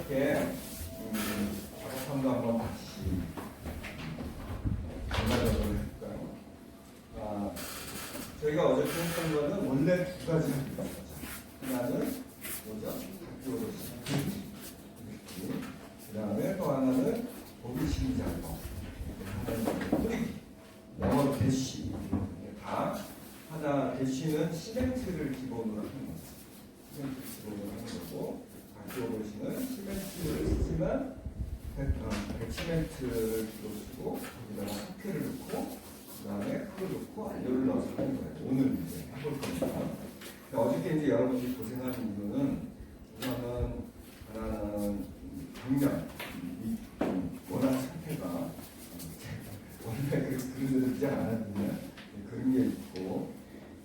어저께 작업함도 한번 다시 전달을 해볼까요? 저희가 어저께 했던 거는 원래 두 가지 합니다. 하나는 뭐죠? 학교로시. 그 다음에 또 하나는 보기심 작업. 하나는 뿌리기. 영어로 대시. 다 하나 대시는 시멘트를 기본으로 하는 거죠. 시멘트를 기본으로 하는 거고, 학교로시는 시멘트를 쓰지만 백시멘트를 쓰고 거기다가 석회를 넣고 그 다음에 흙을 넣고 안료를 넣어서 하는 거예요. 오늘 이제 해볼 겁니다. 어저께 이제 여러분들이 고생하는 이유는 우선은 하나는 벽면 워낙 상태가 원래 그런 데를 쓰지 않았는데 그런 게 있고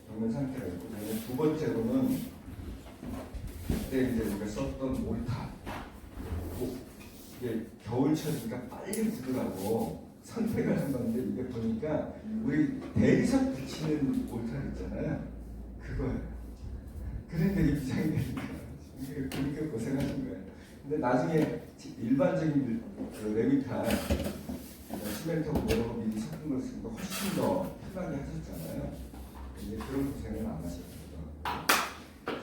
벽면 상태가 있고 두 번째로는 그때 이제 우리가 썼던 몰타 이게 겨울철이니까 빨리 굳으라고 선택을 한 건데 이게 보니까 우리 대리석 붙이는 몰타 있잖아요. 그거예요. 그런데 이게 비장이 되니까 그러니까 고생하신 거예요. 근데 나중에 일반적인 레미탈 시멘트 모르고 미리 섞은 걸 쓰니까 훨씬 더 편하게 하셨잖아요. 이제 그런 고생은 안 하셨죠.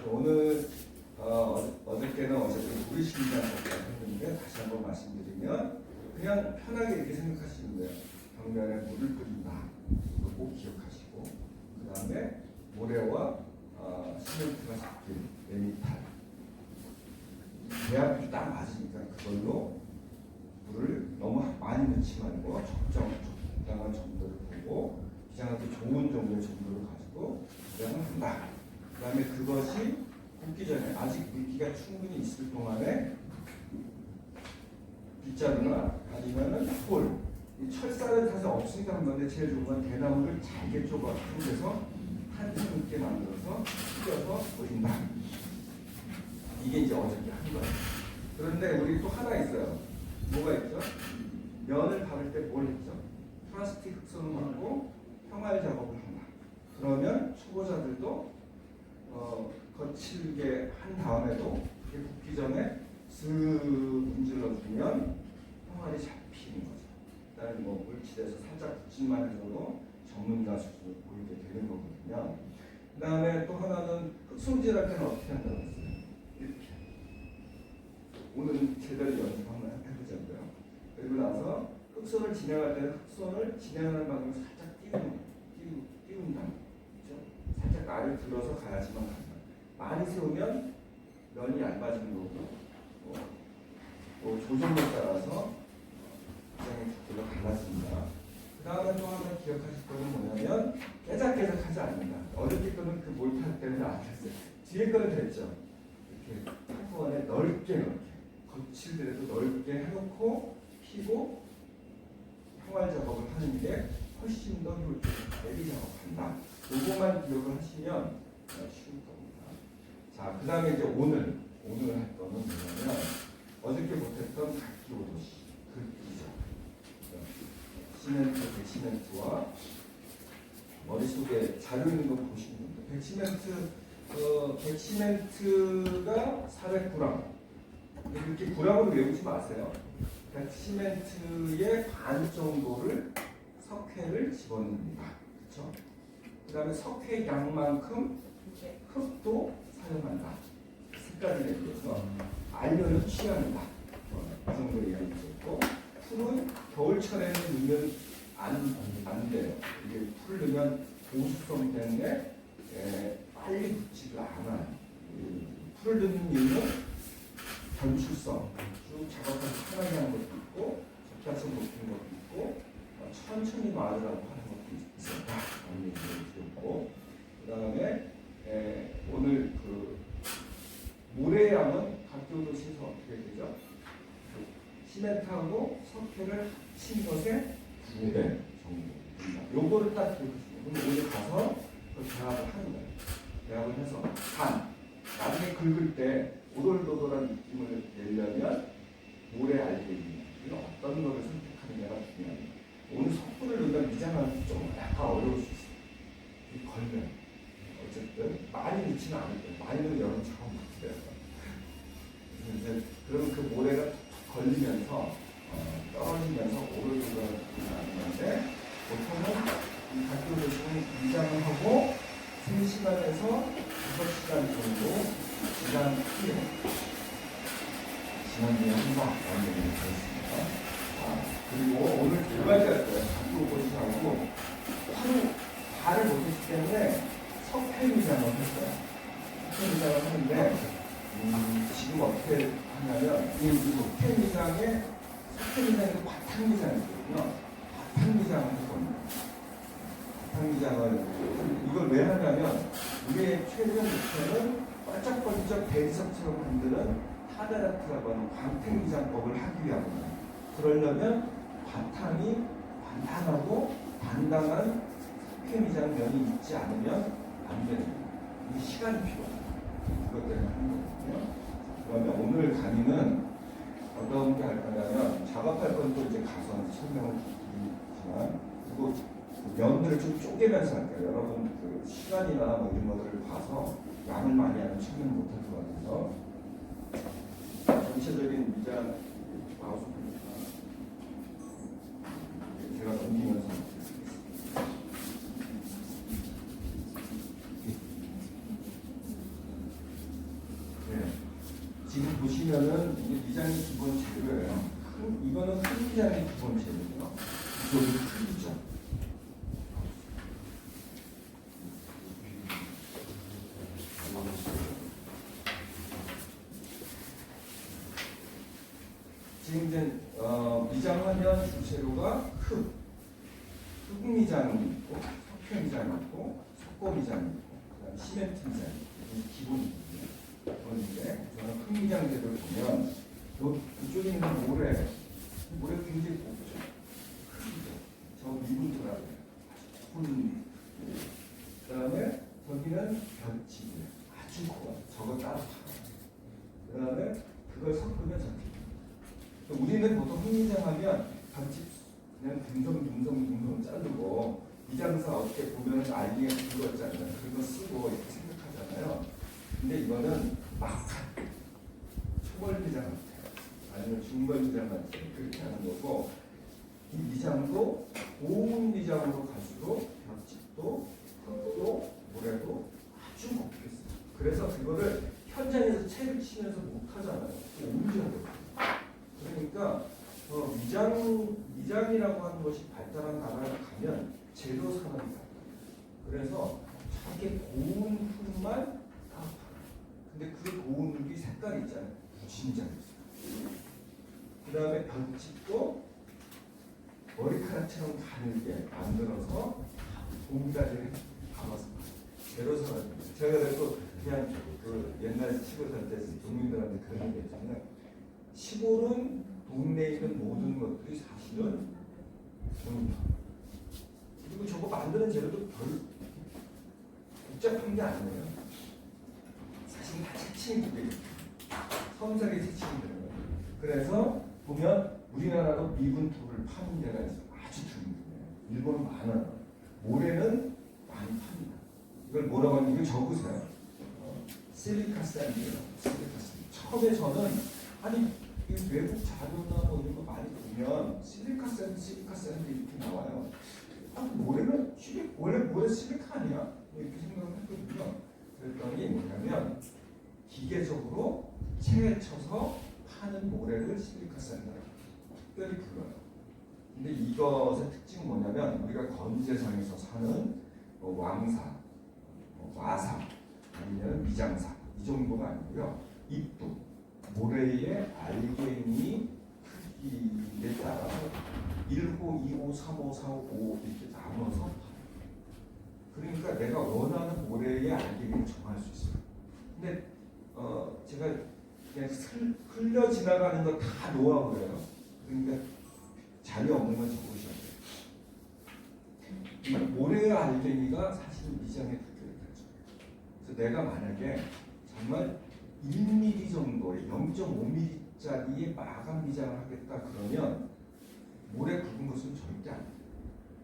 오늘 어저께는 우리 심리학 했는데 다시 한번 말씀드리면 그냥 편하게 이렇게 생각하시면 돼요. 벽면에 물을 뿌린다. 이거 꼭 기억하시고 그 다음에 모래와 시멘트가 섞인 레미탈 배합이 딱 맞으니까 그걸로 물을 너무 많이 넣지 말고 적당한 정도를 보고 기장한테 좋은 정도의 정도를 가지고 기장을 한다. 그 다음에 그것이 붓기 전에 아직 물기가 충분히 있을 동안에 빗자루나 아니면은 폴, 이 철사를 사실 없으니까 한 건데 제일 좋은 건 대나무를 잘게 쪼개서 한참 있게 만들어서 찢어서 올린다. 이게 이제 어저께 한 거예요. 그런데 우리 또 하나 있어요. 뭐가 있죠? 면을 바를 때 뭘 했죠? 플라스틱 흑선하고 평활 작업을 한다. 그러면 초보자들도 거칠게 한 다음에도 이게 붓기 전에 슥 문질러주면 평활이 잡히는 거죠. 일단 뭐 물칠해서 살짝 붙임만 해줘도 전문가 수준으로 보이게 되는 거거든요. 그 다음에 또 하나는 흙손질할 때는 어떻게 한다고 했어요? 이렇게. 오늘 제대로 연습 한번 해보자고요. 그리고 나서 흑손을 진행할 때는 흑손을 진행하는 방법을 살짝 띄운다. 그렇죠? 살짝 날을 들어서 가야지만 간다. 많이 세우면 면이 얇아지는 거고 또 조정에 따라서 기장의 두께가 달라집니다. 그 다음에 또 하나 기억하실 거는 뭐냐면 깨작깨작하지 않는다. 어저께 거는 그 몰타 때문에 안 됐어요. 뒤에 거는 됐죠. 이렇게 한꺼번에 넓게 거칠더라도 넓게 해놓고 피고 평활 작업을 하는 게 훨씬 더 효율적으로 대리 작업한다. 요것만 기억을 하시면 쉬울 겁니다. 자, 그 다음에 이제 오늘 할 거는 뭐냐면 어저께 못했던 각기오도시 글귀죠. 시멘트, 백시멘트와 머릿속에 자료 있는 거 보시면 됩니다. 백시멘트가 400g. 이렇게 g으로 외우지 마세요. 백시멘트의 반 정도를 석회를 집어넣습니다. 그렇죠? 그 다음에 석회 양만큼 흙도 사용한다. 색깔을 내기 위해서 안료는 취합니다. 이 정도 이야기했고 풀은 겨울철에는 넣으면 안 돼요. 이게 풀을 넣으면 보수성 때문에 빨리 붙지도 않아요. 풀을 넣는 이유는 변출성, 쭉 작업해서 편하게 하는 것도 있고 적당성 높이는 것도 있고 천천히 마르라고 하는 것도 있었다. 라는 얘기를 드렸고 그 다음에 오늘 그 모래의 양은 각교도시에서 어떻게 되죠? 시멘트하고 석회를 합친 것의 2배 정도. 요거를 딱 기억하시면 그럼 오늘 가서 그 배합을 하는 거예요. 배합을 해서 나중에 긁을 때 오돌도돌한 느낌을 내려면 모래 알갱이 이런 어떤 거를 선택하느냐가 중요합니다. 오늘 석분을 넣으면 미장하기 좀 약간 어려울 수 있어요. 걸면 어쨌든 많이 넣지는 않을 거예요. 많이 넣으면 여러분 처음 못해요. 그러면 그 모래 지난주에 한번라는 얘기를 들었습니다. 그리고 오늘 두 가지 할 거예요. 자꾸 보시하고 하루 발을 못했기 때문에 석회미장을 했어요. 석회미장을 하는데 지금 어떻게 하냐면 이 석회미장에 바탕미장이 있거든요. 바탕미장을 했거든요. 바탕미장을 이걸 왜 하냐면 우리의 최종 목표는 반짝반짝 대리석처럼 만드는 타다라트라고 하는 광택미장법을 하기 위함입니다. 그러려면 바탕이 단단하고 단단한 석회미장면이 있지 않으면 안 됩니다. 이 시간이 필요합니다. 그것 때문에 하는 거거든요. 그러면 오늘 강의는 어떤 게 할 거냐면 작업할 건 또 이제 가서 설명을 드리지만 그리고 면들을 좀 쪼개면서 할게요. 여러분 그 시간이나 뭐 이런 것들을 봐서 양을 많이 하면 설명 못할 것 같아서 전체적인 미장 마우스 제가 넘기면서 네. 지금 보시면은 이게 미장이 기본 재료예요. 이거는 큰 미장의 기본 재료고요. 이거는 큰 미장. 지금 이제 미장하면 주재료가 흙미장이 있고 석회미장이 있고 석고미장이 있고 그다음 시멘트 미장이 있고 기본이거든요. 그런데 저는 흙미장 재료를 보면 이쪽에 있는 모래 굉장히 곱죠. 크죠. 저 미분토라고 해요. 아주 그 다음에 저기는 벽지고요. 아주 커요. 저거 따로 팔아요. 그 다음에 그걸 섞으면 저렇게 우리는 보통 흙미장하면 벽지 그냥 둥성둥성 자르고 미장사 어떻게 보면 알기가 굵었잖아요. 그거 쓰고 이렇게 생각하잖아요. 근데 이거는 막한 초벌미장 같아요. 아니면 중벌미장 같아요. 그렇게 하는 거고 이 미장도 고운 미장으로 갈수록 벽집도 흙도 모래도 아주 곱게 써요. 그래서 그거를 현장에서 책을 치면서 못 하잖아요. 옮겨야 그러니까 미장이라고 하는 것이 발달한 나라를 가면 재료 산업이 발달. 그래서 저렇게 고운 흙만 다 팔아요. 근데 그 고운 흙이 색깔이 있잖아요. 진짜 있어요. 그 다음에 벽집도 머리카락처럼 가늘게 만들어서 공기까지 담아서 재료 산업입니다. 제가 그래서 그냥 그 옛날 시골 살 때 농민들한테 그런 얘기 했잖아요. 시골은 동네에 있는 모든 것들이 사실은 돈이다. 그리고 저거 만드는 재료도 별 복잡한 게 아니에요. 사실 다 채취는 게 섬세하게 채취는 되는 거예요. 그래서 보면 우리나라도 미분토를 파는 데가 있어요. 아주 드물어요. 일본은 많아요. 모래는 많이 팝니다. 이걸 뭐라고 하는지 이거 적으세요. 실리카 샌드예요. 실리카 샌드. 처음에 저는 아니 외국 자료나 뭐 이런 거 많이 보면 실리카 샌드 이렇게 나와요. 모래는 원래 모래 실리카 아니야? 이렇게 생각을 했거든요. 그랬더니 뭐냐면 기계적으로 체에 쳐서 파는 모래를 실리카 샌드라고 특별히 불러요. 근데 이것의 특징은 뭐냐면 우리가 건재상에서 사는 왕사, 와사 아니면 미장사 이 정도가 아니고요. 입도 모래의 알갱이 크기에 따라서 1호, 2호, 3호, 4호, 5호 이렇게 나눠서 파요. 그러니까 내가 원하는 모래의 알갱이를 정할 수 있어요. 근데 제가 그냥 흘려 지나가는 거 다 노하우예요. 그러니까 자료 없는 건 적으셔야 돼요. 이 모래의 알갱이가 사실 미장의 특별히 되죠. 그래서 내가 만약에 정말 1mm 정도의 0.5mm짜리의 마감 미장을 하겠다 그러면 모래 굵은 것은 절대 안 돼요.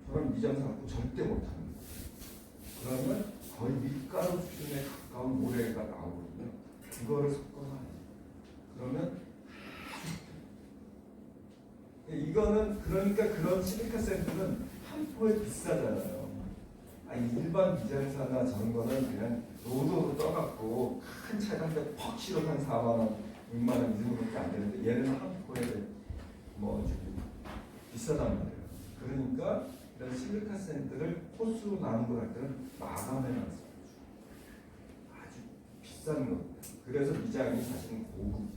저런 미장사 갖고 절대 못합니다. 그러면 거의 밀가루 수준에 가까운 모래가 나오거든요. 그거를 섞어서 하는 거예요. 그러면 이거는 그러니까 그런 실리카 샌드는 한 포에 비싸잖아요. 아니 일반 미장사나 저런 거는 그냥 로드로 떠갖고 큰 차량대 퍽 실어서 한 4만 원, 6만 원 이 정도밖에 안 되는데 얘는 한 콜에 뭐 저기 비싸단 말이에요. 그러니까 이런 실리카 샌드를 코스로 나눈 것 같을 때는 마감해놨어요. 아주 비싼 겁니다. 그래서 미장이 사실은 고급,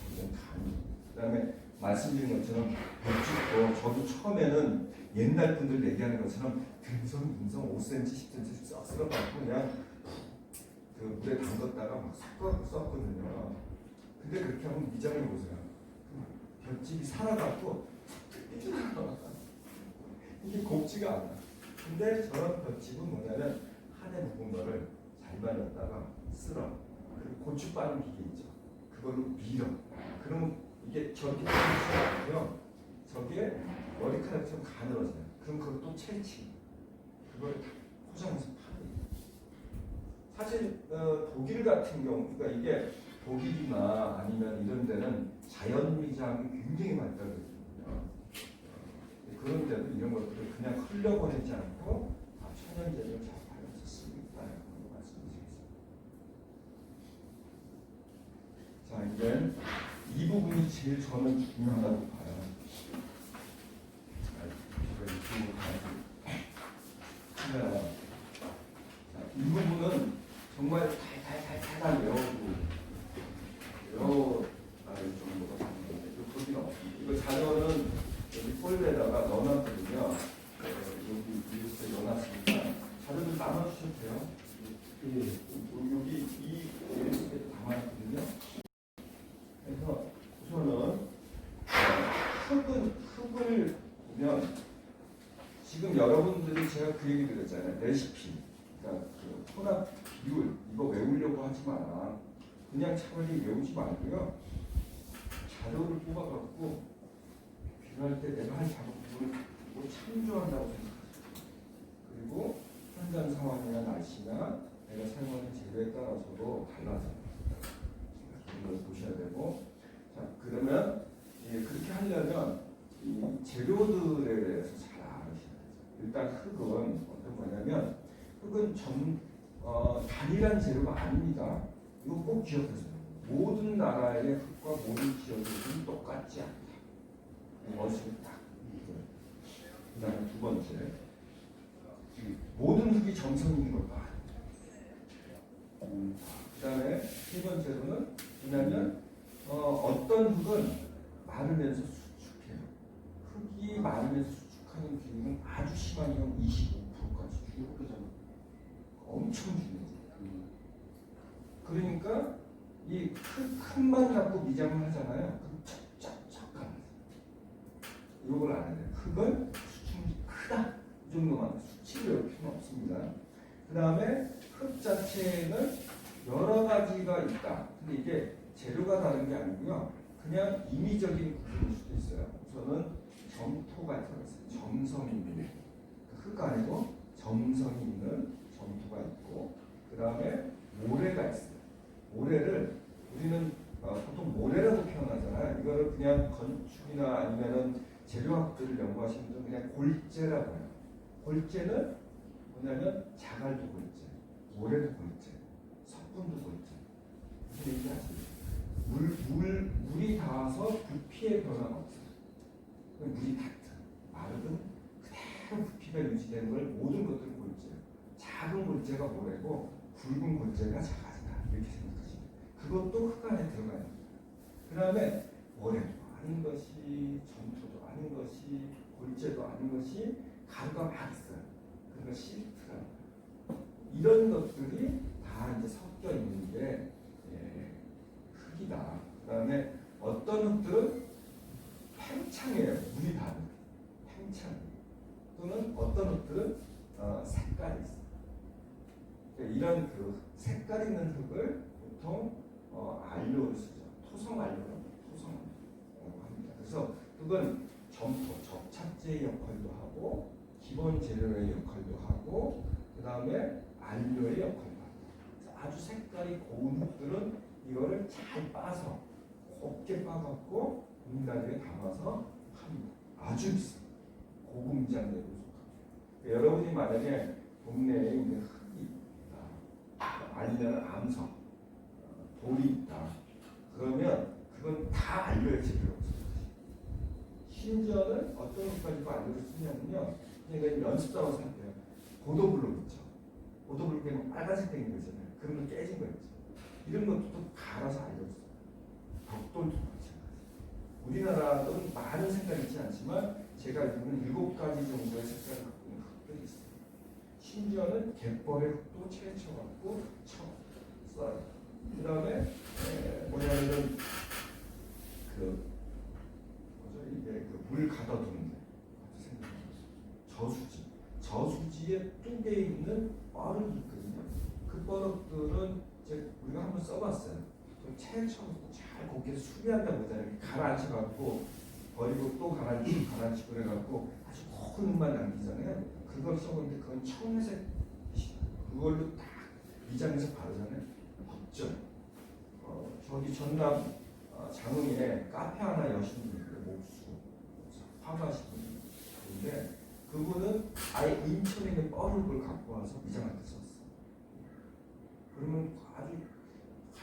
굉장히 강해요. 그다음에 말씀드린 것처럼 벽지도 저도 처음에는 옛날 분들 얘기하는 것처럼 듬성 5cm, 10cm 썩 쓸어갖고 그냥 그 물에 담갔다가 막 썼거든요. 근데 그렇게 하면 미장을 보세요. 벽집이 살아갖고 이게 곱지가 않아. 근데 저런 벽집은 뭐냐면 한해 묵은 거를 잘 말렸다가 쓸어. 그리고 고추 빠는 기계 있죠. 그걸로 밀어. 그러면 이게 저렇게 되고요. 저게 머리카락처럼 가늘어져요. 그럼 그걸 또 채치. 그걸 다 포장해서 파는 거예요. 사실 독일 같은 경우, 그러니까 이게 독일이나 아니면 이런 데는 자연 미장이 굉장히 발달됐거든요. 그런 데도 이런 것들을 그냥 흘려보내지 않고 다 천연재료를 잘 발라서 쓰고 있다는 걸 말씀드리겠습니다. 자, 이제 이 부분이 제일 저는 중요하다고 봐요. 이 부분은 정말 달달달달 외워도 정도가 되는 건데 거기는 없습니다. 이거 자료는 여기 폴더에다가 넣어놨거든요. 여기 리스트에 넣어놨으니까 자료를 나눠주셔도 돼요. 여기 이 리스트에 담아놨거든요. 그래서 우선은 흙을 보면 지금 여러분들이 제가 그 얘기 드렸잖아요. 레시피, 그러니까 그 혼합 비율 이거 외우려고 하지 마라. 그냥 차라리 외우지 말고요. 자료를 뽑아갖고 필요할 때 내가 한 작업을 참조한다고 생각하세요. 그리고 현장 상황이나 날씨나 내가 사용하는 재료에 따라서도 달라져요. 이걸 보셔야 되고, 자 그러면 그렇게 하려면 이 재료들에 대해서 잘 알으셔야 되죠. 일단 흙은 어떤 거냐면 흙은 단일한 재료가 아닙니다. 이거 꼭 기억하세요. 모든 나라의 흙과 모든 지역의 흙은 똑같지 않다. 멋있게 딱. 그 다음에 두 번째, 모든 흙이 정성 있는 것과 그 다음에 세 번째로는 뭐냐면 어떤 흙은 마르면서 수축해요. 흙이 마르면서 수축하는 기능은 아주 심한 경우 25%까지 중요하잖아요. 엄청 중요해요. 그러니까 이 흙만 갖고 미장을 하잖아요. 그럼 척척척 가는 이걸 알아야 돼요. 흙은 수축이 크다. 이 정도만 수치를 외울 필요는 없습니다. 그 다음에 흙 자체에는 여러 가지가 있다. 근데 이게 재료가 다른 게 아니고요. 그냥 임의적인 구조일 수도 있어요. 우선은 점토가 들어있어요. 점성이 있는 흙 아니고 점성이 있는 점토가 있고, 그 다음에 모래가 있어요. 모래를 우리는 보통 모래라고 표현하잖아요. 이거를 그냥 건축이나 아니면은 재료학들을 연구하시는 분들은 그냥 골재라고 해요. 골재는 뭐냐면 자갈도 골재, 모래도 골재, 석분도 골재. 무슨 얘기인지 아시죠? 물이 닿아서 부피의 변화가 없어요. 물이 닿든 마르든 그대로 부피가 유지되는 걸 모든 것들을 골재예요. 작은 골재가 모래고 굵은 골재가 자갈이다. 이렇게 생각하시면 그것도 흙 안에 들어가요. 그 다음에 모래도 아닌 것이, 점토도 아닌 것이, 골재도 아닌 것이 가루가 막 있어요. 그러니까 실트라는 거예요. 이런 것들이 다 이제 섞여 있는 게 흙이다. 그 다음에 어떤 흙들은 팽창이에요. 물이 닿는 팽창. 또는 어떤 흙들은 색깔이 있어요. 그러니까 이런 그 색깔 있는 흙을 보통 알료를 쓰죠. 토성 알료라고 합니다. 그래서 흙은 점토, 접착제의 역할도 하고 기본 재료의 역할도 하고 그 다음에 알료의 역할도 합니다. 아주 색깔이 고운 흙들은 이거를 잘 빠서 곱게 빠갖고 공다리에 담아서 합니다. 아주 비싸. 고급 미장재로 속합니다. 그러니까 여러분이 만약에 동네에 있는 흙이 있다. 아니면 암석, 돌이 있다. 그러면 그건 다 알려야지 필요 없어요. 심지어는 어떤 것까지 알려줄 수 있냐면요. 그냥 연습자로 생각해요. 보도블록 있죠. 보도블록 되면 빨간색 되는 거잖아요. 그런 거 깨진 거 있죠. 이런 것도 또 갈아서 알려줬어요. 벽돌도 마찬가지. 우리나라는 많은 색깔이 있지 않지만 제가 알기로는 7가지 정도의 색깔을 갖고 있는 흙들이 있어요. 심지어는 갯벌의 흙도 채쳐갖고 써요. 그 다음에 뭐냐면은 물 가둬두는 데 저수지에 뚝에 있는 뻐럭이 있거든요. 그 뻐럭들은 이제 우리가 한번 써봤어요. 채쳐서 잘 곱게 수비한다고 그러잖아요. 가라앉혀갖고 버리고 또 가라앉히고 그래갖고 아주 고운 흙만 남기잖아요. 그걸 써보는데 그건 청회색 그걸로 딱 미장해서 바르잖아요. 없죠. 저기 전남 장흥에 카페 하나 여신 분이 있어요. 목수 화가시는 분인데 그분은 아예 인천에 있는 뻐룩을 갖고 와서 미장할 때 썼어. 그러면 아주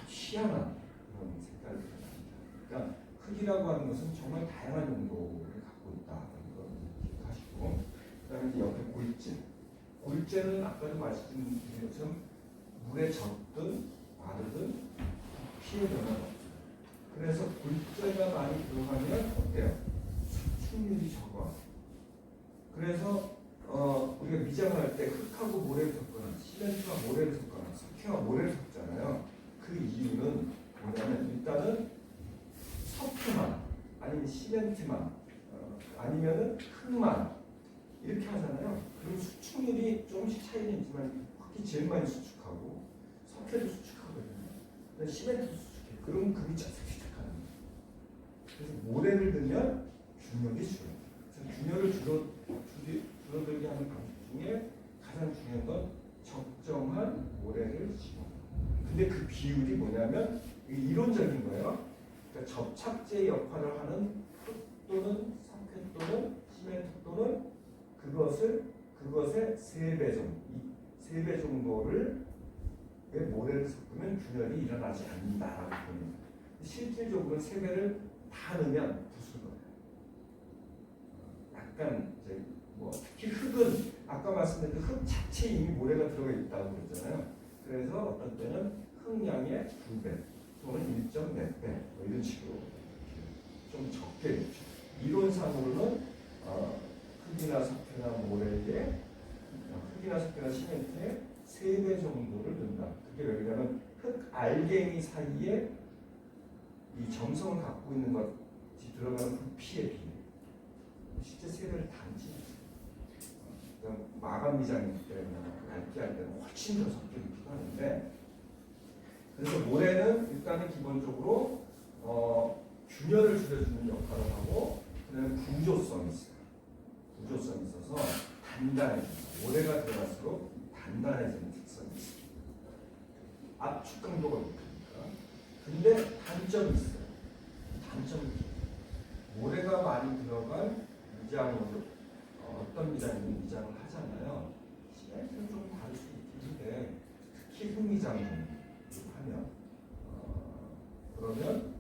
희한한 그런 색깔이 나옵니다. 그러니까 흙이라고 하는 것은 정말 다양한 용도를 갖고 있다는 걸 기억하시고, 그다음에 이제 옆에 골재. 골재는 아까도 말씀드린 것처럼 물에 젖든 마르든 피해 변화가 없어요. 그래서 골재가 많이 들어가면 어때요? 수축률이 적어. 그래서 우리가 미장을 할 때 흙하고 모래를 섞거나 시멘트와 모래를 섞거나 석회와 모래를 섞잖아요. 그 이유는 뭐냐면 일단은 석회만 아니면 시멘트만 아니면은 흙만 이렇게 하잖아요. 그럼 수축률이 조금씩 차이는 있지만 흙이 제일 많이 수축하고 석회도 수축하거든요. 시멘트도 수축해. 그러면 금이 쫙쫙쫙하는 거예요. 그래서 모래를 넣으면 균열이 줄어요. 그래서 균열을 줄어들게 하는 방법 중에 가장 중요한 건 적정한 모래를 집어넣는. 근데 그 비율이 뭐냐면 이론적인 거예요. 그러니까 접착제 역할을 하는 흙 또는 석회 또는 시멘트 또는 그것의 3배 정도, 3배 정도를 모래를 섞으면 균열이 일어나지 않는다라고 봅니다. 실질적으로는 3배를 다 넣으면 부술 거예요. 약간 이제 특히 흙은 아까 말씀드린 흙 자체에 이미 모래가 들어가 있다고 그랬잖아요. 그래서 어떤 때는 흙량의 2배 또는 1.4배 이런 식으로 좀 적게 넣죠. 이론상으로는 흙이나 석회나 모래에 흙이나 석회나 시멘트에 3배 정도를 넣는다. 그게 왜냐하면 흙 알갱이 사이에 이 점성을 갖고 있는 것이 들어가는 부피에 비해 실제 3배를 단지 마감 미장이기 때문에 얇게 할 때는 훨씬 더 섞이기도 하는데, 그래서 모래는 일단은 기본적으로 균열을 줄여주는 역할을 하고 그다음에 구조성이 있어요. 구조성이 있어서 단단해집니다. 모래가 들어갈수록 단단해지는 특성이 있습니다. 압축 강도가 높으니까. 근데 단점이 있어요. 단점이 있어요. 모래가 많이 들어간 미장으로 어떤 미장이면 미장을 하잖아요. 시멘트는 좀 다를 수 있긴 한데 특히 흙미장을 하면 그러면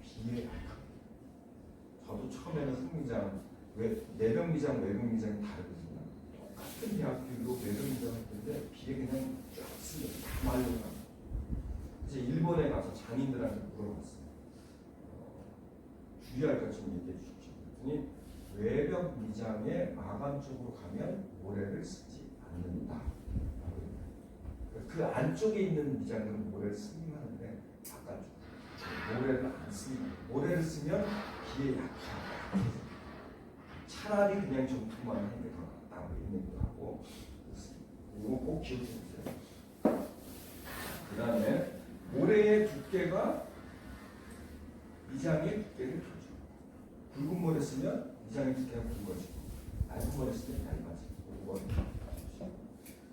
비에 약합니다. 저도 처음에는 흙미장, 내벽 미장, 외벽 미장이 다르거든요. 똑같은 대학교로 내벽 미장을 했는데 비에 그냥 쫙 쓰면 다 말려가. 이제 일본에 가서 장인들한테 물어봤어요. 주의할 것 좀 얘기해 주십시오. 그랬더니 외벽 미장의 마감 쪽으로 가면 모래를 쓰지 않는다. 그 안쪽에 있는 미장은 모래를 쓰긴 하는데 바깥쪽 모래를 안 씁니다. 모래를 쓰면 비에 약해요. 차라리 그냥 점토만 하는 게 더 낫다고 얘기도 하고, 이거 꼭 기억해 주세요. 그 다음에 모래의 두께가 미장의 두께를 표죠. 굵은 모래 쓰면 미장의 두께가 굵어지고 얇은 모래 쓰면 얇아지고.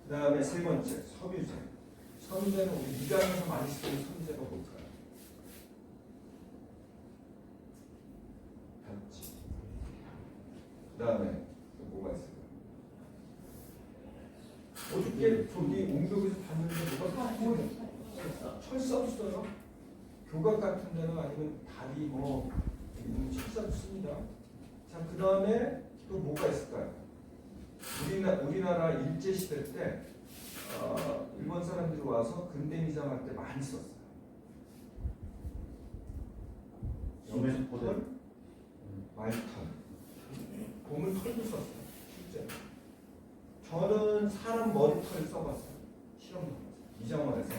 그 다음에 세 번째, 섬유제. 섬유제는 우리 미장에서 많이 쓰는 섬유제가 뭘까요? 벽지. 그 다음에 또 뭐가 있을까요? 이게 저기 옹벽에서 봤는데 뭐가 보여? 철사 없어요. 교각 같은 데는 아니면 다리 뭐 있는 철사 없습니다. 자, 그 다음에 또 뭐가 있을까요? 우리나라 일제 시대 때 일본 사람들이 와서 근대 미장할 때 많이 썼어요. 염소털, 말털, 보물털도 썼어요. 실제. 저는 사람 머리털 써봤어요. 실험도 미장원에서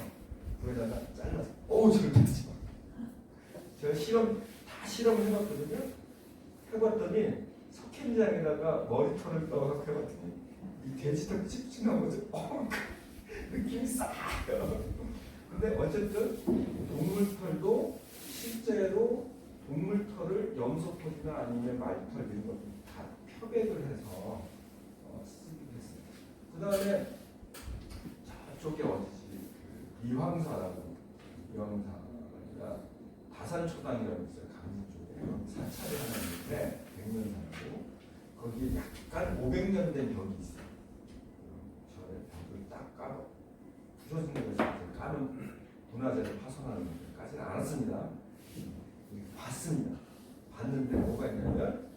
그러다가 잘라서. 절대 하지 마. 제가 다 실험을 해봤거든요. 해봤더니 석회미장에다가 머리털을 넣어서 해봤더니 이 돼지털 찝찝한 거죠. 느낌이 싸요. 근데 어쨌든 동물털도 실제로 동물털을 염소털이나 아니면 말털 이런 것들 다 표백을 해서 쓰기도 했어요. 그 다음에 저쪽에 어디지? 이황사라고 이황사가 다산초당이라고 있어요. 강릉 쪽에 사찰이 하나 있는데 백년사라고 거기 약간 500년 된 벽이 있어요. 절에 벽을 딱 까고 부서진 것에서 까는 문화재를 파손하는 것까지는 않았습니다. 봤습니다. 봤는데 뭐가 있냐면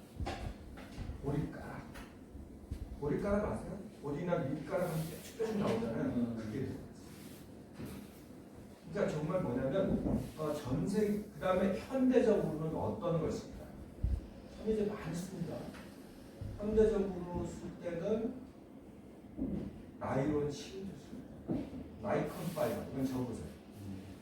보리가락 아세요? 보리나 밀가락 한 뾰족뾰족 나오잖아요. 그게 그러니까 정말 뭐냐면 전세 그 다음에 현대적으로는 어떤 걸 쓸까요? 현재 많이 씁니다. 현대적으로 쓸 때는 나일론 실도 씁니다. 나이콘 파이버 이건 적으세요.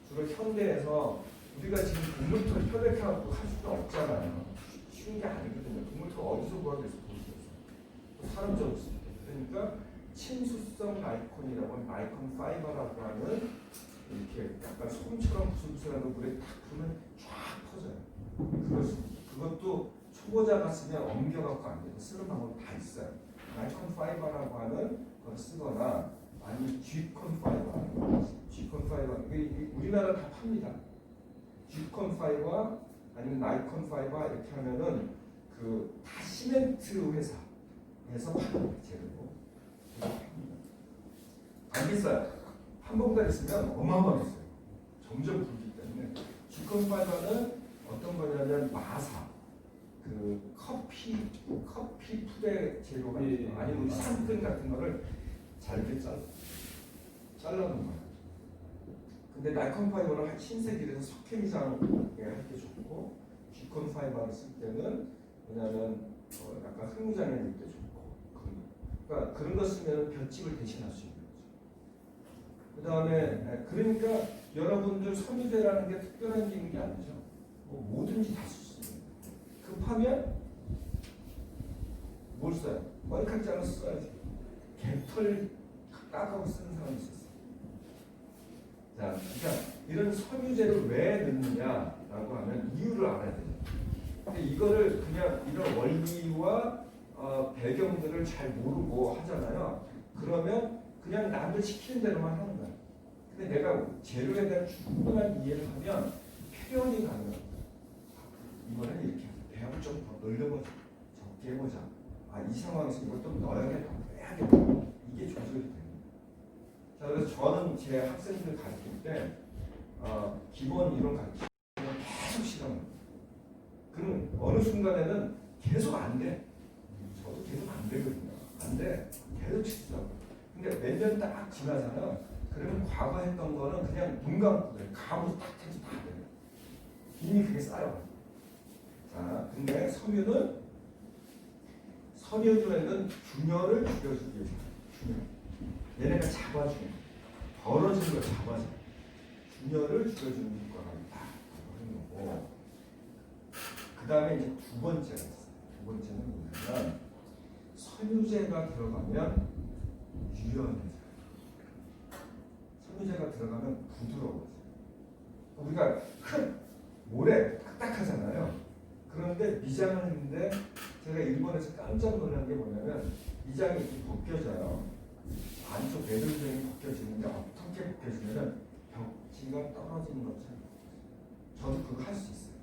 주로 현대에서 우리가 지금 동물털 혈액하고 할 수도 없잖아요. 쉬운 게 아니거든요. 동물털 어디서 구하겠어? 사람적으로 쓸 때. 그러니까 침수성 나이콘이라고 하는 나이콘 파이버라고 하는 이렇게 약간 솜처럼 부슬부슬한 물에 탁 부으면 쫙 퍼져요. 그것도 초보자가 쓰면 엉겨갖고 안 돼요. 쓰는 방법 다 있어요. 나이콘 파이버라고 하는 걸 쓰거나 아니면 G콘 파이버. G콘 파이버 우리나라 다 팝니다. G콘 파이버 아니면 나이콘 파이버 이렇게 하면은 그 다 시멘트 회사에서 파는 재료고 안 비싸요. 한 봉다리 있으면 어마어마했어요. 점점 불기 때문에 G콘 파이버는 어떤 거냐면 마사 그 커피 푸대 재료가 아니면 산끈 같은 거를 잘게 잘라놓은 거예요. 근데 나이콘 파이버는 신세계에서 석회미장에 할 때 좋고 G콘 파이버를 쓸 때는 왜냐하면 약간 흙무장에 넣을 때 좋고 그러니까 그런 거 쓰면 볏짚을 대신할 수 있는 거죠. 그 다음에 그러니까 여러분들 섬유제라는 게 특별한 게 있는 게 아니죠. 뭐든지 다 쓸 수 있어요. 급하면 뭘 써요? 머리카락장을 써야지. 개털 깎아서 쓰는 사람이 있었어요. 자, 그러니까 이런 섬유제를 왜 넣느냐라고 하면 이유를 알아야 돼요. 근데 이거를 그냥 이런 원리와 배경들을 잘 모르고 하잖아요. 그러면 그냥 남들 시키는 대로만 하는 거야. 근데 내가 재료에 대한 충분한 이해를 하면 표현이 가능합니다. 이번엔 이렇게 배합을 좀 더 늘려보자. 적게 해보자. 이 상황에서 이걸 좀 넣어야겠다. 빼야겠다. 이게 조절이 됩니다. 자, 그래서 저는 제 학생들 가르칠 때 기본 이론 가르치면 계속 실험합니다. 그럼 어느 순간에는 계속 안 돼. 저도 계속 안 되거든요. 안 돼. 계속 치더라고요. 근데 몇 년 딱 지나잖아요. 그러면 과거 했던 거는 그냥 눈 감고 그래. 감으로 딱 해도 다 돼요. 이미 그게 쌓여. 자, 근데 섬유들에는 균열을 죽여주기 위해서 균열. 얘네가 잡아주는 거예요. 벌어지는 걸 잡아줘요. 균열을 죽여주는 효과가 있다. 하는 거고. 그 다음에 이제 두 번째가 있어요. 두 번째는 뭐냐면 섬유제가 들어가면 유연해져요. 섬유제가 들어가면 부드러워져요. 우리가 큰 모래 딱딱하잖아요. 그런데 미장을 했는데 제가 일본에서 깜짝 놀란 게 뭐냐면 미장이 이렇게 벗겨져요. 안쪽 매듭등이 벗겨지는데 어떻게 벗겨지냐면 벽지가 떨어지는 것처럼. 저도 그거 할 수 있어요.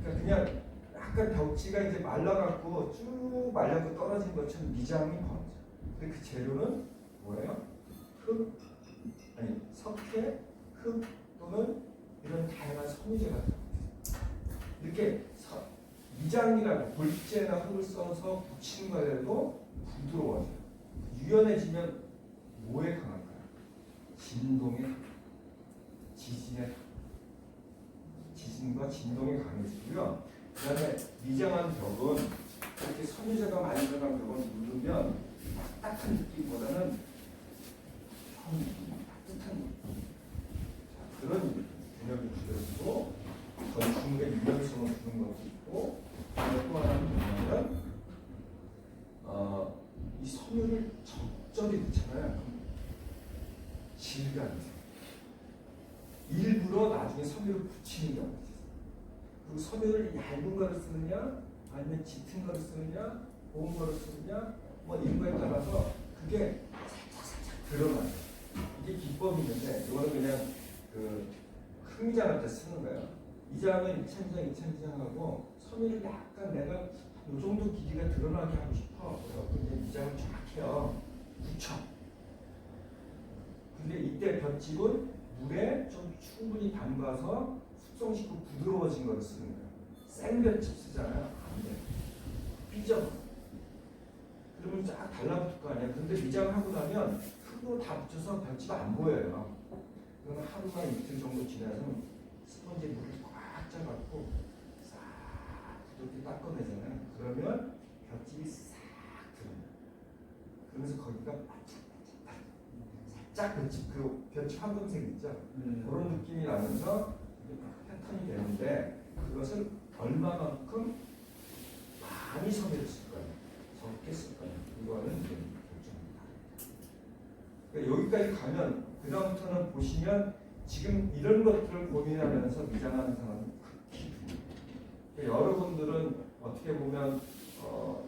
그러니까 그냥 약간 벽지가 이제 말라갖고 쭉 말라서 떨어진 것처럼 미장이 벌어져요. 근데 그 재료는 뭐예요? 흙, 아니 석회, 흙 또는 이런 다양한 섬유제가 들어갑니다. 이렇게 미장이라고 볼재나 흙을 써서 붙이는 거에도 부드러워져요. 유연해지면 뭐에 강할까요? 진동에, 지진과 진동에 강해지고요. 그 다음에 미장한 벽은 이렇게 섬유제가 많이 들어간 벽을 누르면 딱딱한 느낌보다는 따뜻한 느낌. 자, 그런 균형이 주어지고 건축물의 유연성을 주는 것도 있고, 또 하나는 뭐냐면 이 섬유를 적절히 넣잖아요. 질감이 있어요. 일부러 나중에 섬유를 붙이는 경우가 있어요. 그리고 섬유를 얇은 거를 쓰느냐 아니면 짙은 거를 쓰느냐 고운 거를 쓰느냐 뭐 이런 거에 따라서 그게 살짝 드러나요. 이게 기법이 있는데 이거는 그냥 그 흑미장할 때 쓰는 거예요. 이 장은 2차 미장 하고 섬유를 약간 내가 이 정도 길이가 드러나게 하고 싶어. 그래서 미장을 쫙 해요. 붙여. 근데 이때 볏짚은 물에 좀 충분히 담가서 숙성시키고 부드러워진 거를 쓰는 거예요. 생볏짚 쓰잖아요. 안 돼. 삐져. 그러면 쫙 달라붙을 거 아니야. 근데 미장을 하고 나면 흙으로 다 붙여서 볏짚 안 보여요. 그러면 하루나 이틀 정도 지나서 스펀지 물을 꽉 짜갖고 싹 부드럽게 닦아내잖아요. 그러면 볏짚이 싹 들어요. 그러면서 거기가 짝 그 볏짚 황금색 있죠? 그런 느낌이 나면서 패턴이 되는데 그것을 얼마만큼 많이 섬유를 쓸 거냐, 적게 쓸 거냐, 이거는 결정입니다. 그러니까 여기까지 가면 그 다음부터는 보시면 지금 이런 것들을 고민하면서 미장하는 사람은 극히 드물어요. 그러니까 여러분들은 어떻게 보면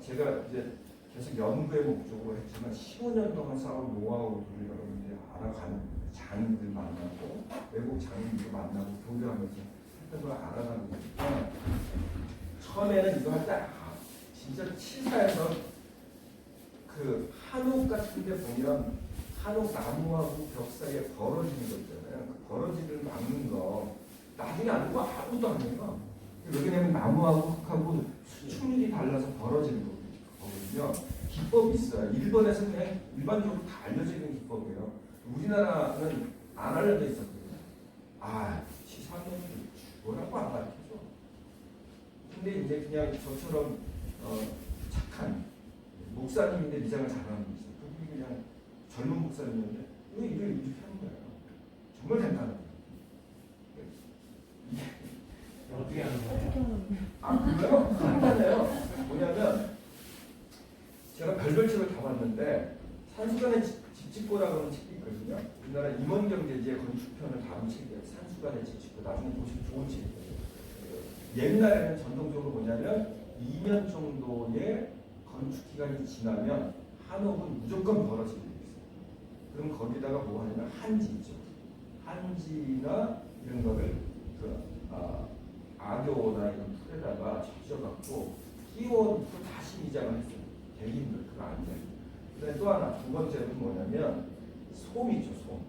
제가 이제 계속 연구의 목적으로 했지만 15년 동안 쌓은 노하우들을 여러분들이 알아가는 장인들 만나고 외국 장인들 만나고 교류하면서 했던 걸 알아가는 거니까 처음에는 이거 할 때 진짜 치사해서 그 한옥 같은 데 보면 한옥 나무하고 벽 사이에 벌어지는 거 있잖아요. 그 벌어지를 막는 거 나중에 안 보고 아무도 안 해요. 왜냐면 나무하고 흙하고 수축률이 달라서 벌어지는 거거든요. 기법이 있어요. 일본에서 그냥 일반적으로 다 알려져 있는 기법이에요. 우리나라는 안 알려져 있었거든요. 시사년이 뭐라고 안 가르쳐줘. 근데 이제 그냥 저처럼 착한 목사님인데 미장을 잘하는 분이 있어요. 그분이 그냥 젊은 목사님인데 왜 이렇게 하는 거예요. 정말 간단해요. 어떻게 하는 거예요? 그래요? 간단해요. 뭐냐면 제가 별별 책을 다 봤는데 산수관의 집짓고라고 하는 책이 있거든요. 우리나라 임원경제지의 건축편을 다룬 책이에요. 산수관의 집짓고. 나중에 보시면 좋은 책이에요. 옛날에는 전통적으로 뭐냐면 2년 정도의 건축 기간이 지나면 한옥은 무조건 벌어지게 돼 있어요. 그럼 거기다가 뭐 하냐면 한지 있죠. 한지나 이런 거를 악교나 이런 풀에다가 젖혀갖고 끼워놓고 다시 미장을 했어요. 되게 힘들어요. 그거 안 돼요. 그다음에 또 하나, 두 번째는 뭐냐면 솜이죠, 솜.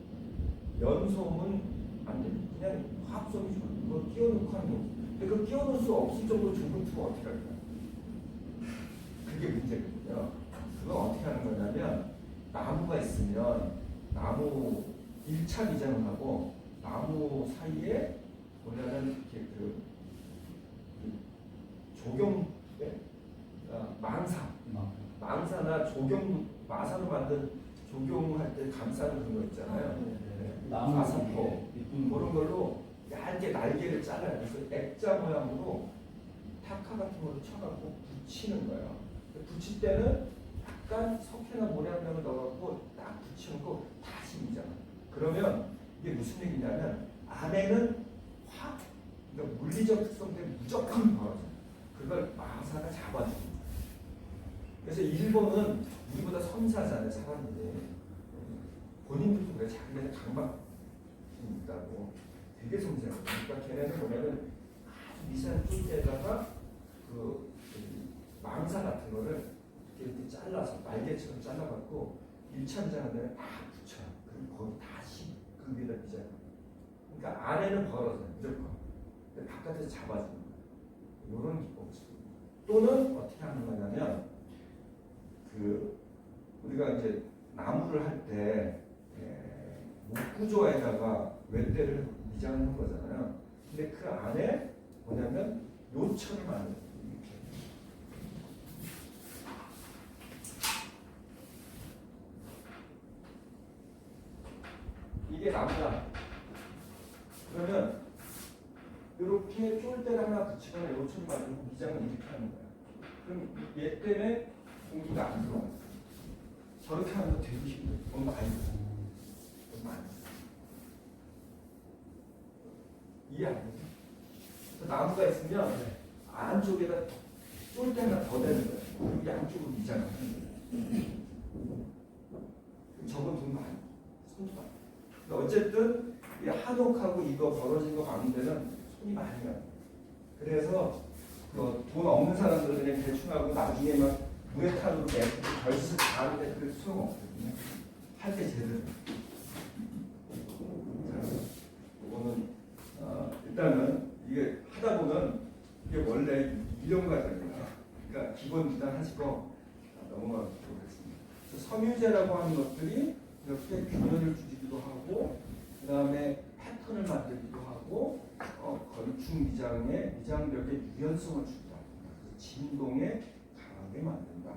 연솜은 안 돼요. 그냥 화합솜이 좋아요. 그거 끼워놓고 하는 거. 근데 그거 끼워놓을 수 없을 정도로 좁은 투가 어떻게 할까요? 그게 문제거든요. 그건 어떻게 하는 거냐면 나무가 있으면 나무 1차 미장을 하고 나무 사이에 뭐냐면 이렇게 그 조경 망사나 조경 마사로 만든 조경할 때 감싸는 그런 거 있잖아요. 마사포 그런 걸로 얇게 날개를 잘라요. 그래서 액자 모양으로 타카 같은 걸로 쳐갖고 붙이는 거예요. 붙일 때는 약간 석회나 모량량을 넣어갖고 딱 붙여놓고 다시 미장. 그러면 이게 무슨 얘기냐면 안에는 그러니까 물리적 특성 때문에 무조건 벌어져요. 그걸 마사가 잡아주는 거예요. 그래서 일본은 우리보다 섬세하잖아요, 사람들이. 본인들도 그래, 자기네는 강박이 있다고 되게 섬세하고. 그러니까 걔네는 뭐냐면 아주 미세한 뚫대에다가 그 망사 같은 거를 이렇게 잘라서 날개처럼 잘라갖고 1차 미장한 다음에 딱 붙여. 그럼 거기 다시 그 위에다 미장. 그러니까 안에는 벌어져요 무조건. 근데 바깥에서 잡아주는 거예요. 이런 기법을 쓰고. 또는 어떻게 하는 거냐면 그 우리가 이제 나무를 할 때 목구조에다가 웻대를 미장하는 거잖아요. 근데 그 안에 뭐냐면 요철을 만들어요. 이렇게. 이게 나무다. 그러면 이렇게 쫄대를 하나 붙이거나 요철을 만들고 미장을 이렇게 하는 거야. 그럼 얘 때문에 공기가 안 들어와. 저렇게 하는 거 되게 힘들어. 너무 많이 들어. 너무 많이 들어. 이해 안 되죠? 나무가 있으면 안쪽에다 쫄대 하나 더 대는 거예요. 그리고 양쪽으로 미장을 하는 거예요. 저건 돈 많이 손이 많이. 어쨌든 이 한옥하고 이거 벌어진 거 막는 데는 손이 많이 가요. 그래서 돈 없는 사람들 그냥 대충 하고 나중에 막 무에탄으로 내고 결실 다 하는데 그 소용 없거든요. 할 때 제대로. 이거는 일단은 이게 하다 보면 이게 원래 이런 과정이에요. 그러니까 기본 일단 하시고 넘어가도록 하겠습니다. 섬유제라고 하는 것들이 이렇게 균열을 주기도 하고, 그 다음에 패턴을 만들기도 하고, 건축 미장의 미장벽에 유연성을 준다. 그래서 진동에 강하게 만든다.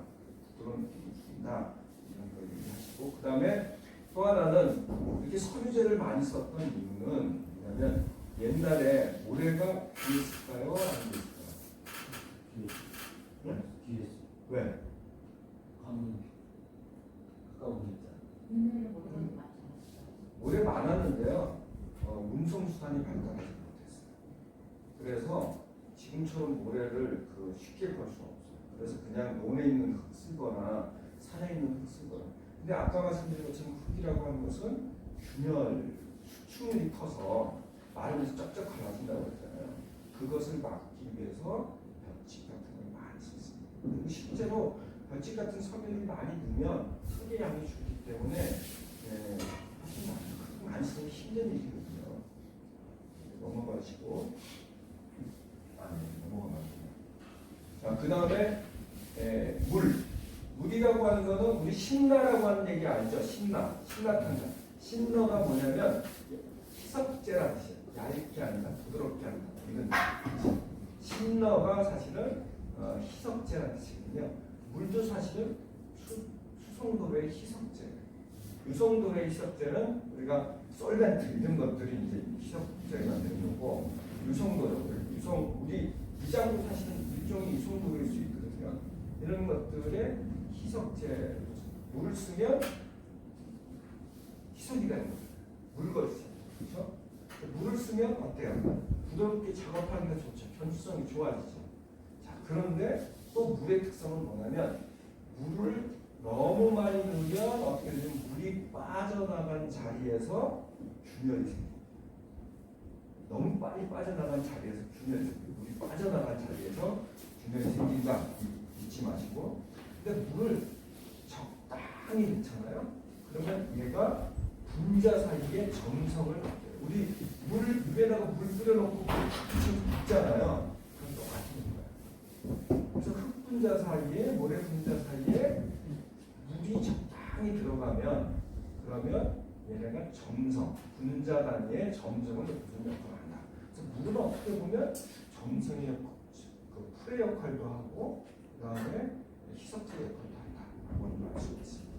그런 느낌을 준다. 이런 걸 얘기하시고, 그 다음에 또 하나는 이렇게 섬유제를 많이 썼던 이유는 뭐냐면 옛날에 모래가 뒤에 있을까요? 안 뒤에 있을까요? 네? 뒤에 있어. 왜? 가면 가까운 데 있잖아. 옛날에 모래가 많지 않았어요. 모래 많았는데요. 운송수단이 발달하지 못했어요. 그래서 지금처럼 모래를 쉽게 구할 수 없어요. 그래서 그냥 논에 있는 흙 쓰거나 산에 있는 흙 쓰거나. 근데 아까 말씀드린 것처럼 흙이라고 하는 것은 균열, 수축률이 커서 마르면서 쩍쩍 갈라진다고 했잖아요. 그것을 막기 위해서 벽지 같은 걸 많이 썼습니다. 그리고 실제로 벽지 같은 섬유를 많이 넣으면 흙의 양이 줄기 때문에 흙 많이 쓰면 힘든 일이거든요. 넘어가시고 넘어가시고. 자, 그 다음에 물이라고 하는 거는 우리 신라라고 하는 얘기 알죠? 신라탄산. 신라가 뭐냐면 희석제라는 뜻이에요. 얇게 한다, 부드럽게 한다. 이런 뜻이죠. 신라가 사실은 희석제라는 뜻이거든요. 물도 사실은 수송도의 희석제. 유성도의 희석제는 우리가 솔벤트 이런 것들이 이제 희석제가 되는 거고, 유성도라고 해요. 우리 미장도 사실은 일종의 유성도일 수 있거든요. 이런 것들의 희석제. 물을 쓰면 희석이 되는 거예요. 물거리죠. 그렇죠? 물을 쓰면 어때요? 부드럽게 작업하는 게 좋죠. 견주성이 좋아지죠. 자, 그런데 또 물의 특성은 뭐냐면 물을 너무 많이 넣으면 어떻게 되냐면 물이 빠져나간 자리에서 균열이 생깁니다. 너무 빨리 빠져나간 자리에서 균열이 생깁니다. 물이 빠져나간 자리에서 균열이 생긴다. 잊지 마시고. 근데 물을 적당히 넣잖아요. 그러면 얘가 분자 사이에 점성을 갖게 돼요. 우리 물에다가 물 끓여놓고 붓잖아요. 그건 똑같은 거예요. 그래서 흙 분자 사이에 모래 분자 사이에 물이 적당히 들어가면 그러면 얘네가 점성, 분자 단위의 점성을 무슨 역할을 한다. 그래서 물은 어떻게 보면 점성의 역할, 그 풀의 역할도 하고 그 다음에 희석제 역할도 한다라고 할 수 있습니다.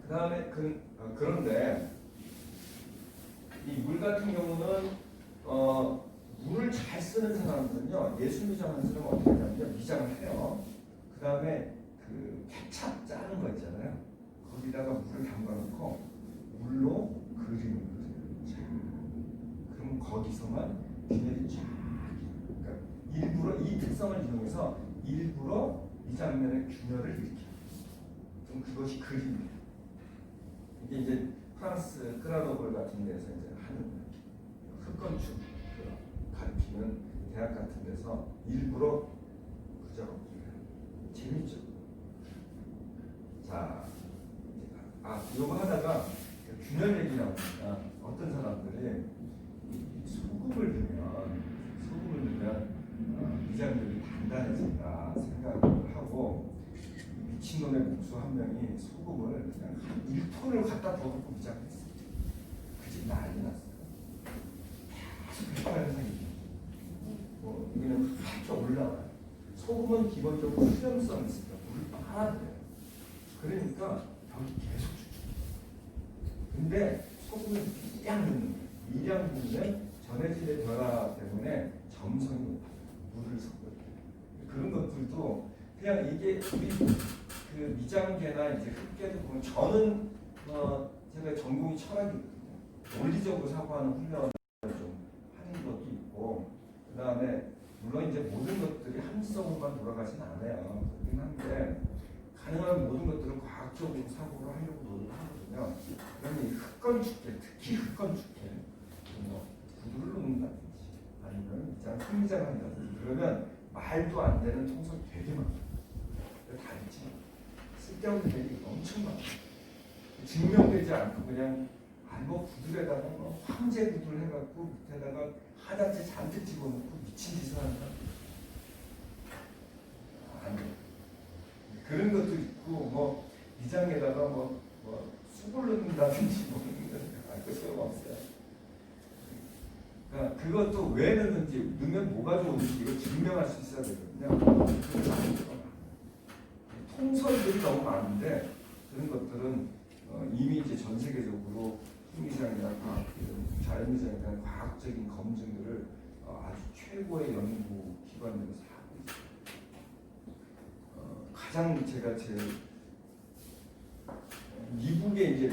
그 다음에 그런데 이 물 같은 경우는 물을 잘 쓰는 사람들은요, 예술 미장하는 사람은 어떻게 하냐면 미장을 해요. 그 다음에 그 케찹 짜는 거 있잖아요. 거기다가 물을 담가놓고 물로 그림을 그려요. 그럼 거기서만 균열이 쫙. 그러니까 일부러 이 특성을 이용해서 일부러 이 장면의 균열을 일으켜요. 그럼 그것이 그림이에요. 이게 이제 프랑스 크라노블 같은 데서 이제 하는 흙건축 가르치는 대학 같은 데서 일부러 그 작업을 해요. 재밌죠? 자, 이거 하다가 균열 얘기 나오니까 어떤 사람들이 소금을 넣으면 위장들이 단단해진다 생각을 하고 미친놈의 목수 한 명이 소금을 그냥 한 1톤을 갖다 부어갖고 위장했어. 그 집 난리 났어요. 계속 흡혈 생기죠. 여기는 확 올라와요. 소금은 기본적으로 수염성이 있으니까 물을 빨아들여요. 그러니까 벽이 계속 죽죠. 근데 소금을 미량 넣는 거예요. 미량 넣으면 전해질의 변화 때문에 점성이 높아요. 물을 섞을 때. 그런 것들도 그냥 이게 우리 그 미장계나 이제 흑계도 보면 저는 제가 전공이 철학이거든요. 논리적으로 사고하는 훈련을 좀 하는 것도 있고, 그 다음에 물론 이제 모든 것들이 함지성으로만 돌아가진 않아요. 그렇긴 한데 가능한 모든 것들을 과학적으로 사고를 하려고 노력을 하거든요. 그러면 이 흑건 축제, 특히 흑건 축제, 구두를 놓는다든지 아니면 미장 흥미장 한다든지 그러면 말도 안 되는 통솔이 되게 많아요. 다 있지만 쓸데없는 얘기 엄청 많아요. 증명되지 않고 그냥 구들에다가 황제 구두를 해갖고 밑에다가 하나째 잔뜩 집어넣고 미친 짓을 하는 사람 아니에요. 그런 것도 있고 미장에다가 쑥을 넣는다든지 그 소용없어요. 그러니까 그것도 왜 넣는지 넣으면 뭐가 좋은지 이걸 증명할 수 있어야 되거든요. 통설들이 너무 많은데 그런 것들은 이미 이제 전 세계적으로 흥미장이나 자연미장에 대한 과학적인 검증들을 아주 최고의 연구 기관들에서 하고 있어요. 가장 제가 제일 미국의 이제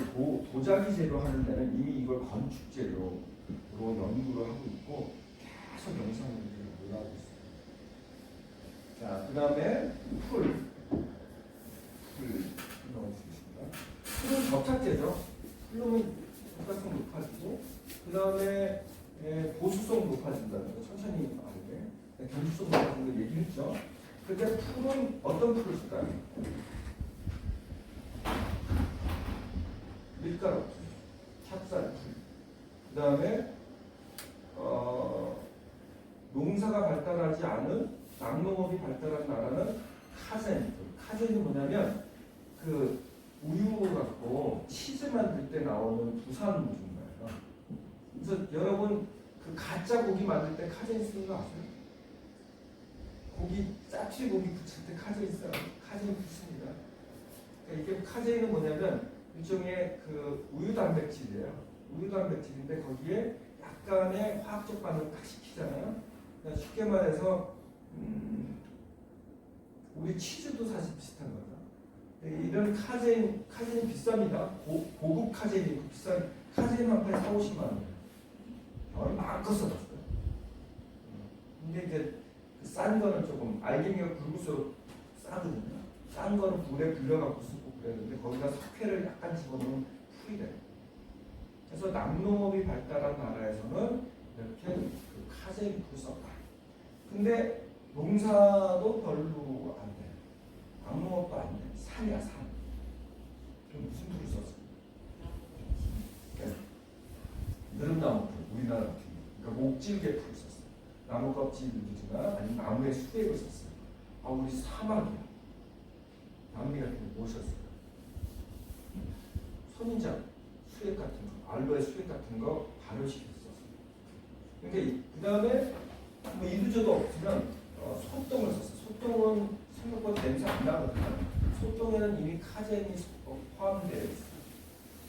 도자기 재료 하는 데는 이미 이걸 건축 재료로 연구를 하고 있고 계속 영상들이 올라오고 있어요. 자, 그 다음에 풀 넣어주겠습니다. 풀은 접착제죠. 풀은 접착성 높아지고 그 다음에 보수성 높아진다는 거 천천히 말하게 견주성 높아지는 거 얘기했죠. 근데 풀은 어떤 풀을 쓸까요? 밀가루 풀, 찹쌀 풀. 그 다음에 농사가 발달하지 않은 낙농업이 발달한 나라는 카제인 풀. 카제인이 뭐냐면 그 우유 갖고 치즈 만들 때 나오는 부산물인 거예요. 그래서 여러분 그 가짜 고기 만들 때 카제인 쓰는 거 아세요? 고기 짜투리 고기 부칠 때 카제인 써요. 카제인 붙습니다. 그러니까 이게 카제인은 뭐냐면 일종의 그 우유 단백질이에요. 우유 단백질인데 거기에 약간의 화학적 반응을 딱 시키잖아요. 그러니까 쉽게 말해서 우리 치즈도 사실 비슷한 거죠. 이런 카제인 비쌉니다. 고급 카제인이 비싼 카제인 한 판에 40-50만 원. 병을 마음껏 써놨어요. 근데 이제 싼 거는 조금 알갱이가 굵을수록 싸거든요. 싼 거는 물에 불려갖고 쓰고 그랬는데 거기다 석회를 약간 집어넣으면 풀이 돼요. 그래서 낙농업이 발달한 나라에서는 이렇게 그 카제인 풀을 썼다. 근데 농사도 별로 안 돼요. 낙농업도 안 돼요. 산이야 산. 그럼 무슨 풀을 썼어요? 네. 느릅나무 풀, 우리나라 같은 거. 그러니까 목질개 풀을 썼어요. 나무 껍질이나 아니면 나무의 수액을 썼어요. 우리 사막이야. 남미 같은 거 뭐 썼어요? 선인장, 수액 같은 거, 알로에 수액 같은 거 발효시켜서 썼어요. 그러니까 그 다음에 이도저도 없지만 소똥을 썼어요. 소똥은 생각보다 냄새 안 나거든요. 소똥에는 이미 카제인이 포함되어 있어요.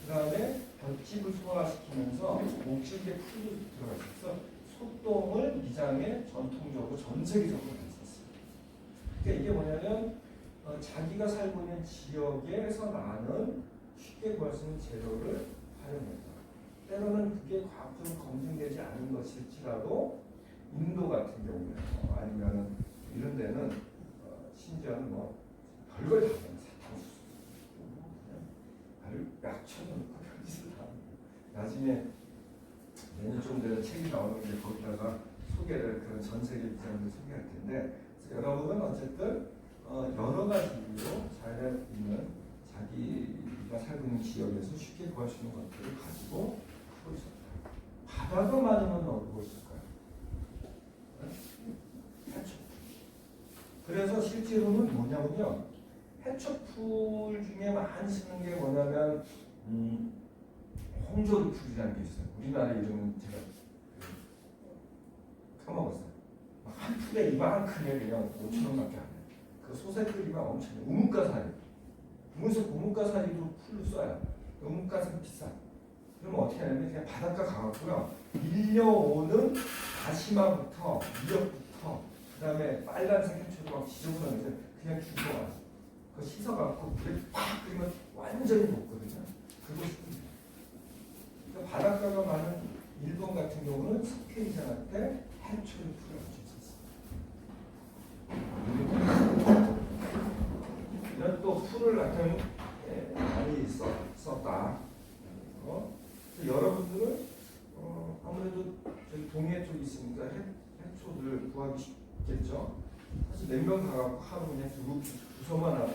그 다음에 볏짚을 소화시키면서 목질개 풀도 들어가 있어서 소똥을 미장에 전통적으로 전 세계적으로 많이 썼어요. 그러니까 이게 뭐냐면 자기가 살고 있는 지역에서 나는 쉽게 구할 수 있는 재료를 활용했다. 때로는 그게 과학적으로 검증되지 않은 것일지라도 인도 같은 경우에 아니면 이런 데는 심지어는 별걸 다 하는 사탕수수 약초도 넣고 별짓을 다 하는 나중에 내년 좀 되는 책이 나오는데 거기다가 소개를 그런 전 세계 비장을 소개할 텐데 여러분은 어쨌든 여러 가지 이유로 자연에 있는 자기가 살고 있는 지역에서 쉽게 구할 수 있는 것들을 가지고 하고 있었다. 바다가 많으면 어디고 있을까요? 해초풀. 그래서 실제로는 뭐냐면요, 해초풀 중에 많이 쓰는 게 뭐냐면 홍조리풀이라는 게 있어요. 우리나라 이름은 제가 까먹었어요. 한 풀에 이만큼에 그냥 5,000원밖에 안 해요. 그 소새끼리가 엄청나요. 우뭇가사리. 우뭇가사리도 풀로 써요. 우뭇가사리 비싸. 그럼 어떻게 하냐면 그냥 바닷가 가갖고요, 밀려오는 다시마부터 미역부터 그 다음에 빨간색 해초도 막 지저분하게 그냥 주워와요. 그거 씻어갖고 물에 팍 끓이면 완전히 녹거든요. 그거 씁니다. 그러니까 바닷가가 많은 일본 같은 경우는 석회이상할 때 해초를 풀어가지고 썼어요. 이런 또 풀을 많이 썼다. 여러분들은 아무래도 저희 동해 쪽에 있으니까 해초들 구하기 쉽겠죠. 사실 냉면 가갖고 하루 그냥 주소만 하면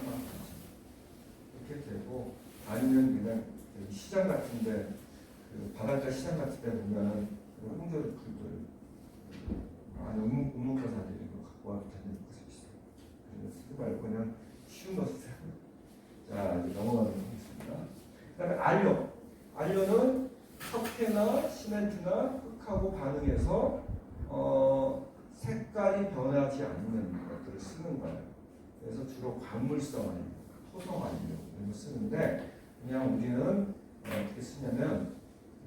이렇게 되고, 아니면 그냥 여기 시장 같은데 그 바닷가 시장 같은데 보면은 홍조리 풀들 아니 우뭇가사리 이거 갖고 와도 되는 거 있어요. 쓰지 말고 그냥 쉬운 거 쓰세요. 자, 이제 넘어가도록 하겠습니다. 그다음에 안료는 석회나 시멘트나 흙하고 반응해서 색깔이 변하지 않는 것들을 쓰는 거예요. 그래서 주로 광물성 안료, 토성 안료 이런 거 쓰는데, 그냥 우리는 어떻게 쓰냐면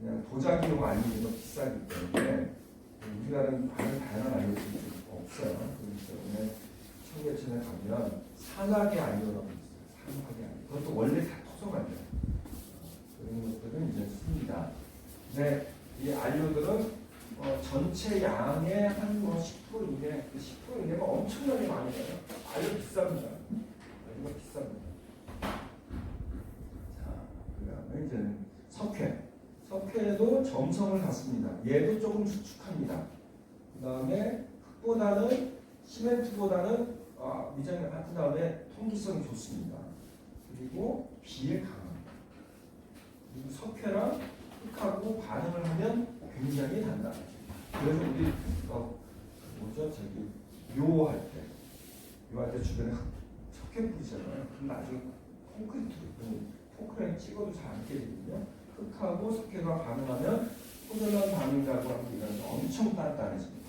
그냥 도자기용 안료가 비싸기 때문에 우리나라는 많은 다양한 안료들이 없어요. 그렇기 때문에 청계천에 가면 산화계 안료라고 있어요. 산화계 안료. 그것도 원래 다 토성 안료. 그런 것들은 이제 씁니다. 근데 이 안료들은 전체 양의 한 10% 이내, 그 10% 이내가 엄청나게 많이 돼요. 안료 비쌉니다. 안료가 비쌉니다. 자, 그다음에 이제 석회도 점성을 갖습니다. 얘도 조금 수축합니다. 그다음에 흙보다는 시멘트보다는 미장이 같은 다음에 통기성이 좋습니다. 그리고 비에 강합니다. 그리고 석회랑 흙하고 반응을 하면 굉장히 단단해요. 그래서 우리 묘할 때 주변에 석회 뿌리잖아요. 그럼 나중에 콘크리트 찍어도 잘 안 깨지거든요. 흙하고 석회가 반응하면 포졸란 반응이라고 합니다. 엄청 단단해집니다.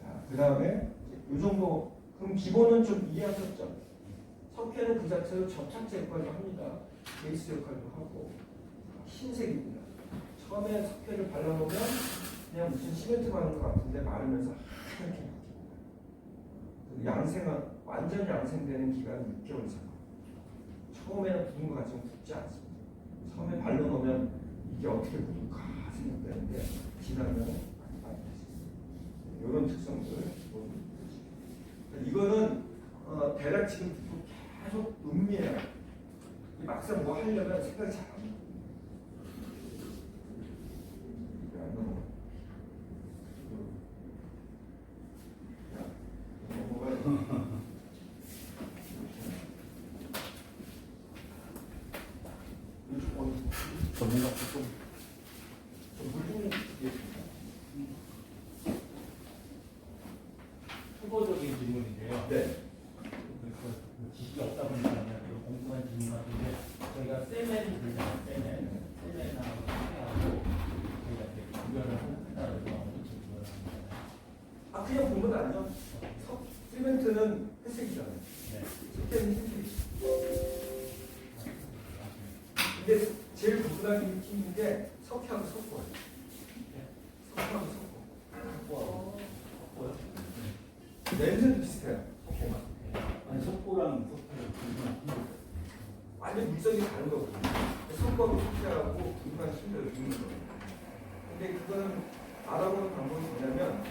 자, 그 다음에 이 정도, 그럼 기본은 좀 이해하셨죠? 석회는 그 자체로 접착제 역할도 합니다. 베이스 역할도 하고. 흰색입니다. 처음에 석회를 발라놓으면 그냥 무슨 시멘트 바른 것 같은데 마르면서 하얗게 바뀝니다. 양생은 완전 양생되는 기간은 6개월 이상. 처음에는 붓는 것 같지만 붓지 않습니다. 처음에 발라놓으면 이게 어떻게 붓을까 생각되는데 지나면 많이 될 수 있습니다. 이런 특성들 모두 이거는 대략 지금 계속 음미해요. 막상 뭐 하려면 생각이 잘 안 나요. 전문가 좀 초보적인 질문인데요. 네. 지식이 없다 보니까 그냥 공부한 질문 같은데, 저희가 세멘 들잖아요. 세멘하고 석회하고 저희가 이렇게 구별을 한다고 해서 어떻게 구별을 하는 거예요? 그냥 보면 아니요. 시멘트는 회색이잖아요. 네. 석회는 흰색. 근데 제일 구분하기 힘든 게 석회하고 석고예요. 석회하고 석고. 냄새도 비슷해요. 석고가. 아니 속고랑 속고랑 구분하기 완전 물성이 다른 거거든요. 석고하고 석회하고 구분하기 힘들어요. 죽는 거. 근데 그거는 알아보는 방법이 뭐냐면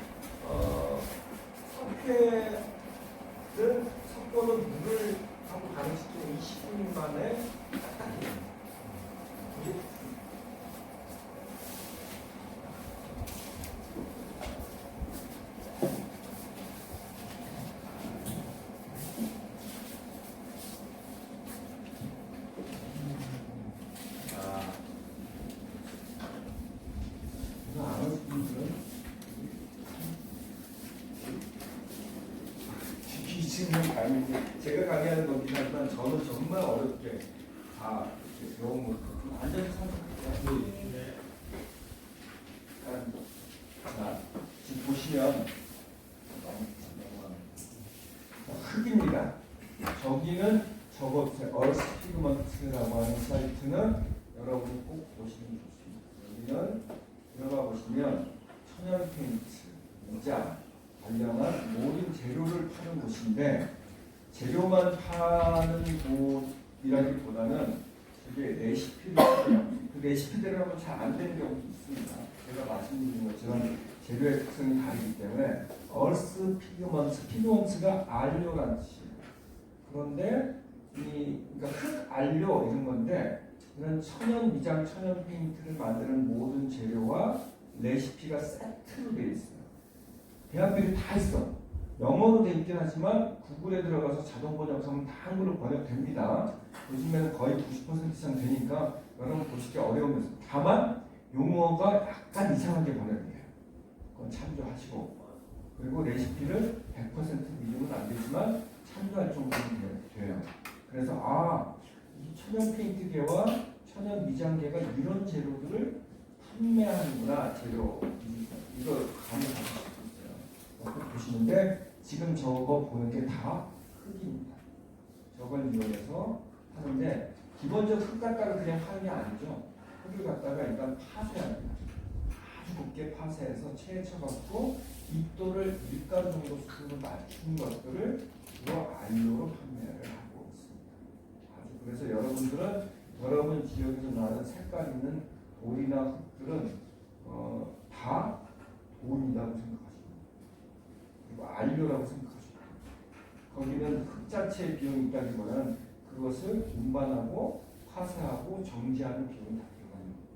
석고는 물을 하고 반응시키는 20분 만에 딱딱해요. 지금 강의 제가 강의하는 거긴 하지만 저는 정말 어렵게 다 이렇게 배운 것도 완전히 성공했어요. 네. 자, 지금 보시면 흙입니다. 저기는 저거 얼스 피그먼트라고 하는 사이트는 여러분이 꼭 보시면 좋습니다. 여기는 들어가 보시면 천연 페인트, 모자 관련한 모든 재료를 파는 곳인데 재료만 파는 곳이라기보다는 이게 레시피를 그 레시피대로 하면 잘 안 되는 경우도 있습니다. 제가 말씀드린 것처럼 재료의 특성이 다르기 때문에 얼스 피그먼트가 알료라는 뜻이에요. 그런데 그러니까 흙 알료 이런 건데 이런 천연 미장 천연 페인트를 만드는 모든 재료와 레시피가 세트로 되어 있어요. 대학들이 다 있어. 영어로 되어 있긴 하지만 구글에 들어가서 자동 번역하면 다 한글로 번역됩니다. 요즘에는 거의 90% 이상 되니까 여러분 보시기 어려우면서 다만 용어가 약간 이상하게 번역돼요. 그건 참조하시고 그리고 레시피를 100% 믿으면 안 되지만 참조할 정도는 돼요. 그래서 이 천연 페인트계와 천연 미장계가 이런 재료들을 판매하는구나. 재료 이거 감을 잡으실 수 있어요. 보시는데 지금 저거 보는 게 다 흙입니다. 저걸 이용해서 하는데 기본적으로 흙 갖다가 그냥 하는 게 아니죠. 흙을 갖다가 일단 파쇄합니다. 아주 곱게 파쇄해서 체에 쳐갖고 입도를 밀가루 정도 수준으로 맞춘 것들을 주로 알료로 판매를 하고 있습니다. 아주 그래서 여러분들은 여러분 지역에서 나는 색깔 있는 돌이나 흙들은 다 돈이라고 생각하시고 그리고 알료라고 생각하시고 거기는 흙 자체의 비용이 있다기보다는 그것을 운반하고 파쇄하고 정지하는 비용이 다 들어가는 거예요.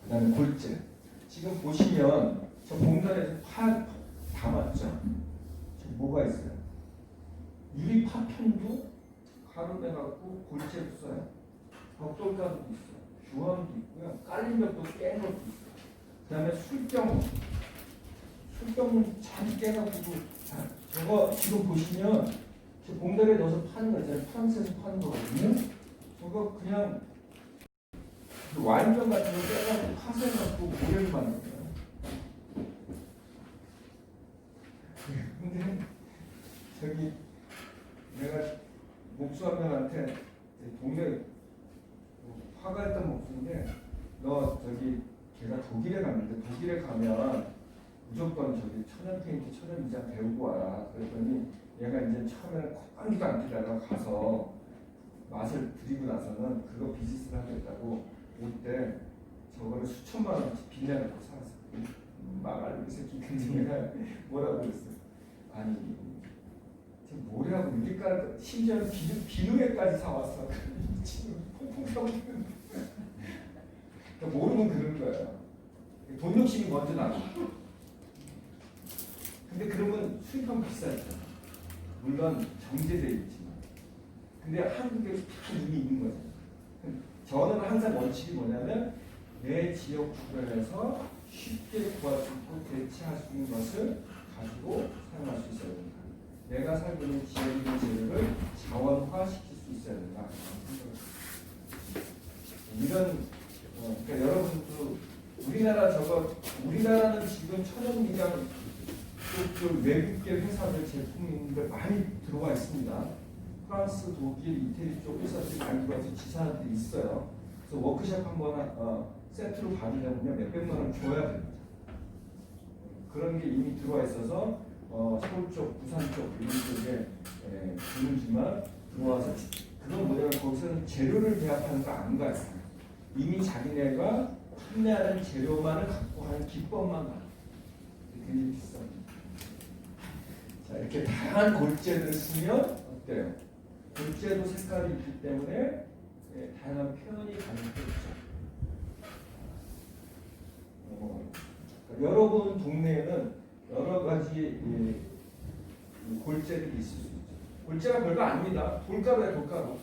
그 다음에 골재. 지금 보시면 저 공간에서 담았죠. 지금 뭐가 있어요? 유리 파편도 가루내갖고 골재로 써요. 벽돌가루도 있어요. 주황도 있고요. 깔린 벽도 깬 것도 있어요. 그 다음에 술병은 잘 깨가지고 저거 지금 보시면 저 봉다리에 넣어서 파는 거 있잖아요. 프랑스에서 파는 거거든요. 저거 그냥 와인병 같은 거 빼가지고 파쇄해갖고 모래를 만든 거예요. 근데 저기 내가 목수 한 명한테 동네 화가 했던 목수인데 너 저기 걔가 독일에 갔는데 독일에 가면 무조건 저기 천연 페인트 천연 미장 배우고 와라. 그랬더니 얘가 이제 처음에는 콧방귀도 안 끼다가 가서 맛을 들이고 나서는 그거 비즈니스를 하겠다고 올 때 저거를 수천만 원씩 빌려놓고 살았어요. 망할 이 새끼. 근데 내가 뭐라고 그랬어요? 아니 지금 뭐라고 유리가루 심지어는 비누에까지 사왔어. 지금 퐁퐁 사오는 그러니까 모르면 그런 거예요. 돈 욕심이 먼저 나고. 근데 그러면 수입하면 비싸죠. 물론 정제되어 있지만. 근데 한국에 다 이미 있는 거죠. 저는 항상 원칙이 뭐냐면 내 지역 주변에서 쉽게 구할 수 있고 대체할 수 있는 것을 가지고 사용할 수 있어야 된다. 내가 살고 있는 지역에 있는 재료를 자원화시킬 수 있어야 된다. 이런 그러니까 여러분도 우리나라는 지금 천연 미장 그 외국계 회사들 제품이 있는데 많이 들어와 있습니다. 프랑스, 독일, 이태리 쪽 회사들이 많이 들어와서 지사들이 있어요. 그래서 워크숍 한번 세트로 받으려면 몇백만 원 줘야 됩니다. 그런 게 이미 들어와 있어서 서울 쪽, 부산 쪽 이런 쪽에 들어오지만 들어와서 그건 뭐냐면 거기서는 재료를 배합하는 거 안 가요. 이미 자기네가 판매하는 재료만을 갖고 하는 기법만 가요. 굉장히 비쌉니다. 자, 이렇게 다양한 골재를 쓰면 어때요? 골재도 색깔이 있기 때문에 다양한 표현이 가능하겠죠. 여러분 동네에는 여러 가지 골재들이 있을 수 있죠. 골재가 별거 아닙니다. 돌가루야 돌가루.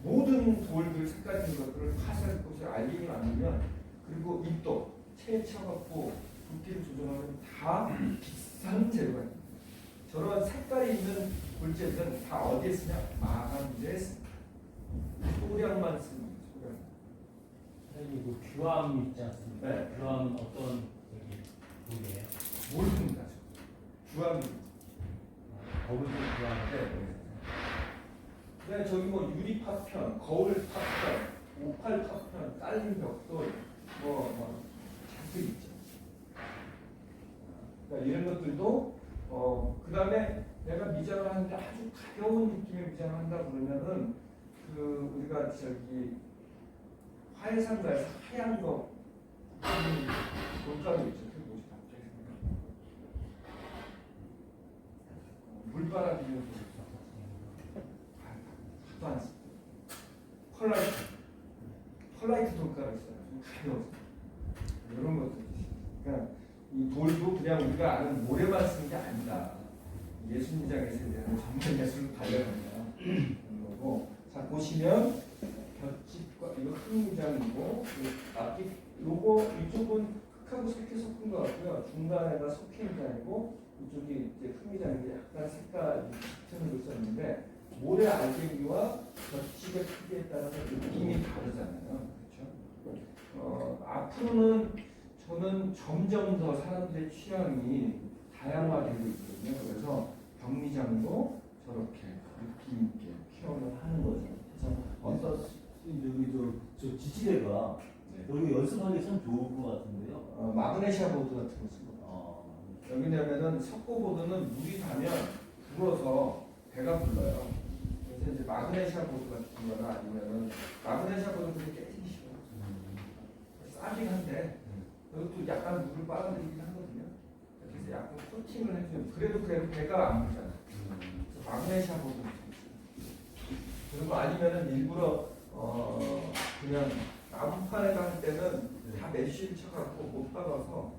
모든 돌들 색깔 있는 것들을 파쇄할 곳에 알갱이 만들면 그리고 입도 체에 쳐갖고 굵기를 조정하는 다 비싼 재료가 있습니다. 저런 색깔이 있는 볼jet은 다 어디에 쓰냐? 마감재에 씁니다. 소량만 씁니다. 소량. 선생님 그 규함 있지 않습니까? 네. 규함은 어떤 저기 돌이에요? 모릅니다. 주황. 거기서 규함인데 네, 저기 뭐 유리 파편, 거울 파편, 오팔 파편, 딸린 벽돌, 뭐 잔뜩 있죠. 그러니까 이런 것들도 그다음에 내가 미장을 하는데 아주 가벼운 느낌의 미장을 한다 그러면은 그 우리가 저기 화해상가에서 하얀 거 물가루 있죠. 그게 뭐지 갑자기 생각나. 물바람 비는 거. 하도 안 쓰고 펄라이트 돌가루 있어요. 좀 가벼워서 이런 것들 있어요. 그러니까 이 돌도 그냥 우리가 아는 모래만 쓰는 게 아니다. 예술미장에서 대한 정말 예술을 발견한다. 그런 거고. 자 보시면 볏짚과 이거 흙미장이고 앞뒤 요거 이쪽은 흙하고 색이 섞은 것 같고요. 중간에가 석회미장이고 이쪽이 이제 흙미장인데 약간 색깔 짙은 걸 썼는데 모래 알갱이와 볏짚의 크기에 따라서 느낌이 다르잖아요. 그렇죠? 앞으로는 저는 점점 더 사람들의 취향이 다양화되고 있거든요. 그래서 벽미장도 저렇게 느낌 있게 표현을 하는 거죠. 그래서 어떤 여기 저 지지대가 여기 연습하기 참 좋을 것 같은데요. 마그네시아 보드 같은 거 쓰고 왜냐면은 석고보드는 물이 닿으면 불어서 배가 불러요. 그래서 이제 마그네시아 보드 같은 거나 아니면은 마그네시아 보드는 깨지기 싫어요. 싸긴 한데 그것도 약간 물을 빨아들이긴 하거든요. 그래서 약간 코팅을 해주면 그래도 배가 안 불잖아요. 그래서 마그네시아 보드 그런 거 아니면은 일부러 그냥 나무판에다 할 때는 다 메쉬를 쳐갖고 못 박아서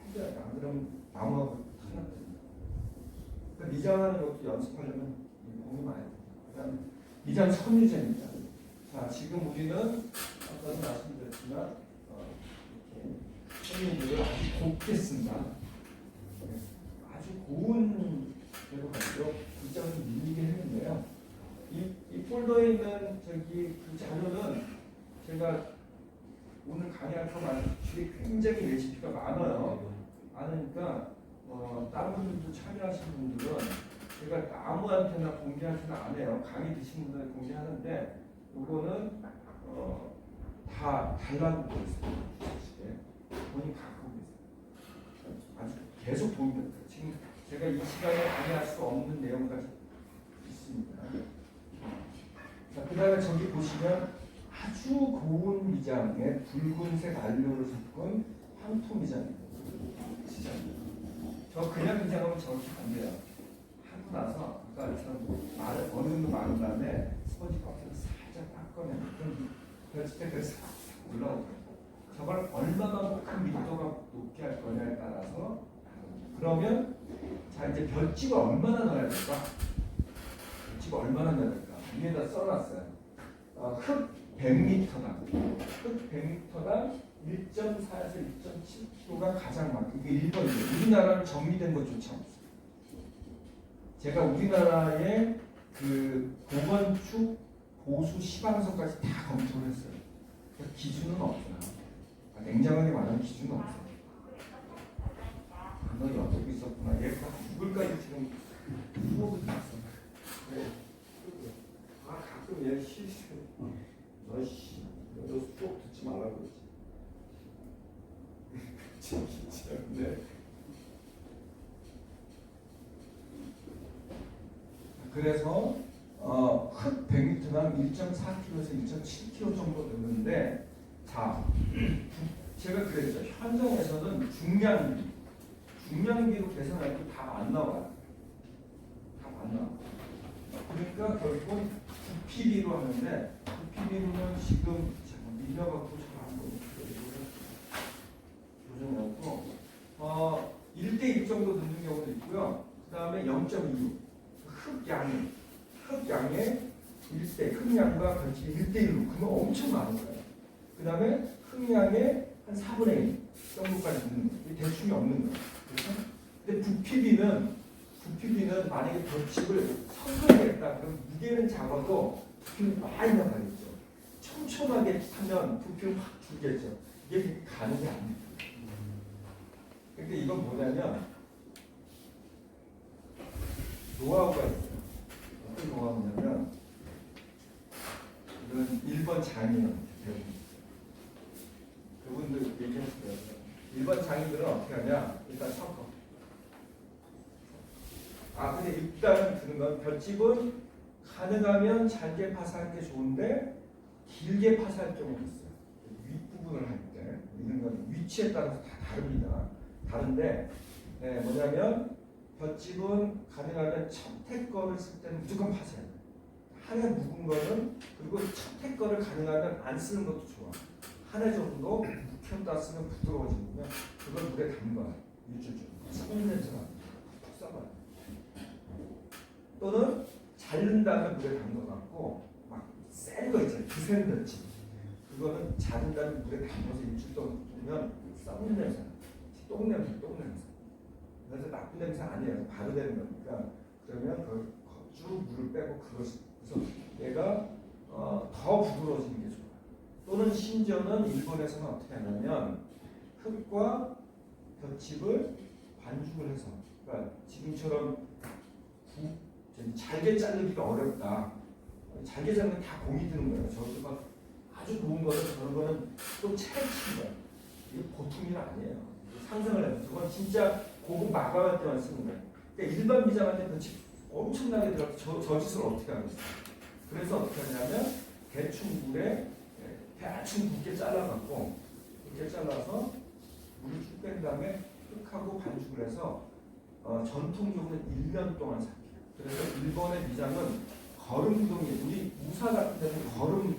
해줘야 돼. 안 그러면 나무하고 탄납됩니다. 그러니까 미장하는 것도 연습하려면 공이 많이 돼요. 그다음 미장 섬유제입니다. 자 지금 우리는 아까도 말씀드렸지만 이렇게 섬유제를 아주 곱게 쓴다. 아주 고운 재료 가지고 미장을 밀리게 했는데요. 이 폴더에 있는 저기 그 자료는 제가 오늘 강의할 동안 뒤에 굉장히 레시피가 많아요. 많으니까 다른 분들도 참여하시는 분들은 제가 아무한테나 공개하지는 않아요. 강의 드신 분들 공개하는데 요거는 다 달라고 되어 있어요. 본인 갖고 계세요. 아주 계속 도움이 됩니다. 지금 제가 이 시간에 강의할 수 없는 내용까지 있습니다. 자, 그 다음에 저기 보시면 아주 고운 미장에 붉은색 알료를 섞은 황토 미장입니다. 저 그냥 미장하면 저렇게 안 돼요. 하고 나서 아까 말 어느 정도 마른 다음에 스펀지 껍질을 살짝 닦아내면 그때 싹 올라오거든요. 저걸 얼마만큼 밀도가 높게 할 거냐에 따라서 그러면 자 이제 볏짚을 얼마나 넣어야 될까? 볏짚을 얼마나 넣어야 될까? 위에다 써놨어요. 흙 100m당 흙 100m당 1.4에서 1.7kg가 가장 많고 이게 일본이에요. 우리나라는 정리된 것조차 없어요. 제가 우리나라의 그 보건축 보수 시방서까지 다 검토를 했어요. 기준은 없어요. 냉정하게 말하면 기준은 없어요. 너 어떻게 있었구나. 얘가 누굴까지 지금 수업을 났어. 그래. 가끔 얘 실수. 너 수업 듣지 말라고 그러지. 진짜 근데 그래서 흙 100m당 1.4kg에서 1.7kg 정도 넣는데 자 제가 그랬죠. 현장에서는 중량비로 계산할 때 다 안 나와요. 다 안 나와. 그러니까 결국은 부피비로 하는데 부피비로는 지금 밀려갖고 잘 안 보이고 조정하고 1대1 정도 넣는 경우도 있고요. 그 다음에 0.26 흙양의 1대 흙양과 같이 1대1로 그러면 엄청 많은 거예요. 그 다음에 흙양의 한 4분의 1 직선부까지 있는 대충이 없는 거예요. 그렇죠? 근데 부피비는 만약에 볏짚을 성공했다 그럼 무게는 작아도 부피는 많이 나가겠죠. 촘촘하게 하면 부피는 확 줄겠죠. 이게 가능이 아닙니다. 근데 이건 뭐냐면 노하우가 있어요. 어떤 노하우냐면 이건 1번 장인은 배우는 그분들 얘기했어요. 1번 장인들은 어떻게 하냐? 일단 섞어. 근데 일단 드는 건 볏짚은 가능하면 잘게 파사하는 게 좋은데 길게 파사할 경우가 있어요. 윗부분을 할 때 이런 건 위치에 따라서 다 다릅니다. 다른데 뭐냐면 볏짚은 가능하면 첫해 거를 쓸 때는 무조건 파서야 돼요. 한 해 묵은 거는 그리고 첫해 거를 가능하면 안 쓰는 것도 좋아. 한 해 정도 묵혔다 쓰면 부드러워지면 그걸 물에 담가요. 일주일 정도. 썩는 냄새가 푹 썩어요. 또는 자른 다음에 물에 담가갖고 막 센 거 있잖아요. 기생 볏짚. 그거는 자른 다음에 물에 담가서 일주일 동안 두면 썩는 냄새. 똥냄새. 그래서 나쁜 냄새 아니에요. 바로 되는 거니까. 그러면 그 쭉 물을 빼고 그래서 얘가 더 부드러워지는 게 좋아요. 또는 심지어는 일본에서는 어떻게 하냐면 흙과 볏짚을 반죽을 해서 그러니까 지금처럼 잘게 자르기가 어렵다. 잘게 자르면 다 공이 드는 거예요. 저도 막 아주 고운 거는 저런 거는 또 채치는 거예요. 이게 보통 일 아니에요. 상상을 해요. 그건 진짜 고급 마감할 때만 쓰는 거예요. 그러니까 일반 미장한테 볏짚 엄청나게 들어가서 저 짓을 어떻게 하겠어요? 그래서 어떻게 하냐면 대충 물에 대충 굵게 잘라갖고 굵게 잘라서 물을 쭉 뺀 다음에 흙하고 반죽을 해서 전통적으로 1년 동안 삭혀요. 그래서 일본의 미장은 거름동이 우리 우사 같은 데는 거름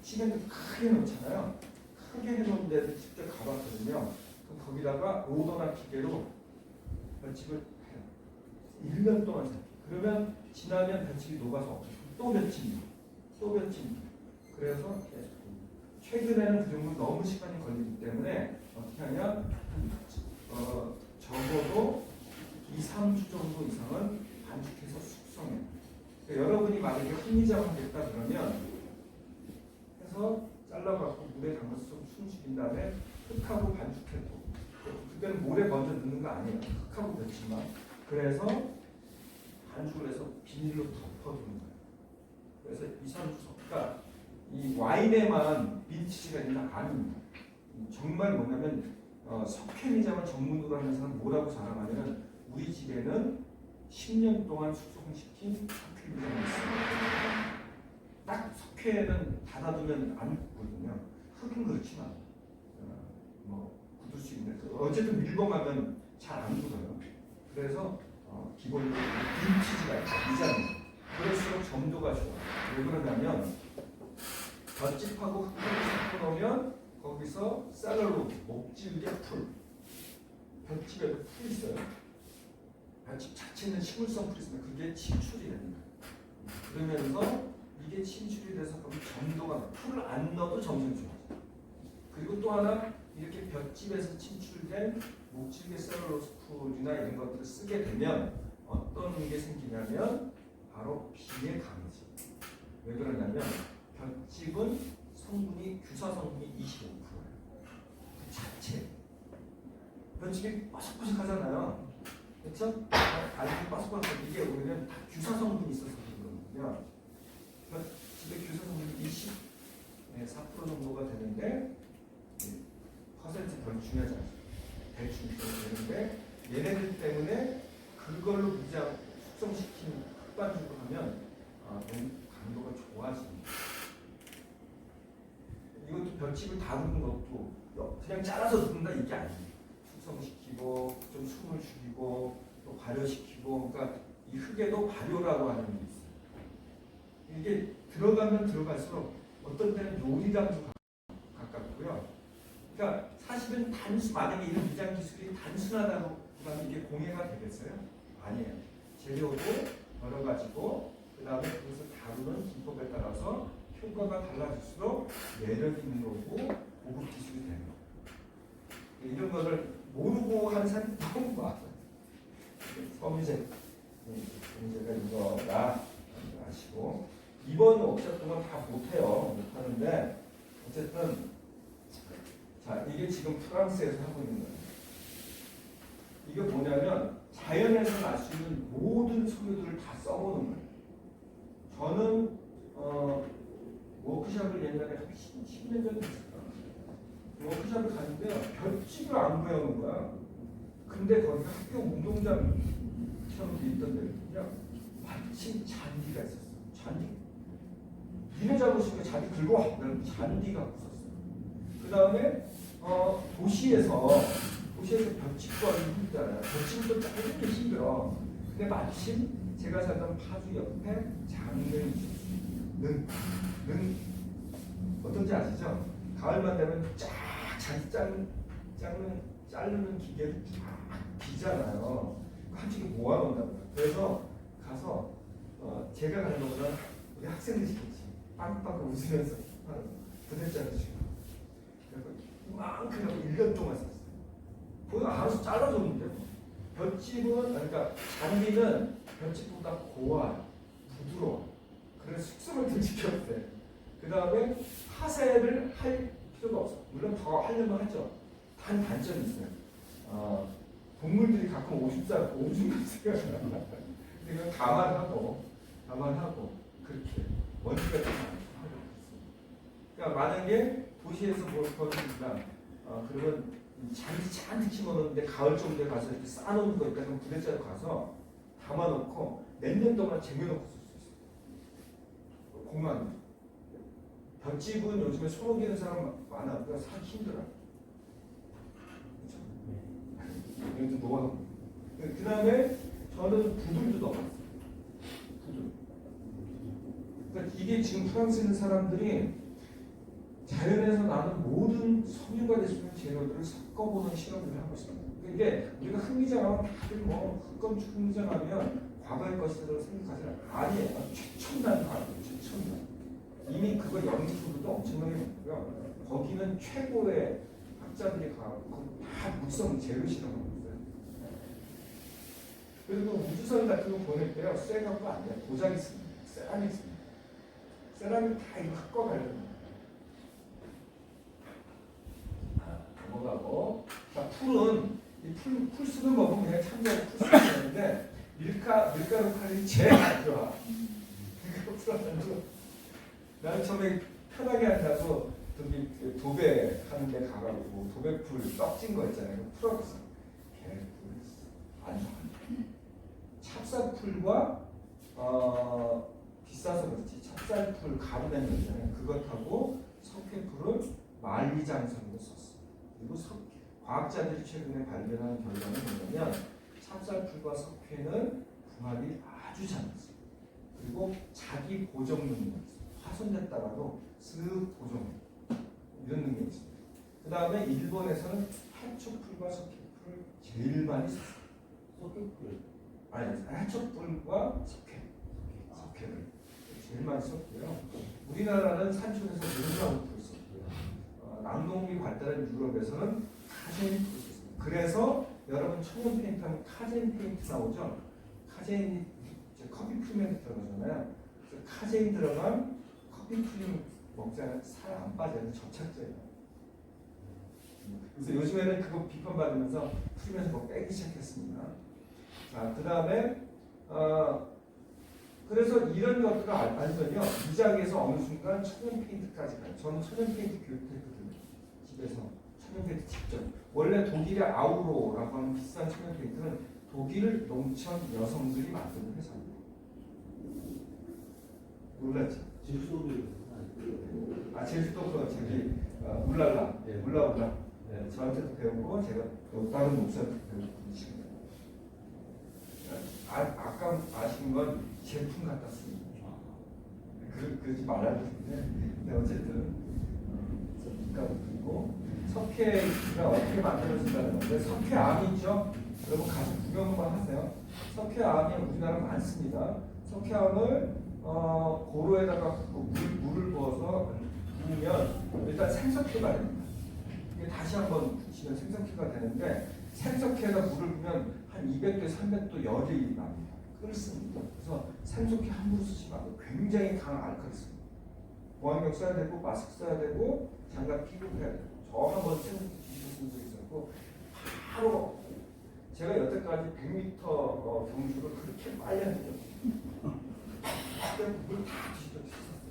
시멘트 크게 넣잖아요. 크게 해놓은 데를 직접 가봤거든요. 그럼 거기다가 로더나 기계로 볏짚을 해요. 1년 동안 삭혀요. 그러면 지나면 볏짚이 녹아서 없어요. 또 볏짚이. 그래서 최근에는 그 정도 너무 시간이 걸리기 때문에 어떻게 하냐? 적어도 2, 3주 정도 이상은 반죽해서 숙성해요. 그러니까 여러분이 만약에 흑미장 하겠다 그러면 해서 잘라갖고 물에 담가서 좀 숨죽인 다음에 흙하고 반죽해도 그때는 모래 먼저 넣는 거 아니에요. 흙하고 볏짚만. 그래서 반죽을 해서 비닐로 덮어두는 거예요. 그래서 2, 3주 그러니까 이 와인에만 빈티지가 있는 아닙니다. 정말 뭐냐면 석회미장을 전문으로 하는 사람은 뭐라고 자랑하냐면 우리 집에는 10년 동안 숙성시킨 석회미장이 있어요. 딱 석회는 닫아두면 안 굳거든요. 흙은 그렇지만 뭐 굳을 수 있는데 어쨌든 밀봉하면 잘 안 굳어요. 그래서 기본적으로 빈티지가 있죠. 미장이. 그럴수록 점도가 좋아요. 왜 그러냐면 볏짚하고 흙을 섞어놓으면 거기서 셀룰로즈, 목질개 풀. 볏짚에도 풀이 있어요. 볏짚 자체는 식물성 풀이 있으면 그게 침출이 됩니다. 그러면서 이게 침출이 돼서 그럼 점도가 풀을 안 넣어도 점점 좋아져요. 그리고 또 하나 이렇게 볏짚에서 침출된 목질개 셀룰로즈 풀이나 이런 것들을 쓰게 되면 어떤 게 생기냐면 바로 비에 강해지. 왜 그러냐면 볏짚은 성분이 규사 성분이 25%예요. 그 자체. 볏짚이 바삭바삭하잖아요. 그렇죠? 알기 바삭바삭 이게 오히려 다 규사 성분이 있어서 그렇거든요. 볏짚의 규사 성분이 24% 정도가 되는데 퍼센트 별로 중요하지 않아요. 대충 되는데 얘네들 때문에 그걸로 미장 숙성시킨 흙반죽을 하면 너무 강도가 좋아집니다. 이것도 볏짚을 다루는 것도 그냥 잘라서 넣는다 이게 아니에요. 숙성시키고 좀 숨을 죽이고 또 발효시키고 그러니까 이 흙에도 발효라고 하는 게 있어요. 이게 들어가면 들어갈수록 어떤 때는 요리랑도 가깝고요. 그러니까 사실은 만약에 이런 미장 기술이 단순하다고 하면 이게 공예가 되겠어요? 아니에요. 재료도 여러 가지고 그 다음에 그것을 다루는 기법에 따라서 효과가 달라질수록 매력 있는 거고 고급 기술이 되는 거예요. 이런 거를 모르고 한 사람이 너무 많아요. 서민제 문제가 이거다 아시고 2번 옵젝트는 다 못해요. 못하는데 어쨌든 자 이게 지금 프랑스에서 하고 있는 거예요. 이게 뭐냐면 자연에서 날 수 있는 모든 소유들을 다 써보는 거예요. 저는 워크숍을 옛날에 한 10년 전에 했었어요. 워크숍을 갔는데요. 별집을 안 배우는 거야. 근데 거기가 학교 운동장처럼 돼 있던 데는요. 마침 잔디가 있었어. 잔디. 니네 잡으시면 잔디 긁어와. 나는 잔디가 없었어. 그 다음에 도시에서 벽집도 하기 힘들잖아요. 벽집도 조금 힘들어. 근데 마침 제가 살던 파주 옆에 장릉이 있었어요. 어떤지 아시죠? 가을만 되면 쫙 잔디 자르는 기계를 쫙 비잖아요. 한쪽에 모아놓는다고요. 그래서 가서 제가 가는 것보다 우리 학생들이 시켰지. 빵빵 웃으면서 하는 부대짜리 주고. 그래서 이만큼 하고 1년 동안 썼어요. 거기 알아서 잘라줬는데 볏짚은 그러니까 잔디는 볏짚보다 고와 부드러워. 그래서 숙성을 좀 시켜도 돼. 그 다음에 파쇄를 할 필요가 없어. 물론 더 하려면 하죠. 단점이 있어요. 동물들이 가끔 오줌 냄새가 나. 근데 그건 감안하고 그렇게 먼지가 좀 많고 그러니까 만약에 도시에서 뭘 거니까 그러면 잔디 잔뜩 집어넣는데 가을 정도에 가서 이렇게 쌓아놓는 거 있다면 부대짜리 가서 담아놓고 몇 년 동안 쟁여놓고 쓸 수 있어요. 공간이. 볏짚은 요즘에 소고기는 사람 많아. 그러니까 사기 힘들어. 그렇죠? 이것도 놓아놓고. 그 다음에 저는 부들도 넣어봤어요. 부들. 그러니까 이게 지금 프랑스에 있는 사람들이 자연에서 나는 모든 섬유가 될 수 있는 재료들을 섞어보는 실험을 하고 있습니다. 이게 우리가 흥미장하면 다들 뭐 흥미장하면 과거의 것이라고 생각하지는 아니에요. 최첨단 과학이에요. 최첨단. 이미 그거 연구소들도 엄청나게 많고요. 거기는 최고의 학자들이 가고 다 물성 재료 실험하고 있어요. 그리고 우주선 같은 거 보낼 때요. 쇠 갖고 안 돼요. 도장이 있습니다. 세라믹 있습니다. 세라믹 다 이거 갖고 가려고. 넘어가고 자 풀은 풀숲을 먹으면 그냥 참자로 풀숲이 되는데 밀가루 칼이 제일 안 좋아. 나는 처음에 편하게 한다고 저기 도배 하는 데 가가지고 도배풀 떡진 거 있잖아요. 풀어봤어. 걔네들 안 좋아. 찹쌀풀과 비싸서 그렇지 찹쌀풀 가루낸 거 있잖아요. 그것하고 석회풀을 만리장성으로 썼어. 그리고 과학자들이 최근에 발견한 결과는 뭐냐면 찹쌀풀과 석회는 궁합이 아주 잘 맞습니다. 그리고 자기 고정 능력이 있습니다. 파손됐다가도 쓱 고정 이런 능력이 있습니다. 그 다음에 일본에서는 해초풀과 석회풀을 제일 많이 썼어요. 석유풀. 아니 해초풀과 석회를 제일 많이 썼고요. 우리나라는 산촌에서 물나무풀 썼고요. 낙농이 발달한 유럽에서는 카제인 풀을 썼습니다. 그래서 여러분 천연 페인트 하면 카제인 페인트 나오죠. 카제인이 커피 풀면 들어가잖아요. 그래서 카제인 들어간 커피 풀 먹자면 살 안 빠져요. 접착제예요. 그래서 요즘에는 그거 비판받으면서 풀면서 뭐 빼기 시작했습니다. 자, 그 다음에 그래서 이런 것들을 알면요 이작에서 어느 순간 천연 페인트까지 가요. 저는 천연 페인트 교육했거든요. 집에서 천연 페인트 직접. 원래 독일의 아우로라고 하는 비싼 천연 페인트는 독일 농촌 여성들이 만드는 회사입니다. 몰랐죠? 제주도도 제주도 그 저기 울랄라, 네. 울라울라. 네. 저한테도 배우고 제가 또 다른 목사한테 배우고 그러시거든요. 아까 아신 건 제품 갖다 씁니다. 그러지 말아야 되는데, 근데 어쨌든 그리고 석회가 어떻게 만들어진다는 건데 석회암 있죠? 여러분 가서 구경 한번 하세요. 석회암이 우리나라 많습니다. 석회암을 고로에다가 물을 부어서 구우면 일단 생석회가 됩니다. 이게 다시 한번 붙이면 생석회가 되는데 생석회가 물을 부으면 한 200도, 300도 열이 납니다. 끓습니다. 그래서 생석회 함부로 쓰지 말고 굉장히 강한 알칼리습니다. 보안경 써야 되고 마스크 써야 되고 장갑 끼고 해야 돼요. 저 한번 생석회 뒤집어쓴 적이 있었고 바로 제가 여태까지 100m 경주를 그렇게 빨리 한 적이 없어요. 그때 물다 뒤집어쓰었어요.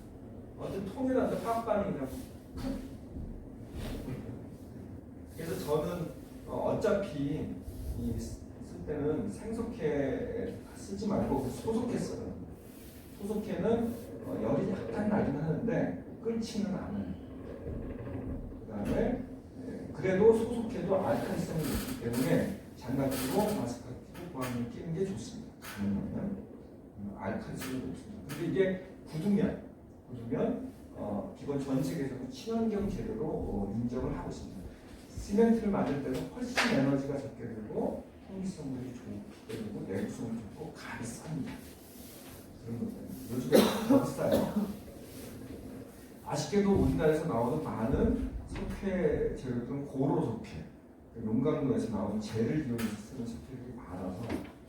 완전 통일한데 팍반이 그냥 푹. 그래서 저는 어차피 쓸 때는 생석회 쓰지 말고 소석회 써요. 소석회는 열이 약간 나긴 하는데 끓지는 않아요. 그 다음에 그래도 소석회도 알칼리성이 있기 때문에 장갑 끼고 마스크 끼고 보안을 끼는 게 좋습니다. 가능하면 알칼리성이 높습니다. 근데 이게 굳으면 기본 전 세계에서도 친환경 재료로 인정을 하고 있습니다. 시멘트를 만들 때도 훨씬 에너지가 적게 들고 통기성들이 좋게 되고 내구성이 좋고 값이 쌉니다. 그런 것들 요즘에 더 비싸요. 아쉽게도 우리나라에서 나오는 많은 석회 재료들은 고로 석회, 용광로에서 나오는 젤을 이용해서 쓰는 석회들이 많아서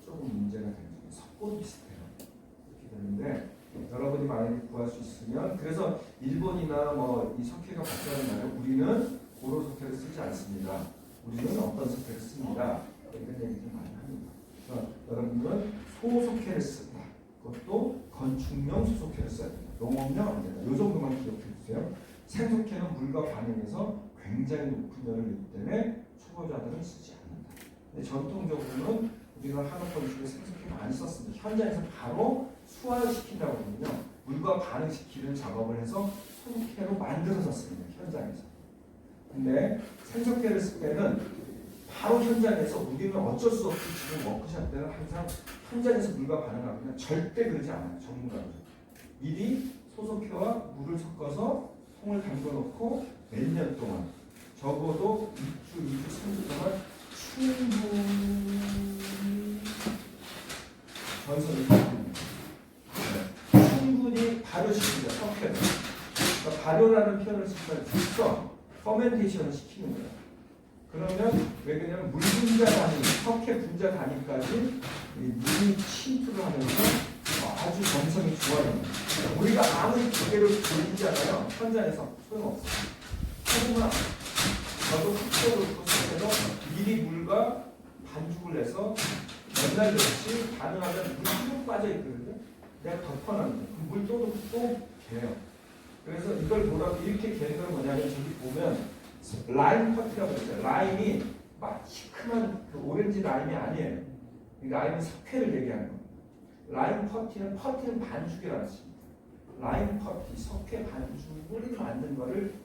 조금 문제가 됩니다. 석고도 비슷해요. 이렇게 되는데 여러분이 만약에 구할 수 있으면 그래서 일본이나 뭐 이 석회가 발달한 나라에 우리는 고로 석회를 쓰지 않습니다. 우리는 어떤 석회를 씁니다. 이런 얘기를 많이 합니다. 그래서 여러분은 소석회를 쓴다. 그것도 건축용 소석회를 써야 됩니다. 농업용 안 된다. 이 정도만 기억해 주세요. 생석회는 물과 반응해서 굉장히 높은 열을 내기 때문에 초보자들은 쓰지 않는다. 근데 전통적으로는 우리가 한옥 건축에 생석회 많이 썼습니다. 현장에서 바로 수화를 시킨다고 하면요. 물과 반응시키는 작업을 해서 손캐로 만들어서 씁니다. 현장에서. 근데 생석회를 쓸 때는 바로 현장에서 우리는 어쩔 수 없이 지금 워크샵 때는 항상 현장에서 물과 반응하거나 절대 그러지 않아요. 전문가는. 미리 소석회와 물을 섞어서 송을 담궈놓고 몇 년 동안 적어도 6주, 2주, 3주 동안 충분히 전선을 시킵니다. 충분히 발효시킵니다. 석회를. 그러니까 발효라는 표현을 써서 퍼멘테이션을 시키는 거예요. 그러면 왜 그러냐면 물 분자 단위, 석회 분자 단위까지 물이 침투를 하면서 아주 점성이 좋아집니다. 우리가 아무리 기계를 돌리잖아요. 현장에서 소용없어요. 하지만 저도 흑색으로 소속해서 미리 물과 반죽을 해서 맨날 그렇지 반응하면 물이 쭉 빠져 있거든요. 내가 덮어놨는데 그 물도 또 개요. 그래서 이걸 뭐라고 이렇게 개는 건 뭐냐면 저기 보면 라임 퍼트라고 있어요. 라임이 막 시큼한 그 오렌지 라임이 아니에요. 이 라임은 석회를 얘기하는 겁니다. 라임 퍼티는 반죽이라는 뜻입니다. 라임 퍼티, 석회 반죽을 만든 거를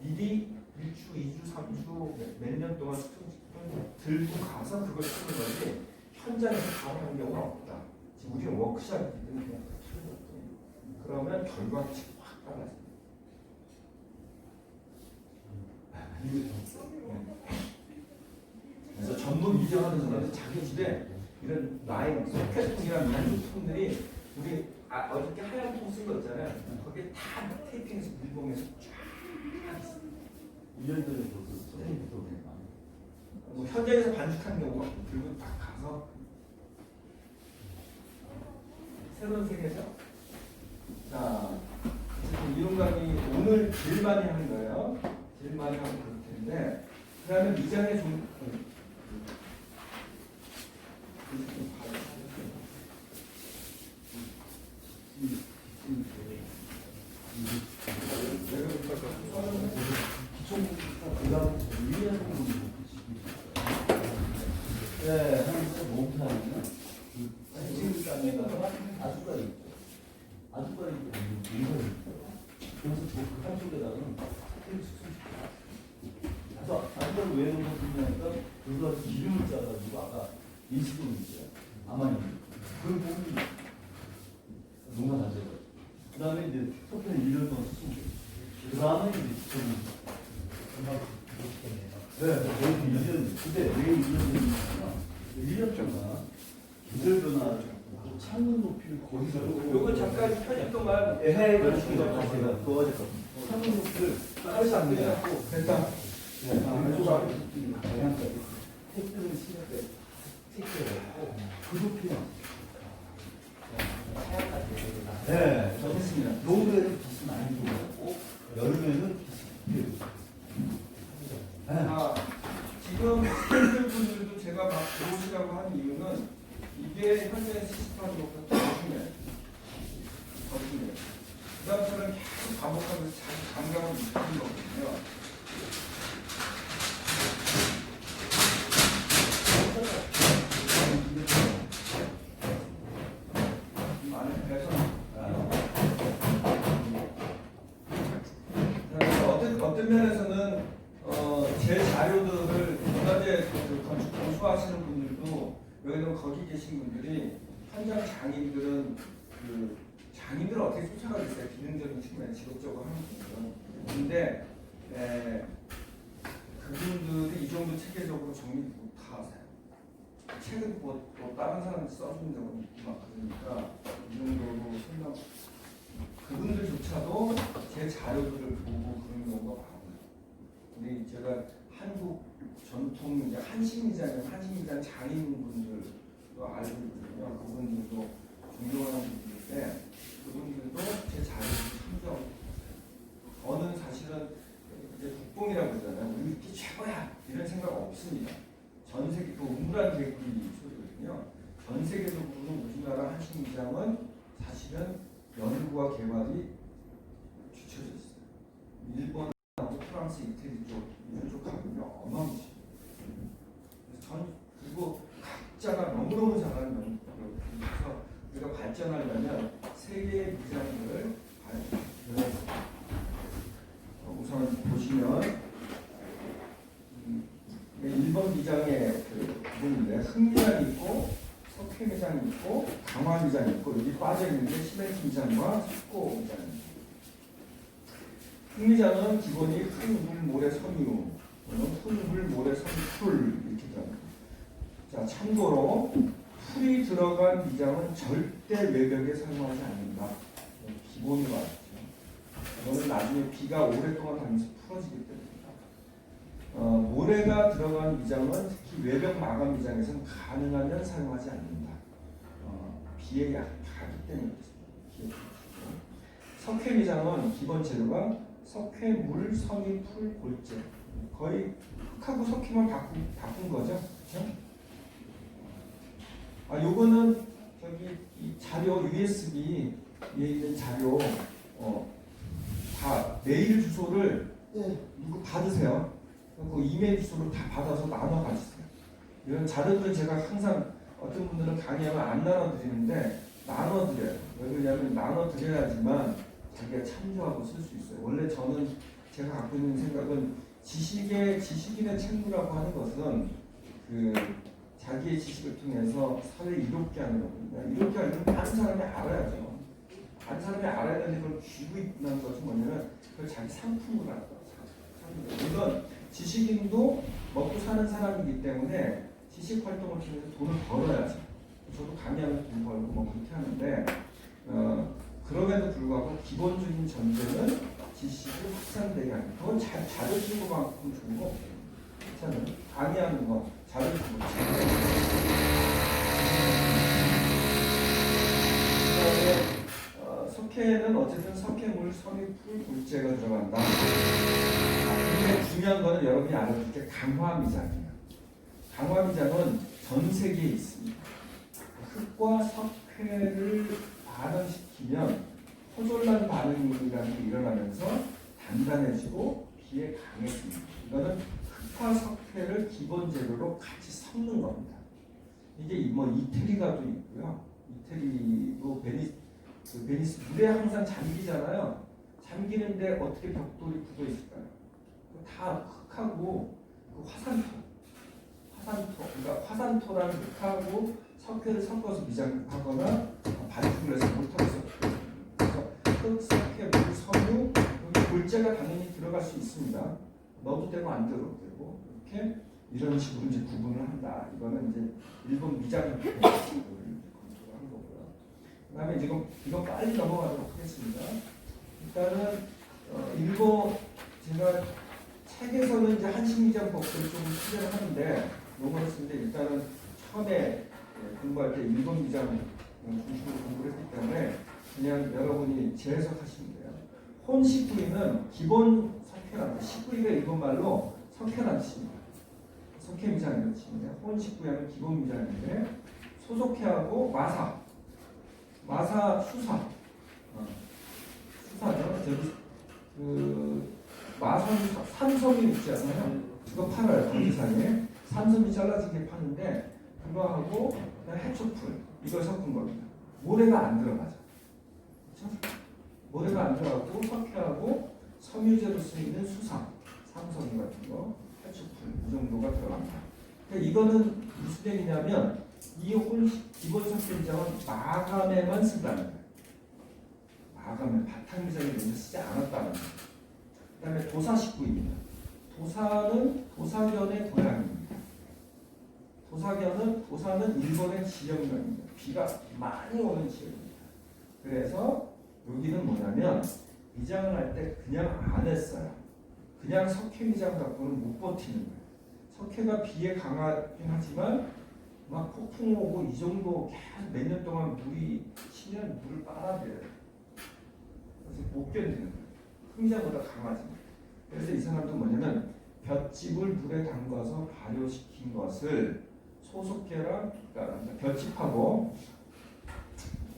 미리 1주, 2주, 3주 몇 년 동안 들고 가서 그걸 쓰는 거지 현장에서 바로 하는 경우는 없다. 지금 우리가 워크샵이기 때문에 그냥 그러면 결과가 확 달라집니다. 그래서 전문 위장하는 사람들 자기 집에 이런 라임, 석회통이랑 반죽통들이 우리 어저께 하얀 통 쓴 거 있잖아요. 거기에 다 테이핑해서 밀봉해서 쫙 있어요. 1년 전에 벌써 뭐 현장에서 반죽하는 경우가 들고 딱 가서 새로운 세계죠. 자, 지금 이론 강의 오늘 제일 많이 하는 거예요. 제일 많이 하면 그럴 텐데 그다음에 미장의 좀 왜 놓으셨냐니까 그거 기름을 짜가지고 아까 인수분 있어요. 아마님 그걸 보면 농사 잘 돼요. 그 다음에 이제 석회는 1년 동안 쓰고 그 다음에 이제 거의 1년 근데 왜 1년 됐냐면 1년 동안 계절 변화 창문 높이를 거기서 요거 잠깐 편집 동안 해가지고 제가 그거 창문 높이를 하나씩 안 되냐고 됐다. 방향까지 색들을 심하게 색깔하고 그도 필요. 네, 좋습니다. 겨울에는 빛이 많이 들어오고 여름에는 빛이 필요. 아, 지금 스태프들 분들도 제가 막 들어오시라고 한 이유는 이게 현재 시스템하는 것보다 더 중요해요. 더 중요해요. 그 다음처럼 계속 반복하면서 자기 감각을 느끼는 거거든요. 많은 배선. 어떤 면에서는 제 자료들을 문화재 건축 공수하시는 분들도 여기도 거기 계신 분들이 현장 장인들은 그 장인들을 어떻게 쫓아가겠어요? 기능적인 측면, 직업적으로 하는 분들은. 근데 그분들이 이 정도 체계적으로 정리 못하세요. 책은 뭐 다른 사람이 써준 적은 있고 막 그러니까 이 정도로 생각. 그분들조차도 제 자료들을 보고 그런 경우가 많아요. 우리 제가 한국 전통 이제 한식미장 장인분들도 알고 있거든요. 그분들도 존경하는 분들인데 그분들도 제 자료를 참조하고 저는 사실은 이제 국뽕이라고 그러잖아요. 우리 이렇게 최고야 이런 생각 없습니다. 전 세계 그 우물안 개구리 소리거든요. 전 세계적으로 우리나라 한식미장은 사실은 연구와 개발이 뒤쳐져 있어요. 일본하고 프랑스, 이태리 쪽 이런 쪽 가보면 어마무시. 그리고 각자가 너무너무 잘하는 연구를 그래서 우리가 발전하려면 세계의 미장들을 봐야 돼요. 우선 보시면 일본 미장의 그 부분인데 흑미장이 있고 석회미장이 있고 강화미장이 있고 여기 빠져있는데 시멘트 미장과 석고 미장입니다. 흑미장은 기본이 흙물 모래 섬유 또는 흙물 모래 섬유 풀 이렇게 들어갑니다. 자, 참고로 풀이 들어간 미장은 절대 외벽에 사용하지 않는다. 기본으로 알죠. 이거는 나중에 비가 오랫동안 닿으면서 풀어지기 때문입니다. 모래가 들어간 미장은 특히 외벽 마감 미장에서는 가능하면 사용하지 않는다. 비에 약하기 때문에 그렇습니다. 석회 미장은 기본 재료가 석회, 물, 섬유, 풀, 골재 거의 흙하고 석회만 바꾼 거죠. 그렇죠? 요거는 저기 이 자료 USB에 있는 자료 다 메일 주소를 누구 받으세요. 그 이메일 주소를 다 받아서 나눠 가지세요. 이런 자료들은 제가 항상 어떤 분들은 강의하면 안 나눠드리는데 나눠드려요. 왜 그러냐면 나눠드려야지만 자기가 참조하고 쓸 수 있어요. 원래 저는 제가 갖고 있는 생각은 지식인의 책무라고 하는 것은 그 자기의 지식을 통해서 사회에 이롭게 하는 거거든요. 이롭게 하려면 다른 사람이 알아야죠. 다른 사람이 알아야 되는데 그걸 쥐고 있는 것이 뭐냐면 그걸 자기 상품으로 하는 거예요. 물론 지식인도 먹고 사는 사람이기 때문에 지식 활동을 통해서 돈을 벌어야죠. 저도 강의하면서 돈 벌고 뭐 그렇게 하는데 그럼에도 불구하고 기본적인 전제는 지식이 확산되게 하는 거. 그건 자료 주는 것만큼 좋은 거 없어요. 괜찮아요. 강의하는 거 자료 주는 거. 그다음에 석회는 어쨌든 석회물, 섬유, 풀, 골재가 들어간다. 근데 중요한 거는 여러분이 알아둘 게 강화미장이에요. 강화미장은 전 세계에 있습니다. 흙과 석회를 반응시키면 호졸란 반응이라는 게 일어나면서 단단해지고 비에 강해집니다. 이거는 흙과 석회를 기본 재료로 같이 섞는 겁니다. 이게 뭐 이태리가도 있고요. 이태리도 베니스 물에 항상 잠기잖아요. 잠기는데 어떻게 벽돌이 굳어 있을까요? 다 흙하고 그 화산토, 그러니까 화산토랑 흙하고 석회를 섞어서 미장하거나 반죽을 해서 못하게 섞어요. 그래서 흙, 석회, 물, 섬유, 여기 골재가 당연히 들어갈 수 있습니다. 넣어도 되고 안 넣어도 되고 이렇게 이런 식으로 이제 구분을 한다. 이거는 이제 일본 미장 컨트롤 하는 거고요. 그다음에 지금 이거 빨리 넘어가도록 하겠습니다. 일단은 일본 제가 책에서는 이제 한식미장 법들을 좀 소개를 하는데 용어를 쓰는데 일단은 처음에 공부할 때 일본 미장 중심으로 공부를 했기 때문에 그냥 여러분이 재해석하시면 돼요. 혼식구이는 기본 석회란 뜻, 식구이가 일본말로 석회란 뜻입니다. 석회미장이라는 뜻인데 혼식구이는 기본 미장인데 소속회하고 마사 수사죠. 저기 그 마산 산섬이 있지 않나요? 그거 팔아요. 거기상에 산섬이 잘라지게 파는데 그거하고 그다음에 해초풀 이걸 섞은 겁니다. 모래가 안 들어가죠. 그렇죠? 모래가 안 들어가고 석회하고 섬유제로 쓰이는 수상, 삼섬 같은 거, 해초풀 이 정도가 들어갑니다. 그러니까 이거는 무슨 얘기냐면 이 기본 석회미장은 마감에만 쓴다는 거예요. 마감에 바탕미장에 먼저 쓰지 않았다는 거예요. 그 다음에 도사식구입니다. 도사는 도사견의 고향입니다. 도사는 일본의 지역명입니다. 비가 많이 오는 지역입니다. 그래서 여기는 뭐냐면 미장을 할 때 그냥 안 했어요. 그냥 석회미장 갖고는 못 버티는 거예요. 석회가 비에 강하긴 하지만 막 폭풍 오고 이 정도 계속 몇 년 동안 물이 치면 물을 빨아들여요. 그래서 못 견디는 거예요. 흑미장보다 강하지. 그래서 이 사람도 뭐냐면 볏짚을 물에 담가서 발효시킨 것을 소속계랑 볏짚하고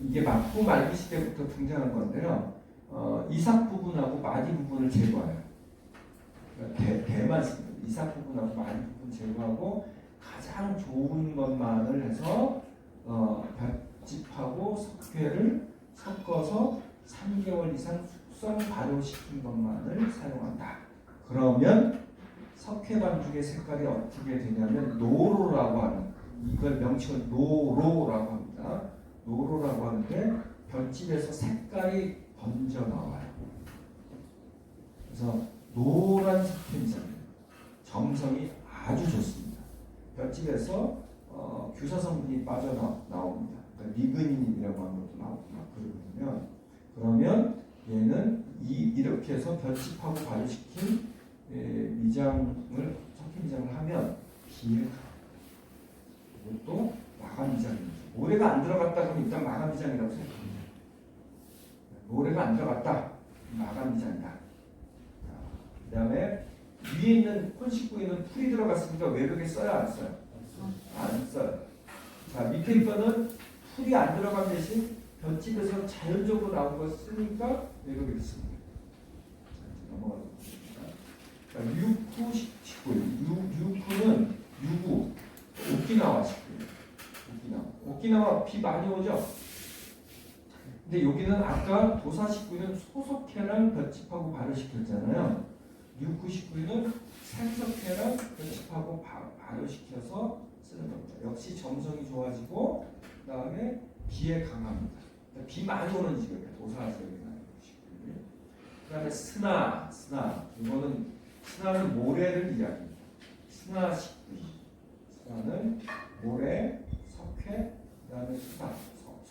이게 막부 말기 시대부터 등장한 건데요. 이삭 부분하고 마디 부분을 제거해요. 대만 씁니다. 이삭 부분하고 마디 부분 제거하고 가장 좋은 것만을 해서 볏짚하고 석회를 섞어서 3개월 이상 숙성 발효시킨 것만을 사용한다. 그러면 석회 반죽의 색깔이 어떻게 되냐면 노로라고 하는 이걸 명칭을 노로라고 합니다. 노로라고 하는데 볏짚에서 색깔이 번져 나와요. 그래서 노란 석회미장이에요. 정성이 아주 좋습니다. 볏짚에서 규사 성분이 빠져나옵니다. 그러니까 리그닌이라고 하는 것도 나오고 막 그러거든요. 그러면 얘는 이렇게 해서 볏짚하고 발효시킨 석회미장을 하면 비에 이것도 마감미장입니다. 모래가 안 들어갔다 그러면 일단 마감미장이라고 생각합니다. 모래가 안 들어갔다 마감미장이다. 그 다음에 위에 있는 혼식구에는 풀이 들어갔으니까 외벽에 써야 안 써요? 안 써요. 자, 밑에 있거는 풀이 안 들어간 대신 볏짚에서 자연적으로 나온 걸 쓰니까 외벽에 씁니다. 넘어가겠습니다. 유쿠 식구예요. 유쿠는 유구, 오키나와 식구예요. 오키나와 비 많이 오죠? 근데 여기는 아까 도사 식구는 소속회랑 볏짚하고 발효시켰잖아요. 유쿠 식구는 생석회랑 볏짚하고 발효시켜서 쓰는 겁니다. 역시 점성이 좋아지고 그 다음에 비에 강합니다. 비 많이 오는 지역이에요. 도사 지역이나 식구. 그 다음에 스나 이거는 모래를 이야기합니다. 스나 식구. 스나는 모래, 석회, 그 다음에 수산,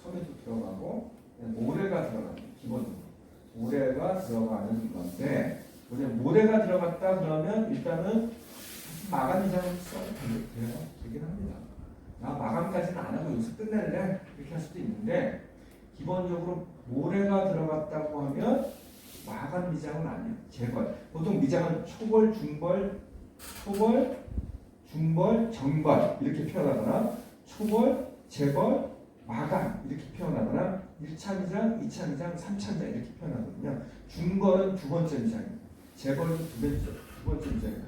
섬에도 들어가고 모래가 들어가는 기본적으로 모래가 들어가는 건데 모래가 들어갔다 그러면 일단은 마감미장을 써도 되긴 합니다. 나 마감까지는 안 하고 여기서 끝낼래 이렇게 할 수도 있는데 기본적으로 모래가 들어갔다고 하면 마감 미장은 아니에요. 재벌. 보통 미장은 초벌, 중벌, 정벌 이렇게 표현하거나 초벌, 재벌, 마감 이렇게 표현하거나 1차 미장, 2차 미장, 3차 미장 이렇게 표현하거든요. 중벌은 두 번째 미장입니다. 재벌은 두 번째 미장입니다.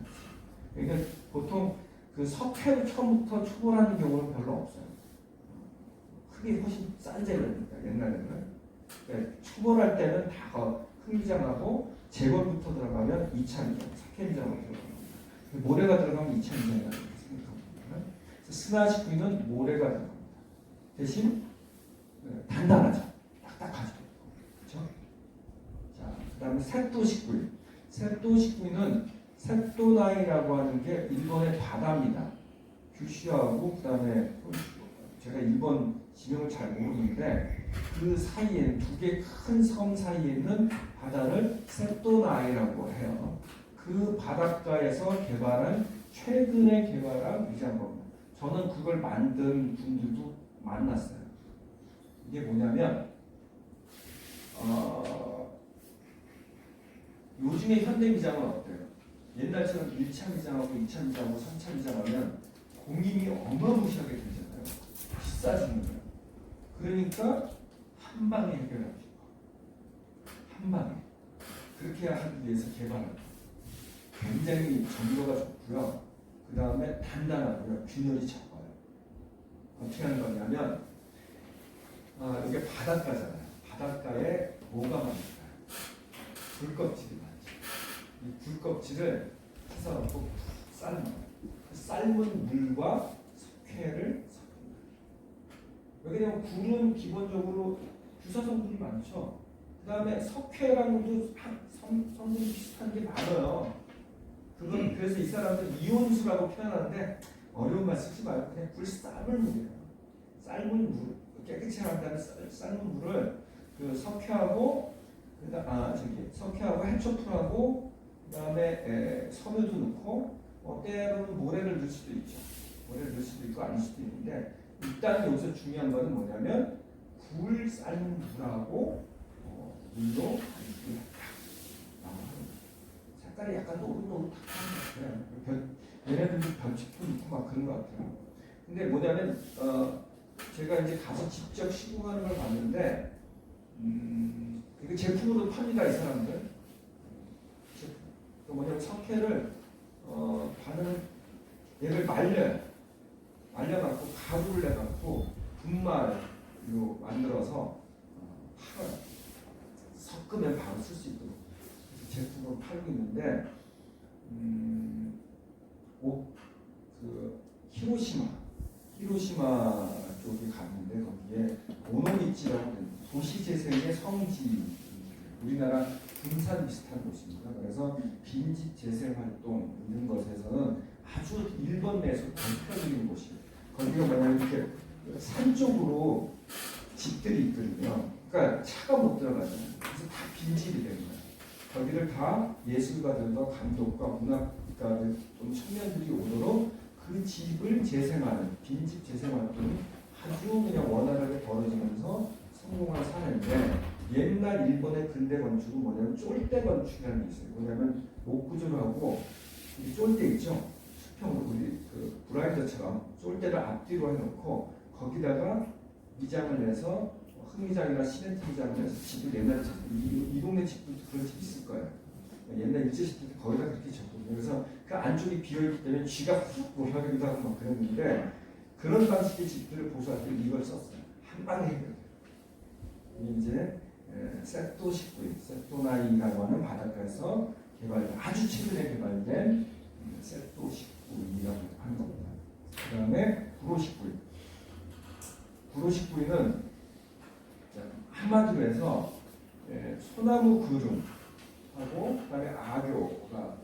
그러니까 보통 그 석회를 처음부터 초벌하는 경우는 별로 없어요. 크게 훨씬 싼 재료니까 옛날에는. 그러니까 초벌할 때는 다 흑미장하고 재벌부터 들어가면 2차 미장, 석회미장으로 들어갑니다. 모래가 들어가면 2차 미장이라고 생각합니다. 스나식구이는 모래가 들어갑니다. 대신 단단하죠. 딱딱하죠. 그렇죠? 자, 그다음에 색도식구이. 색도식구이는 색도나이라고 하는 게 일본의 바다입니다. 규슈하고 그다음에 제가 일본 지명을 잘 모르는데 그 사이에는 두 개 큰 섬 사이에 있는 바다를 색도나이라고 해요. 그 그 바닷가에서 개발한 최근에 개발한 위장검. 저는 그걸 만든 분들도 만났어요. 이게 뭐냐면 요즘의 현대 위장은 어때요? 옛날처럼 1차 위장하고 2차 위장하고 3차 위장하면 공임이 어마무시하게 들잖아요. 비싸지는 거예요. 그러니까 한 방에 해결하고 싶어. 한 방에. 그렇게 하기 위해서 개발한 거예요. 굉장히 점도가 좋고요. 그 다음에 단단하고요. 균열이 적어요. 어떻게 하는 거냐면 이게 바닷가잖아요. 바닷가에 뭐가 많을까요? 굴껍질이 많죠. 이 굴껍질을 해서 놓고 삶아요. 그 삶은 물과 석회를 섞는 거예요. 왜냐면 굴은 기본적으로 주사 성분이 많죠. 그 다음에 석회랑도 성분이 비슷한 게 많아요. 그건 그래서 이 사람들 이온수라고 표현하는데 어려운 말 쓰지 말고 그냥 굴 삶을 물이에요. 삶은 물, 깨끗이 한 다음에 삶은 물을 그 석회하고 석회하고 해초풀하고 그다음에 섬유도 넣고 때로는 모래를 넣을 수도 있죠. 모래를 넣을 수도 있고 아닐 수도 있는데 일단 여기서 중요한 거는 뭐냐면 굴 삶은 물하고 물로 반죽을 색깔이 약간 노릇노릇한 것 같아요. 얘네들도 변칙도 있고 막 그런 것 같아요. 근데 뭐냐면 제가 이제 가서 직접 시공하는 걸 봤는데 이거 제품으로 팝니다 이 사람들. 뭐냐면 석회를 얘를 말려갖고 가루를 내갖고 분말로 만들어서 팔아요. 섞으면 바로 쓸 수 있도록 제품으로 팔고 있는데 그 히로시마 쪽에 갔는데 거기에 오노미치라고 도시재생의 성지, 우리나라 군산 비슷한 곳입니다. 그래서 빈집 재생 활동 이런 것에서는 아주 일본 내에서 대표적인 곳이에요. 거기가 뭐냐면 이렇게 산 쪽으로 집들이 있거든요. 그러니까 차가 못 들어가잖아요. 그래서 다 빈집이 되는 거예요. 거기를 다 예술가들과 감독과 문학가들 또 청년들이 오도록 그 집을 재생하는 빈집 재생 활동이 아주 그냥 원활하게 벌어지면서 성공한 사례인데 옛날 일본의 근대 건축은 뭐냐면 쫄대 건축이라는 게 있어요. 뭐냐면 목구조를 하고 이 쫄대 있죠? 수평으로 우리 그 브라인더처럼 쫄대를 앞뒤로 해놓고 거기다가 미장을 내서 흙미장이나 시멘트 미장을 내서 집을 옛날에 이 동네 집도 그런 집 있을 거예요. 옛날 일제시대 때 거의 다 그렇게 졌거든요. 그래서 그 안쪽이 비어있기 때문에 쥐가 훅 올라가기도 하고 막 그랬는데 그런 방식의 집들을 보수할 때 이걸 썼어요. 한 방에 해결돼요. 이제 세토 식구인, 세토나이라고 하는 바닷가에서 개발된 아주 최근에 개발된 세토 식구인이라고 하는 겁니다. 그 다음에 구로 식구인. 구로 식구인은 한마디로 해서 소나무 그름하고 그다음에 악교가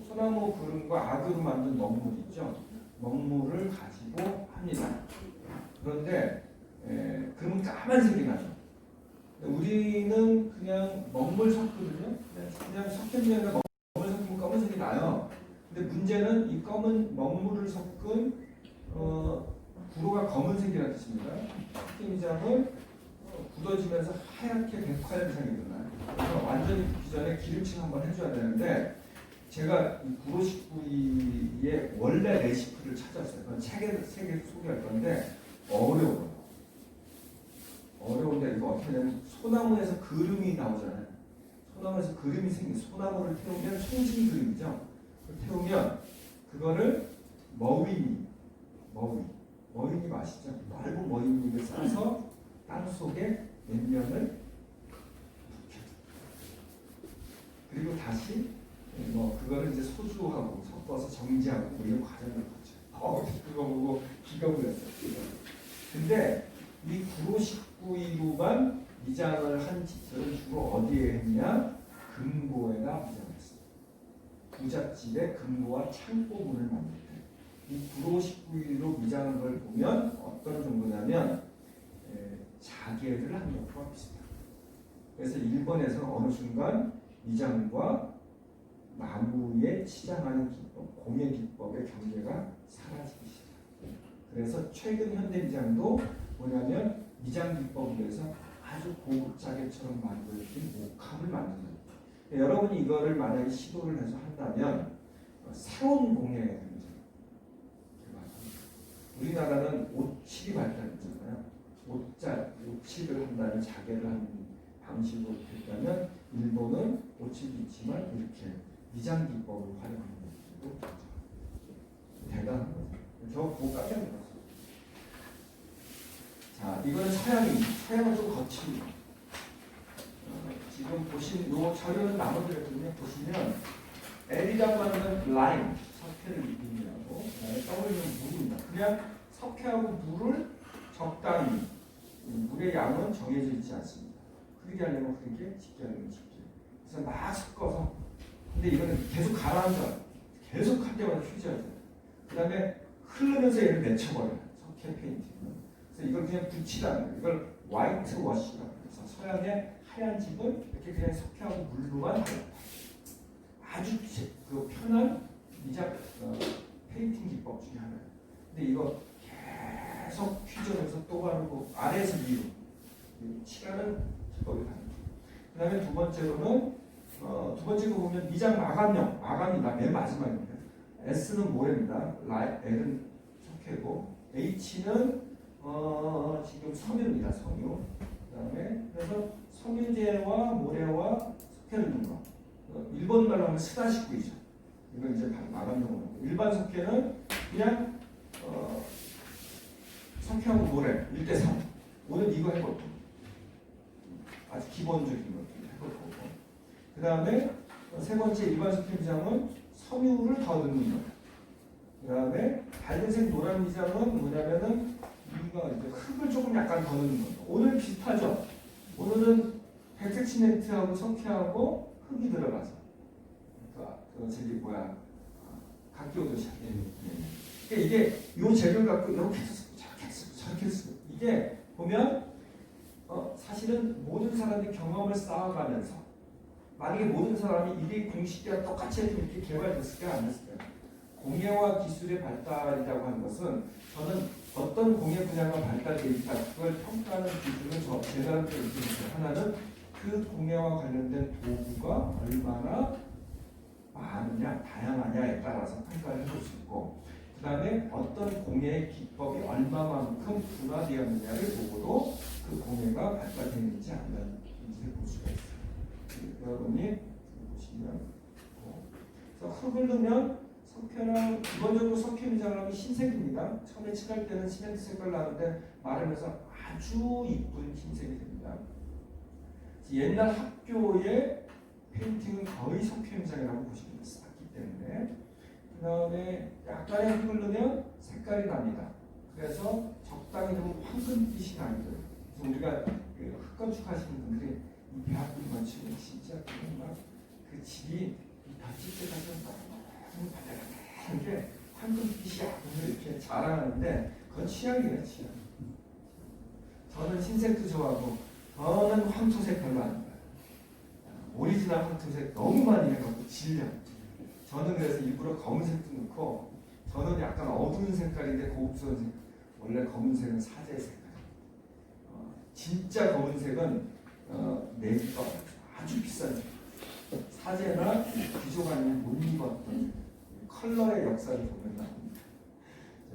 소나무 그름과 악교로 만든 먹물 있죠. 먹물을 가지고 합니다. 그런데 그러면 까만색이 나죠. 우리는 그냥 먹물 섞거든요. 그냥 석회물에다 먹물 섞으면 검은색이 나요. 근데 문제는 이 검은 먹물을 섞은 구로가 검은색이라는 뜻입니다. 석회미장을 굳어지면서 하얗게 백화현상이 일어나요. 그래서 완전히 굳기 전에 기름칠 한번 해줘야 되는데 제가 이 구로 식구이의 원래 레시피를 찾았어요. 그건 책에 소개할 건데 어려워요. 어려운데 이거 어떻게 하냐면 소나무에서 그름이 나오잖아요. 소나무에서 그름이 소나무를 태우면 송진이 그림이죠. 태우면 그거를 머위잎 아시죠? 얇은 머위잎을 싸서 땅 속에 몇 년을 묵혀줘. 그리고 다시 그거를 이제 소주하고 섞어서 정지하고 뭐 이런 과정을 거쳐. 그거 보고 기가 물렸어요. 근데 이 구로 식구이로만 미장을 한 집들은 주로 어디에 했냐? 금고에다 미장했어요. 부잣집에 금고와 창고문을 만들 때. 이 구로 식구이로 미장한 걸 보면 어떤 정도냐면 자개를 한 것과 비슷합니다. 그래서 일본에서 어느 순간 미장과 나무에 치장하는 기법, 공예 기법의 경계가 사라지기 시작합니다. 그래서 최근 현대 미장도 뭐냐면 미장 기법에 대해서 아주 고급 자개처럼 만들어진 목합을 만드는 거예요. 여러분이 이거를 만약에 시도를 해서 한다면 새로운 공예가 됩니다. 우리나라는 옷칠이 발달했잖아요. 옷칠을 한다는 자개를 하는 방식으로 했다면 일본은 옷칠도 있지만 이렇게 미장 기법을 활용하는 것도 대단한 거죠. 저 보고 깜짝 놀랐어요. 자, 이거는 서양은 좀 거칩니다. 지금 보신 요 자료는 나눠드렸거든요. 보시면 L이라고 하는 라인, 석회를 의미하고 W는 물입니다. 그냥 석회하고 물을 적당히, 물의 양은 정해져 있지 않습니다. 흐르게 하려면 흐르게, 짙게 하려면 짙게. 그래서 막 섞어서, 근데 이거는 계속 가라앉아. 계속 할 때마다 휘져야 돼요. 그 다음에 흐르면서 얘를 맺혀버려요. 석회 페인팅은. 그래서 이걸 그냥 붙이라는 거예요. 이걸 화이트 워시라고 해서 서양의 하얀 집은 이렇게 그냥 석회하고 물로만 발라. 아주 그 편한 미장 페인팅 기법 중에 하나예요. 근데 이거 계속 휘저면서 또 바르고 아래에서 위로 칠하는 기법이 가능해요. 그 다음에 두 번째로 보면 미장 마감용, 마감이 맨 마지막입니다. S는 모래입니다. L은 석회고 H는 지금 섬유입니다. 섬유. 그 다음에 그래서 섬유제와 모래와 석회를 넣는 거. 일본 말로 하면 스다시구이죠. 이건 이제 마감용으로. 일반 석회는 그냥 석회하고 모래 1대3. 오늘 이거 해볼 거고. 아주 기본적인 것들 해볼 거고. 그 다음에 세 번째 일반 석회 미장은 섬유를 더 넣는 거예요. 그 다음에 밝은색 노란 미장은 뭐냐면은 우리가 이제 흙을 조금 약간 더 넣는 거예요. 오늘 비슷하죠? 오늘은 백색 시멘트하고 석회하고 흙이 들어가서 저기 뭐야 각기 오듯이 그러니까 이게 요 재료를 갖고 이렇게 해서 저렇게 해서 저렇게 해서 이게 보면 사실은 모든 사람이 경험을 쌓아가면서 만약에 모든 사람이 이게 공식과 똑같이 해도 이렇게 개발됐을까 안 됐을까? 공예와 기술의 발달이라고 하는 것은 저는 어떤 공예 분야가 발달되어 있다 그걸 평가하는 기준은 제가 느끼는 하나는 그 공예와 관련된 도구가 얼마나 많으냐 다양하냐에 따라서 평가를 해볼 수 있고 그 다음에 어떤 공예의 기법이 얼마만큼 분화되었느냐를 보고도 그 공예가 발달되는지 안 되는지 볼 수가 있어요. 여러분이 보시면 그래서 흙을 넣으면 석회는 기본적으로 석회 미장을 하면 흰색입니다. 처음에 칠할 때는 시멘트 색깔 나는데 마르면서 아주 이쁜 흰색이 됩니다. 옛날 학교의 페인팅은 거의 석회 미장이라고 보시면 쌌기 때문에 그 다음에 약간의 흙을 넣으면 색깔이 납니다. 그래서 적당히 좀 황금빛이 나거든요. 그래서 우리가 그 흙건축하시는 분들이 이 대학교만 치면 진짜 그 집이 닫힐 때까지 너무 바닥바닥한 게 황금빛이 이렇게 자라는데 그건 취향이에요, 취향. 저는 흰색도 좋아하고 저는 황토색 별로 안 좋아해요. 오리지널 황토색 너무 많이 해갖고 질려. 저는 그래서 일부러 검은색도 넣고 저는 약간 어두운 색깔인데 고급스러운 색. 원래 검은색은 사제 색깔이에요. 진짜 검은색은 내기가 아주 비싼 색. 사제나 귀족아니 못 입었던 컬러의 역사를 보면 나옵니다.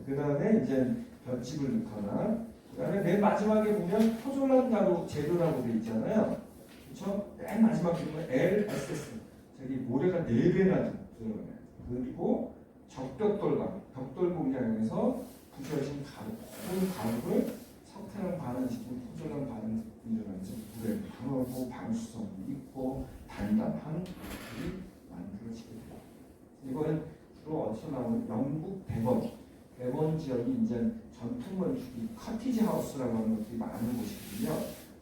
그 다음에 이제 볏짚을 넣거나 그 다음에 맨 마지막에 보면 포졸란 가루 재료라고 되어 있잖아요. 그렇죠? 맨 마지막에 보면 LSS 저기 모래가 4배나 들어가요. 그리고 적벽돌 벽돌 공장에서 부셔진 가루, 그 가루를 석탄을 반응시키는 포졸란 반응이라면서 물에 담아고 방수성이 있고 단단한 물이 만들어지게 돼요. 이거는 주로 어디서 나오는 영국 대번 지역이 이제 전통 건축이 커티지 하우스라고 하는 것들이 많은 곳이거든요.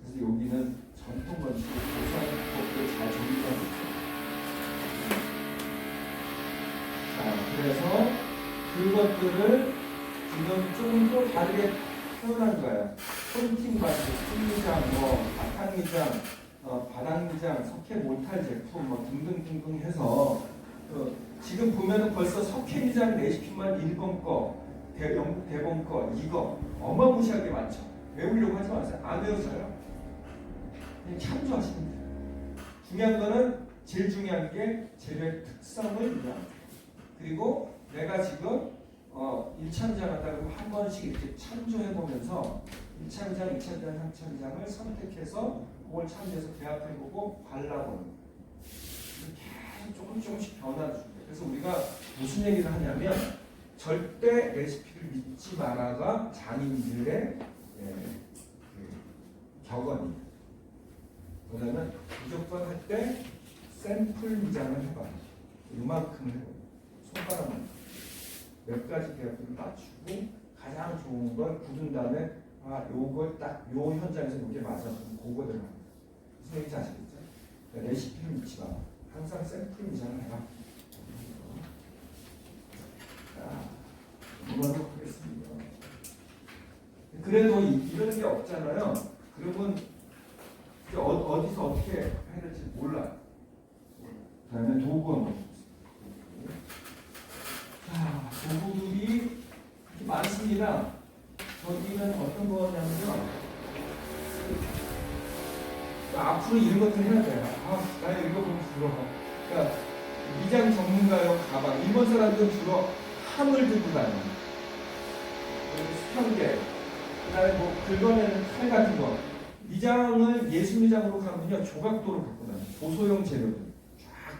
그래서 여기는 전통 건축 고사의 기법을 잘 정리하고 있어요. 자, 그래서 그것들을 지금 조금 더 다르게 표현한 거예요. 폰팅 바지, 풀미장, 바탕미장, 바닥미장, 석회 모탈 제품 등등등등 해서 지금 보면은 벌써 석회미장 레시피만 1번 거, 대본 거, 이거 어마무시하게 많죠. 외우려고 하지 마세요. 안 외우셔요. 그냥 참조하시면 돼요. 중요한 거는 제일 중요한 게 재료의 특성을 이해하는 거예요. 그리고 내가 지금 1차 미장 한다 그러면 한 번씩 이렇게 참조해 보면서 1차 미장, 2차 미장, 3차 미장을 선택해서 그걸 참조해서 대합해보고 발라보는 계속 조금씩 변화를 줍니다. 그래서 우리가 무슨 얘기를 하냐면 절대 레시피를 믿지 마라가 장인들의 격언입니다. 뭐냐면 무조건 할 때 샘플 미장을 해봐요. 이만큼을 해봐요. 손가락만 몇 가지 대합을 맞추고 가장 좋은 걸 굳은 다음에 요걸 딱 요 현장에서 이게 맞아. 그럼 그거대로 합니다. 무슨 얘기인지 아시겠죠? 그러니까 레시피를 믿지 마. 항상 샘플 미장을 해라. 자, 넘어가도록 하겠습니다. 그래도 이런 게 없잖아요. 그러면 어디서 어떻게 해야 될지 몰라. 그 다음에 도구가 뭐 있습니다. 자, 도구들이 이렇게 많습니다. 저기는 어떤 거냐면요. 앞으로 이런 것들 해야 돼요. 나 이거 보면 부러워. 그러니까 미장 전문가용 가방. 일본 사람들은 주로 함을 들고 다녀요. 수평계. 그 다음에 뭐 긁어내는 칼 같은 거. 미장을 예술미장으로 가면요. 조각도로 갖고 다녀요. 도소형 재료들. 쫙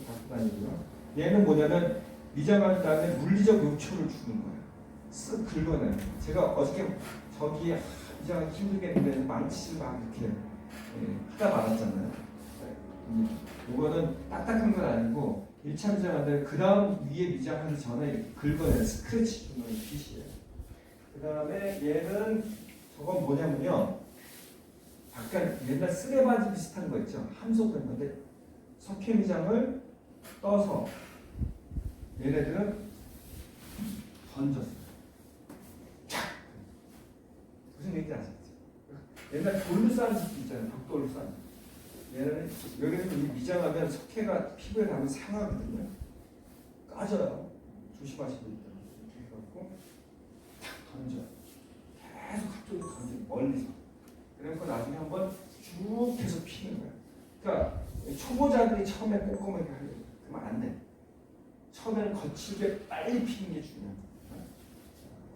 갖고 다니고요. 얘는 뭐냐면 미장할 다음에 물리적 요초를 주는 거예요. 쓱 긁어내는 거예요. 제가 어저께 저기 미장하기 힘들겠는데 망치를 막 이렇게 하다 말았잖아요. 이거는 딱딱한 건 아니고 1차 미장하는데 그 다음 위에 미장하기 전에 긁어내는 스크래치 주는 빗이에요. 그 다음에 얘는 저건 뭐냐면요. 약간 옛날 쓰레바지 비슷한 거 있죠. 함소된 건데 석회미장을 떠서 얘네들은 던졌어요. 촥! 무슨 얘기인지 아시겠죠? 옛날 돌로 쌓은 집도 있잖아요. 벽돌로 쌓은 집. 얘는 여기는 미장하면 석회가 피부에 닿으면 상하거든요. 까져요. 조심하시고 있다. 이렇게 해갖고 탁 던져. 계속 한쪽으로 던져. 멀리서. 그래서 나중에 한번 쭉 해서 피는 거야. 그러니까 초보자들이 처음에 꼼꼼하게 하려고 그러면 안 돼. 처음에는 거칠게 빨리 피는 게 중요한 거야.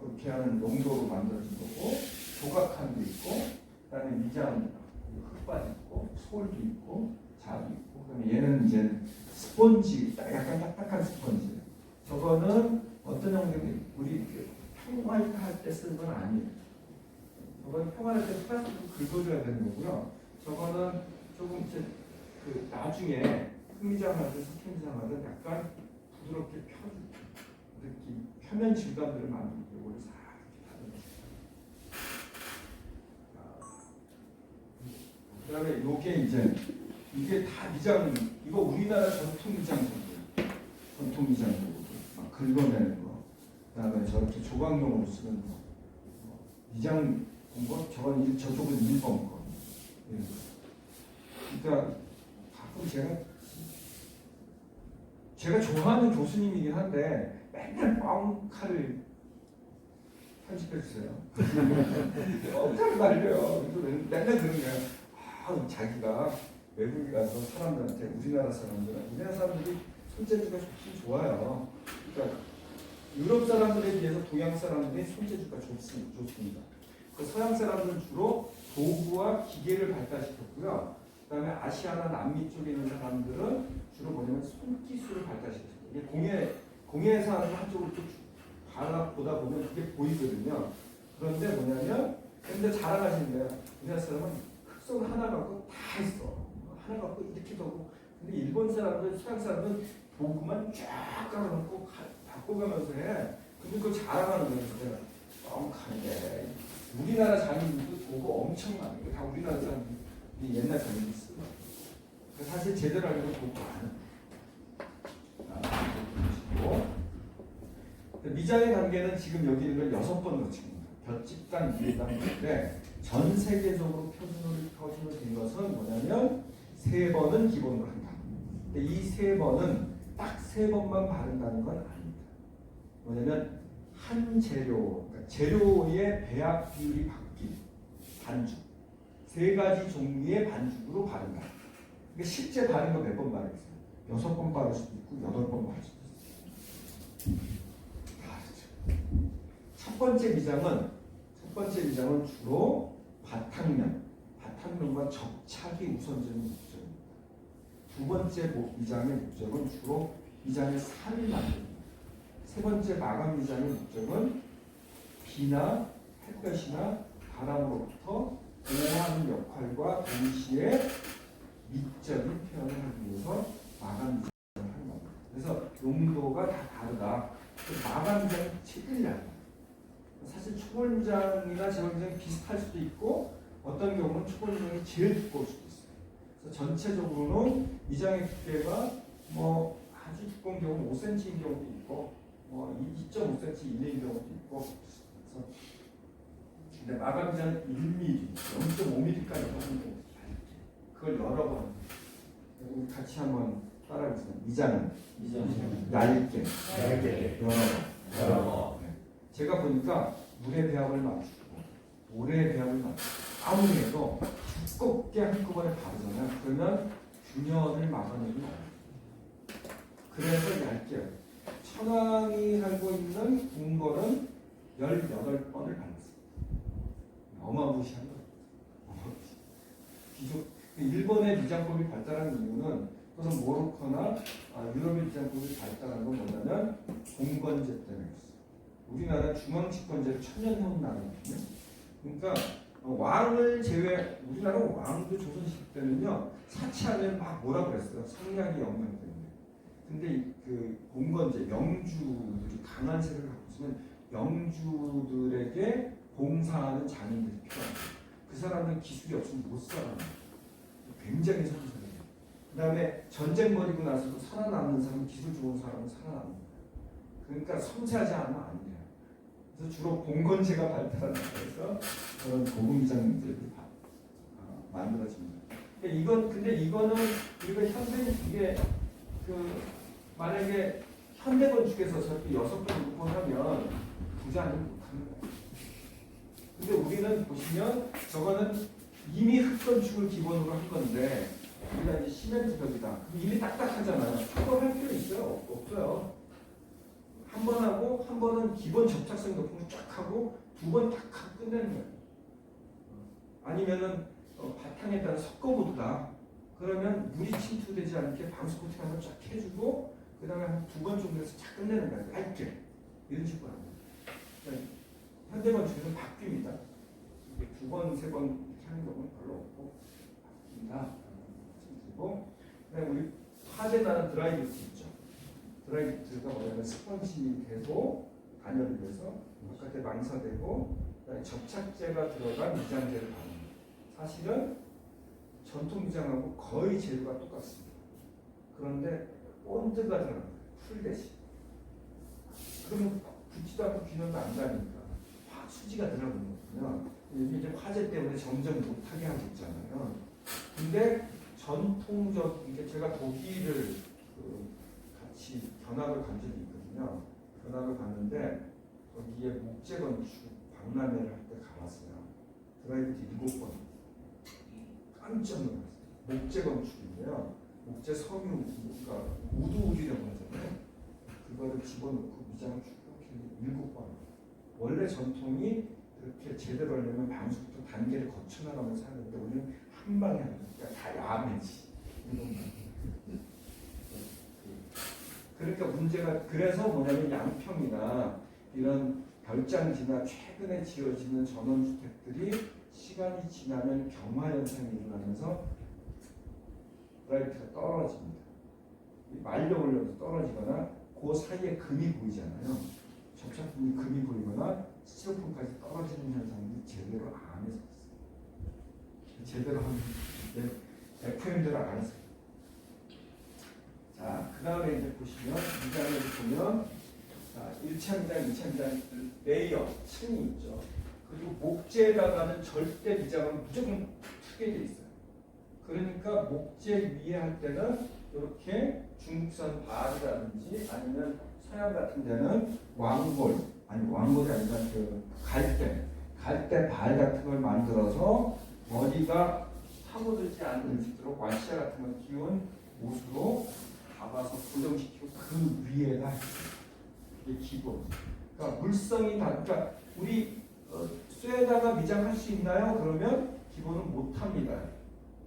그렇게 하는 농도로 만들어진 거고 조각함도 있고 그다음에 미장 흙바지 있고 솔도 있고 자도 있고 그다음에 얘는 이제 스펀지 약간 딱딱한 스펀지. 저거는 어떤 형태는 우리 평화할 때 쓰는 건 아니에요. 저거는 평화할 때 플라스틱으로 긁어줘야 되는 거고요. 저거는 조금 이제 그 나중에 흑미장하든 석회미장하든 약간 부드럽게 펴준 느낌, 표면 질감들을 만들고 이걸 싹 이렇게 다듬어줍니다. 그다음에 요게 이제 이게 다 미장, 이거 우리나라 전통 미장법이에요. 전통 미장법, 막 긁어내는 거. 그다음에 저렇게 조각용으로 쓰는 거. 미장 거, 저쪽은 1번 거. 그러니까 가끔 제가 좋아하는 교수님이긴 한데 맨날 뻥카를 편집해 주세요. 뻥카를 날려요. 그래서 맨날 그런 거예요. 자기가 외국에 가서 사람들한테 우리나라 사람들이 손재주가 좋긴 좋아요. 그러니까 유럽 사람들에 비해서 동양 사람들이 손재주가 좋습니다. 그 서양 사람들은 주로 도구와 기계를 발달시켰고요. 그 다음에 아시아나 남미 쪽에 있는 사람들은 주로 뭐냐면 손기술을 발달시켰어요. 이게 공예에서 한쪽으로 쭉 보다 보면 그게 보이거든요. 그런데 뭐냐면 근데 자랑하시는 거예요. 우리나라 사람은 흑선 하나 갖고 다 했어. 하나 갖고 이렇게 하고 근데 일본 사람들, 서양 사람은 도구만 쫙 깔아놓고 바꿔가면서 해. 근데 그걸 자랑하는 거예요. 제가 뻥카인데 우리나라 장인들도 도구 엄청 많아요. 다 우리나라 사람들이 옛날 장인들 쓰고 사실 제대로 하려면 도구 많아요. 미장의 단계는 지금 여기 있는 걸 6번 거칩니다. 볏집단, 미장인데 전 세계적으로 표준으로 된 것은 뭐냐면 3번은 기본으로 한다. 근데 이 3번은 딱 3번만 바른다는 건 아닙니다. 뭐냐면 한 재료, 그러니까 재료의 배합 비율이 바뀐 반죽, 3가지 종류의 반죽으로 바른다. 그러니까 실제 바른 거 몇 번 바르겠어요? 6번 바를 수도 있고 8번 바를 수도 있어요. 다르죠. 첫 번째 미장은 주로 바탕면과 접착이 우선적인 목적입니다. 두 번째 미장의 목적은 주로 미장의 살을 만듭니다. 세 번째 마감 미장의 목적은 비나 햇볕이나 바람으로부터 보호하는 역할과 동시에 미적인 표현을 하기 위해서 마감 미장을 하는 겁니다. 그래서 용도가 다 다르다. 마감 미장이 틀리다. 사실 초벌미장이나 재벌미장이 비슷할 수도 있고 어떤 경우는 초벌미장이 제일 두꺼울 수도 있어요. 그래서 전체적으로는 미장의 두께가 뭐 아주 두꺼운 경우는 5cm인 경우도 있고 뭐 2.5cm 이내인 경우도 있고 그래서 근데 마감미장은 1mm, 0.5mm까지 하는 경우도 얇게 그걸 여러 번 우리 같이 한번 따라해보세요. 미장은 얇게 여러 번. 제가 보니까 물의 배합을 맞추고 모래의 배합을 맞추고 아무래도 두껍게 한꺼번에 바르잖아요. 그러면 균열을 막아내기 어려워요. 그래서 얇게 천왕이 살고 있는 궁궐은 18번을 발랐습니다. 어마무시한 거예요. 귀족 일본의 미장법이 발달한 이유는 또는 모로코나 유럽의 미장법이 발달한 건 뭐냐면 공건제 때문이었어요. 우리나라 중앙집권제를 천년 해온 나라거든요. 그러니까 왕을 제외 우리나라 왕도 조선시대 때는요 사치하면 막 뭐라 그랬어요. 성량의 영향 때문에. 근데 그 공건제 영주들이 강한 세력을 갖고 있으면 영주들에게 봉사하는 장인들이 필요합니다. 그 사람은 기술이 없으면 못 살아요. 굉장히 선수예요. 그 다음에 전쟁 벌이고 나서도 살아남는 사람은 기술 좋은 사람은 살아납니다. 그러니까 섬세하지 않으면 안 돼요. 그래서 주로 공건제가 발달한 나라에서 그런 고급미장들이 만들어집니다. 근데 이거는 우리가 이게 만약에 현대 건축에서 저렇게 6번 6번 하면 부자는 못하는 거예요. 근데 우리는 보시면 저거는 이미 흙건축을 기본으로 한 건데 우리가 이제 시멘트 벽이다. 이미 딱딱하잖아요. 그거 할 필요 있어요? 없어요. 한 번 하고 한 번은 기본 접착성 높은 거 쫙 하고 2번 딱 하고 끝내는 거예요. 아니면은 바탕에다가 섞어보다 그러면 물이 침투되지 않게 방수 코팅 한번 쫙 해주고 그 다음에 한 2번 정도 해서 쫙 끝내는 거예요. 얇게 이런 식으로 합니다. 그러니까 현대건축은 바뀝니다. 2번, 3번 이렇게 하는 경우는 별로 없고 바뀝니다. 그리고 그다음에 우리 화재 나는 드라이비트 있죠. 드라이비트가 뭐냐면 스펀지 대고 단열을 위해서 바깥에 망사되고 그다음에 접착제가 들어간 미장제를 바릅니다. 사실은 전통 미장하고 거의 재료가 똑같습니다. 그런데 본드가 들어갑니다. 풀 대신. 그러면 붙지도 않고 균열도 안 가니까 수지가 들어가는 거거든요. 요즘 이제 화재 때문에 점점 못하게 하고 있잖아요. 근데 전통적 이게 제가 독일을 같이 견학을 간 적이 있거든요. 견학을 갔는데 거기에 목재 건축 박람회를 할 때 가봤어요. 드라이비트 7번. 깜짝 놀랐어요. 목재 건축인데요. 목재 섬유, 그러니까 우두우리라고 하잖아요. 그거를 집어넣고 미장을 쭉 7번. 원래 전통이 그렇게 제대로 하려면 방수부터 단계를 거쳐나가면서 하는데 우리는 한 방에 하는 거니까 다 야매지. 그러니까 문제가 그래서 뭐냐면 양평이나 이런 별장지나 최근에 지어지는 전원주택들이 시간이 지나면 경화 현상이 일어나면서 드라이비트가 떨어집니다. 말려 올려서 떨어지거나 그 사이에 금이 보이잖아요. 접착품이 금이 보이거나 스티로폼까지 떨어지는 현상이 제대로 안 해서 있어요. 제대로 하면 FM대로 안 해서. 자, 그 다음에 이제 보시면 미장에서 보면 1차 미장, 2차 미장 레이어, 층이 있죠. 그리고 목재에다가는 절대 미장은 무조건 트게 돼 있어요. 그러니까 목재 위에 할 때는 이렇게 중국산 발이라든지 아니면 서양 같은 데는 왕골, 아니 왕골이 아니라 그 갈대 발 같은 걸 만들어서 머리가 파고들지 않는 식으로 와시아 같은 걸 끼운 옷으로 잡아서 고정시키고 그 위에다 이게 기본. 그러니까 물성이 다. 그러니까 우리 쇠에다가 미장할 수 있나요? 그러면 기본은 못합니다.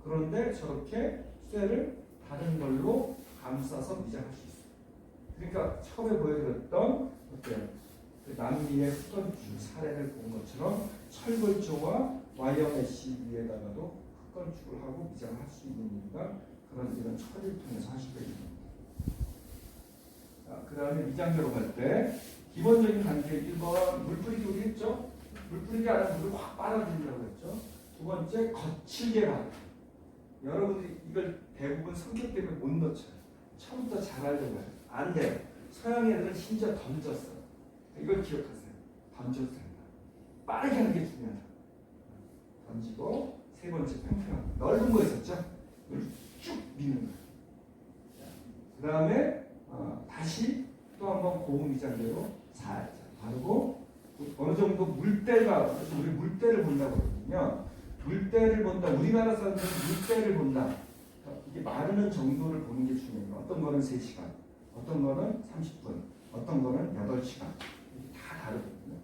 그런데 저렇게 쇠를 다른 걸로 감싸서 미장할 수 있어요. 그러니까 처음에 보여드렸던 어때요? 그 남미의 흑건축 사례를 본 것처럼 철골조와 와이어 메쉬 위에다가도 흑건축을 하고 미장을 할 수 있는 이유가 그런 이런 처리를 통해서 하시게 됩니다. 그 다음에 미장대로 갈 때 기본적인 단계 1번 물 뿌리기 우리 했죠? 물 뿌리기 안 하면 물을 확 빨아들이려고 했죠? 두 번째 거칠게 가. 여러분들이 이걸 대부분 성격 때문에 못 넣죠. 처음부터 잘하려고 해요. 안 돼요. 서양 애들은 심지어 던졌어. 이걸 기억하세요. 던져도 된다. 빠르게 하는 게 중요하다. 던지고 세 번째 평평한 넓은 거 있었죠? 이걸 쭉 미는 거예요. 그 다음에 다시 또 한번 고운 미장대로 살짝 바르고 어느 정도 물때가 우리 물때를 본다고 그러거든요. 물때를 본다. 우리나라 사람들은 물때를 본다. 이게 마르는 정도를 보는 게 중요해요. 어떤 거는 3시간, 어떤 거는 30분, 어떤 거는 8시간. 이게 다 다르거든요.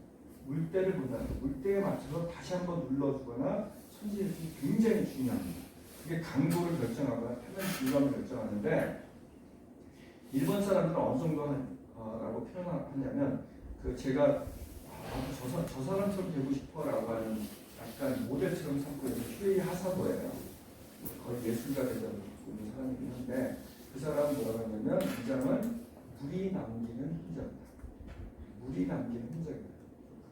물때를 본다는 거. 물때에 맞춰서 다시 한번 눌러주거나 손질이 굉장히 중요합니다. 그게 강도를 결정하거나 표면 질감을 결정하는데 일본 사람들은 어느 정도라고 표현하냐면 그 제가 저 사람처럼 되고 싶어라고 하는 약간 모델처럼 삼고 있는 휴에이 하사고예요. 거의 예술가 되자고 있는 사람이긴 한데 그 사람은 뭐라고 하냐면 미장은 물이 남기는 흔적이다. 물이 남기는 흔적이다.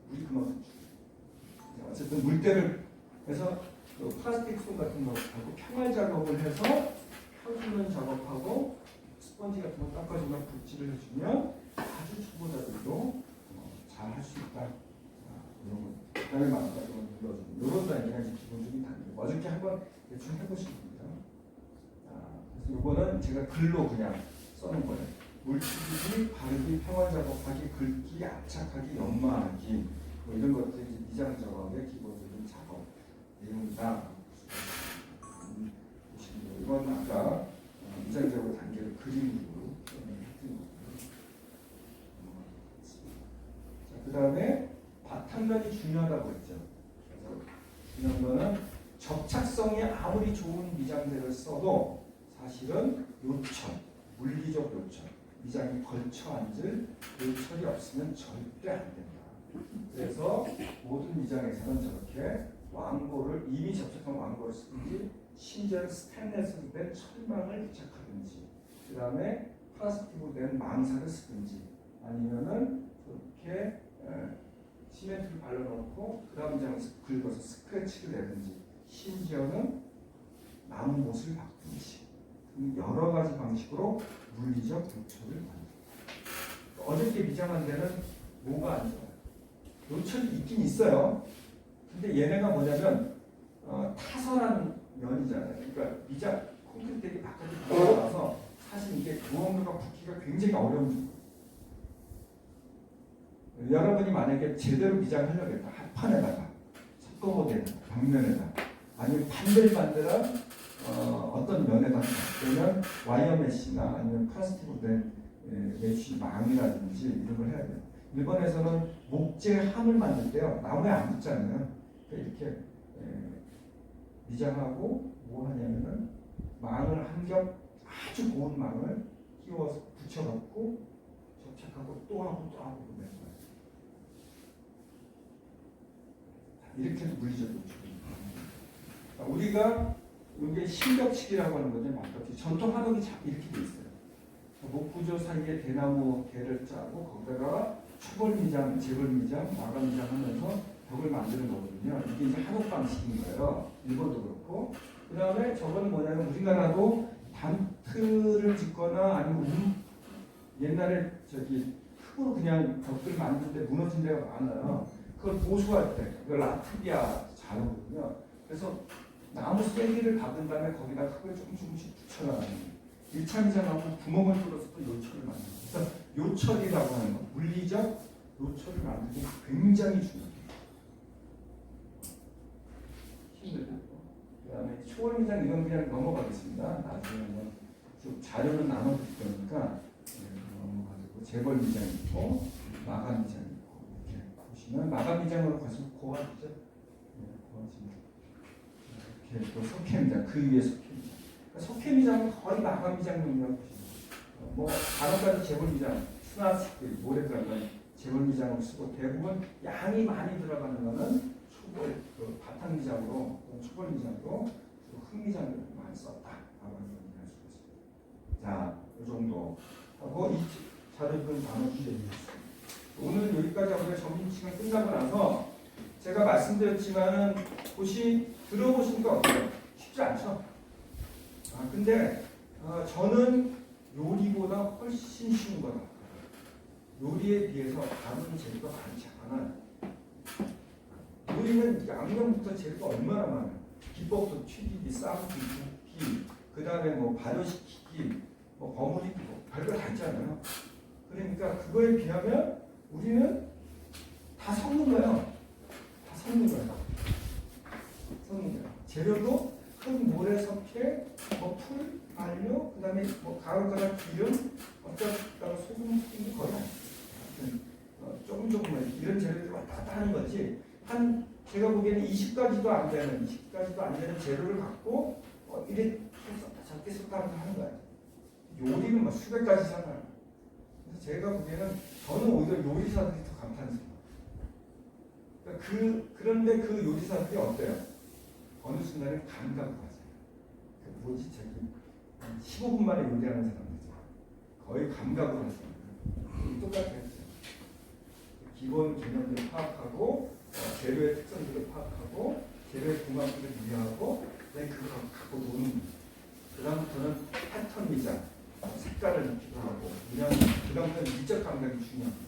물이 그만큼 중요해요. 어쨌든 물때를 해서 그 플라스틱 손 같은 거 하고 평활 작업을 해서 펴주는 작업하고 스펀지 같은 거 닦아주면 붓질을 해주면 아주 초보자들도 잘 할 수 있다. 이런 거. 그다음에 마지막으로 눌러주는 이런 단계가 이제 기본적인 단계. 어저께 한번 대충 해보시면 됩니다. 그래서 이거는 제가 글로 그냥 써놓은 거예요. 물치기, 바르기, 평활 작업하기, 긁기, 압착하기, 연마하기 뭐 이런 것들이 이제 미장 작업의 기본적인 작업 내용이다. 보시면 이건 아까 미장 작업 단계를 그림으로 했던 거고요. 그 다음에 바탕면이 중요하다고 했죠. 그래서 중요한 거는 접착성이 아무리 좋은 미장제를 써도 사실은 요철, 물리적 요철, 미장이 걸쳐 앉을 요철이 없으면 절대 안 된다. 그래서 모든 미장에서는 저렇게 왕고를 이미 접착한 왕고를 쓰든지 심지어 스테인레스로 된 철망을 부착하든지 그 다음에 플라스틱으로 된 망사를 쓰든지 아니면은 이렇게 시멘트를 발라놓고 그 다음 장에서 긁어서 스크래치를 내든지 심지어는 남은 옷을 바꾸든지 여러 가지 방식으로 물리적 요철을 만듭니다. 어저께 미장한 데는 뭐가 안 좋아요? 요철이 있긴 있어요. 근데 얘네가 뭐냐면 타설한 면이잖아요. 그러니까 미장 콘크리트 되게 바깥에 들어가서 사실 이게 무언가가 붙기가 굉장히 어려운 중. 여러분이 만약에 제대로 미장하려겠다. 합판에다가 석고보드에다가 벽면에다가 아니면 반들반들한 어떤 면에다가 그러면 와이어 메쉬나 아니면 플라스틱으로 된 메쉬 망이라든지 이런 걸 해야 돼요. 일본에서는 목재 함을 만들 때요 나무에 안 붙잖아요. 그러니까 이렇게 미장하고 뭐 하냐면은 망을 한 겹 아주 고운 망을 끼워서 붙여갖고 접착하고 또 하고 또 하고 그러는 거예요. 이렇게 해서 물리적 요철입니다. 우리가 이게 실벽치기라고 하는 거죠. 막벽치. 전통 화덕이 이렇게 돼 있어요. 목구조 사이에 대나무 개를 짜고 거기다가 초벌미장, 재벌미장, 마감미장 하면서 벽을 만드는 거거든요. 이게 이제 한옥 방식인 거예요. 일본도 그렇고. 그 다음에 저거는 뭐냐면 우리나라도 단트를 짓거나 아니면 옛날에 저기 흙으로 그냥 벽을 만드는데 무너진 데가 많아요. 그걸 보수할 때, 그걸 라트비아 자료거든요. 그래서 나무 쐐기를 박은 다음에 거기다 흙을 조금씩 붙여나가는 거예요. 1차 미장하고 구멍을 뚫어서 또 요철을 만드는 거예요. 그래서 요철이라고 하는 거, 물리적 요철을 만드는 게 굉장히 중요해요. 힘들고. 그 다음에 초월미장 이건 그냥 넘어가겠습니다. 나중에는 쭉 자료를 나눠드릴 거니까 넘어가지고 재벌미장 있고 마감미장 있고 이렇게 보시면 마감미장으로 가서 고아지죠. 고아집니다. 이렇게 또 석회미장 그 위에 석회미장. 그러니까 석회미장은 거의 마감미장용이라고 보시면 돼요. 뭐 간혹가다 재벌미장 스나스틱 모래 들어간 재벌미장을 쓰고 대부분 양이 많이 들어가는 거는 초벌 그 바탕미장으로 초벌미장으로 흙미장을 많이 썼다라고 할 수 있습니다. 자, 이 정도 하고 이 자료들은 나눠주셔야겠습니다. 오늘 여기까지 하고 점심시간 끝나고 나서 제가 말씀드렸지만은 혹시 들어보시니까 어때요? 쉽지 않죠? 근데 저는 요리보다 훨씬 쉬운 거다. 요리에 비해서 다른 재료가 많지 않아요. 요리는 양념부터 재료가 얼마나 많아요. 기법도 튀기기, 삶기, 굽기, 그 다음에 뭐 발효시키기, 뭐 버무리기, 뭐 별거 다 있잖아요. 그러니까 그거에 비하면 우리는 다 섞는 거예요. 다 섞는 거예요. 섞는 거예요. 재료도 흙, 모래, 석회, 뭐 풀, 안료, 그 다음에 뭐 가루가루, 기름, 어쩌다가 소금, 튀김도 거의 안 돼요. 조금만 이런 재료들 왔다 갔다 하는 거지. 한 제가 보기에는 20가지도 안 되는 재료를 갖고 이래 섞다 저렇게 섞다 하는 거예요. 요리는 막 수백 가지잖아요. 그래서 제가 보기에는 저는 오히려 요리사들이 더 감탄스러워요. 그러니까 그런데 그 요리사들이 어때요? 어느 순간에 감각을 가져요. 뭐지 저기 15분 만에 요리하는 사람들이죠. 거의 감각으로 하잖아요. 똑같아요. 기본 개념들을 파악하고 재료의 특성들을 파악하고 재료의 궁합들을 이해하고 그걸 갖고 노는 거예요. 그 다음부터는 패턴 미장, 색깔을 넣기도 하고 그 다음부터는 미적 감각이 중요합니다.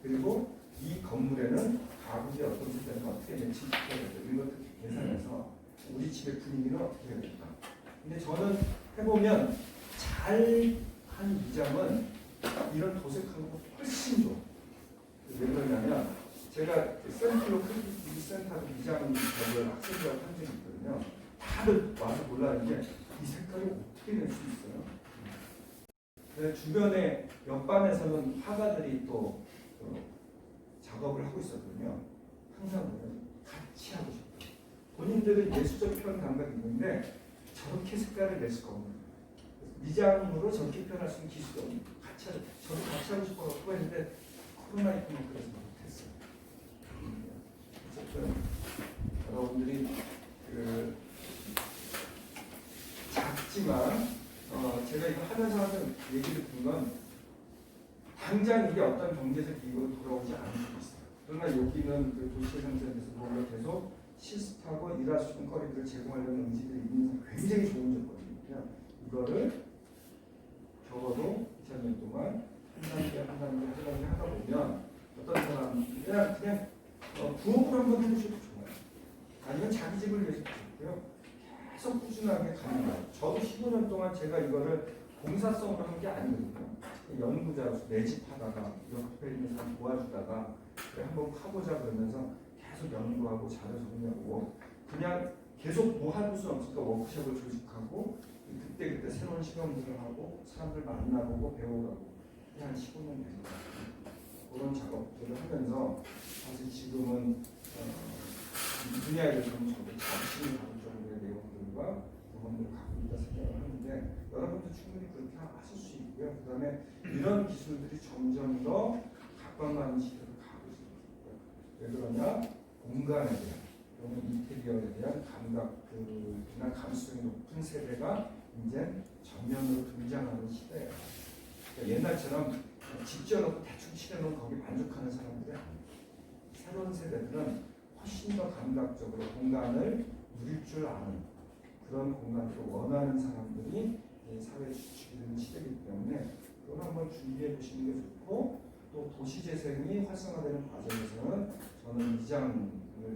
그리고 이 건물에는 가구의 어떤 색깔을 어떻게 매치시켜야 될까 이런 것들 계산해서 우리 집의 분위기는 어떻게 해야 될까. 근데 저는 해보면 잘한 미장은 이런 도색하는 거 훨씬 좋아. 왜 그러냐면 제가 센트로 크리티비티 센터로 미장 적을 학생들하고 한 적이 있거든요. 다들 와서 몰라는 게 이 색깔이 어떻게 낼 수 있어요? 주변에 옆반에서는 화가들이 또 작업을 하고 있었거든요. 항상 같이 하고 싶다. 본인들은 예술적 표현 감각이 있는데 저렇게 색깔을 낼 수가 없는 거예요. 미장으로 저렇게 표현할 수 있는 기술이 없는 거예요. 저도 같이 하고 싶어서 했는데 코로나19 그래서 못했어요. 어쨌든 여러분들이 작지만 제가 이거 하면서 하는 얘기를 듣는 건 당장 이게 어떤 경제적 이익으로 돌아오지 않을 수 있어요. 그러나 여기는 그 도시의 상생에서 뭔가 계속 시스타고 일할 수 있는 거리들을 제공하려는 의지들이 있는 굉장히 좋은 조건이거든요. 이거를 적어도 2000년 동안 한 단계 하다 보면 어떤 사람 그냥 부업을 한번 해보셔도 좋아요. 아니면 자기 집을 위해서 좋고요. 계속 꾸준하게 가는 거예요. 저도 15년 동안 제가 이거를 공사성으로 한 게 아니거든요. 연구자로서 내 집 하다가 옆에 있는 사람 도와주다가 그래 한번 파보자 그러면서 계속 연구하고 자료 정리하고 그냥 계속 뭐 할 수 없으니까 워크숍을 조직하고 그때 새로운 실험들을 하고 사람들 만나보고 배워가고 한 15년 된 거예요. 그런 작업들을 하면서 사실 지금은 이 분야에 대해서 저도 자신이 가질 정도의 내용들과 경험들을 갖고 있다 생각을 하는데 여러분도 충분히 그렇게 하실 수 있고요. 그 다음에 이런 기술들이 점점 더 각광받는 시대로 가고 있습니다. 왜 그러냐? 공간에 대한 또는 인테리어에 대한 감각이나 감수성이 높은 세대가 이제 전면으로 등장하는 시대예요. 그러니까 옛날처럼 집 지어놓고 대충 칠해놓은 거기 만족하는 사람들이 아니에요. 새로운 세대들은 훨씬 더 감각적으로 공간을 누릴 줄 아는 그런 공간들을 원하는 사람들이 사회에 주축이 되는 시대이기 때문에 그걸 한번 준비해 보시는 게 좋고 또 도시재생이 활성화되는 과정에서는 저는 미장을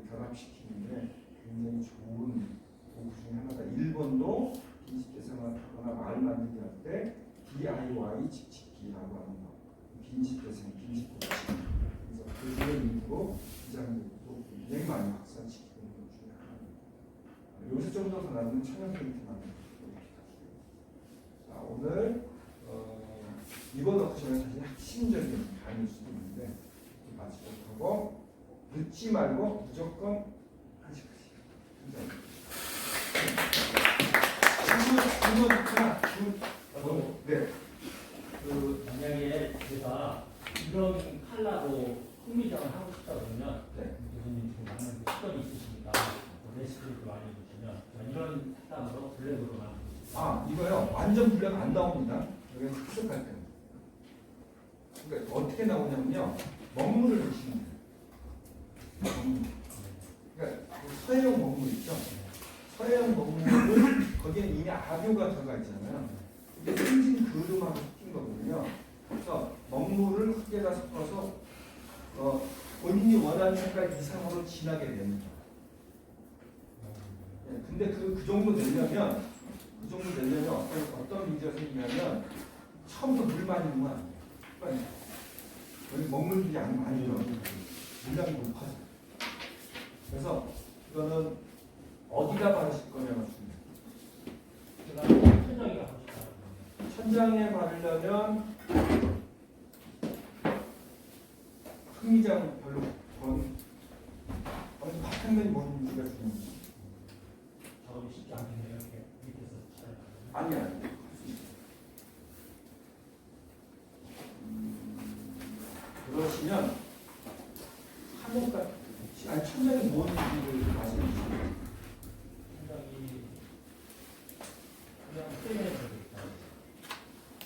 결합시키는 게 굉장히 좋은 도구 중에 하나다. 일본도 빈집 대생하거나 마을 만들기 할 때 DIY 집짓기라고 하는 거. 빈집 대생, 빈집 고치. 그래서 그걸 인구로 기장도 굉장히 많이 확산시키고 있는 것 중에 하나입니다. 요새 좀 더 나는 천연 페인트만 이렇게 가지고. 자, 오늘 이번 워크숍은 사실 핵심적인 강의일 수도 있는데 마치도록 하고 늦지 말고 무조건 하시고 네. 그 만약에 제가 이런 컬러로 흥미장을 하고 싶다 그러면 네. 교수님 지금 많은 시간이 있으시니까 레시피를 많이 주시면 제가 이런 색감으로 블랙으로 만들고 아 이거요 완전 블랙 안 나옵니다. 여기는 흑색할 때는. 그러니까 어떻게 나오냐면요 먹물을 넣으시면 돼요. 먹물. 그러니까 그 서해용 먹물 있죠. 서해용 먹물을 거기에 이미 악유가 들어가 있잖아요. 이게 생진 그루만 섞인 거거든요. 그래서 먹물을 흙에다 섞어서 본인이 원하는 색깔 이상으로 진하게 됩니다. 예, 근데 그 정도 되려면 어떤 문제가 생기냐면 처음부터 물 많이 넣으면 안 돼요. 빨리. 여기 먹물들이 양이 많이 들어가고 물량이 높아져요. 그래서 이거는 어디다 바르실 거냐가 중요해요. 제가 천정이 하고 싶다. 천장에 바르려면 흑미장 별로 바탕면이 뭔 문제가 중요해요. 작업이 쉽지 않겠네요. 이렇게 밑에서 잘. 아니야. 그러시면 한옥같 아니 천장이 뭔 문제를 말씀해 주시면 천정이 그냥 세면으로 되겠다.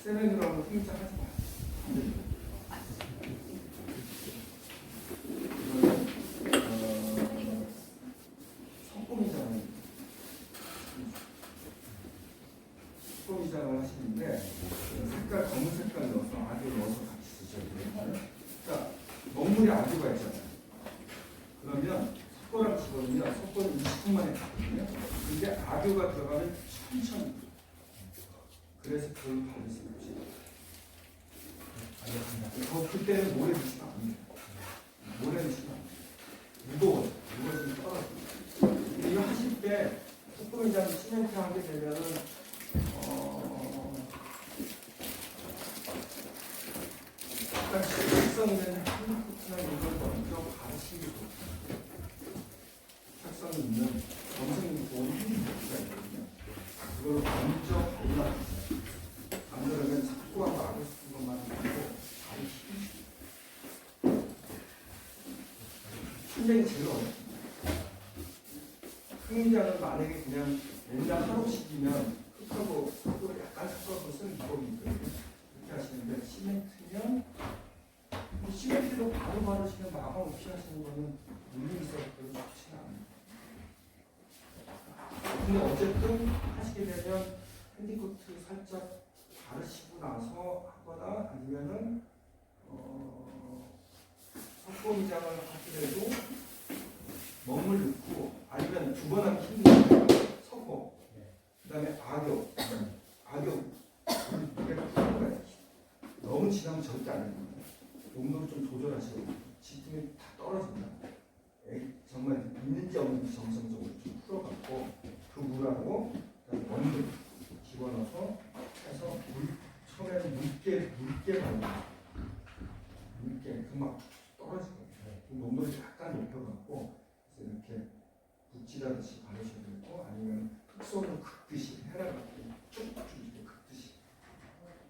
세면으로 하면 흑미장 하지 마요. 안 됩니다. 이거는 석고미장을 하시는데 색깔 검은 색깔 넣어서 아주 넣어서 같이 쓰셔야 돼요. 그러니까 먹물이 아주가 있잖아요. 그러면 석고랑 집어넣으면 석고는 20분 만에 가거든요. 근데 아주가 들어가면 천천히. 그래서 그걸 바르시는 거지. 알겠습니다. 그때는 모래 드시면 안 돼요. 모래 드시면 안 돼요. 무거워요. 무거워지면 떨어져요. 이거 하실 때 석고미장 시멘트 하게 되면은 약간 실성 있는 한국이나 이런 걸 먼저 가르치는 게 좋아요. 특성 있는 정성이 좋은 한국가 있거든요. 그걸 먼저 발라주세요. 안 그러면 자꾸 하고 알고 싶은 것만 하고 가르치기. 천장이 제일 어렵습니다. 흑미장은 만약에 그냥 맨날 하루씩이면 흙하고 흙으로 약간 섞어서 쓰는 기법이 있거든요. 그렇게 하시는데 시멘트면 시멘트로 바로 바르시면 마감 없이 하시는 거는 물이 있어서 별로 좋지는 않아요. 근데 어쨌든 하시게 되면 핸디코트 살짝 바르시고 나서 하거나 아니면은 석고미장을 하시더라도 먹물 넣고 아니면 두 번 하면 힘드니까 석고 그 다음에 악교 너무 진하면 절대 안 됩니다. 농도를 좀 조절하시고 짙으면 다 떨어집니다. 정말 있는지 없는지 정성적으로 좀 풀어갖고 그 물하고 원두 집어넣어서 해서 처음에는 묽게 발라요. 묽게 금방 떨어지거든요. 농도를 약간 높여갖고 이렇게 붓질하듯이 바르셔도 되고 아니면 흑소를 긁듯이 해라갖고 쭉쭉 이렇게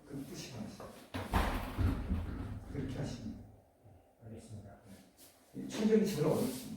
긁듯이 바르시죠. 그렇게 하시면 알겠습니다. 천정이 제일 어렵습니다.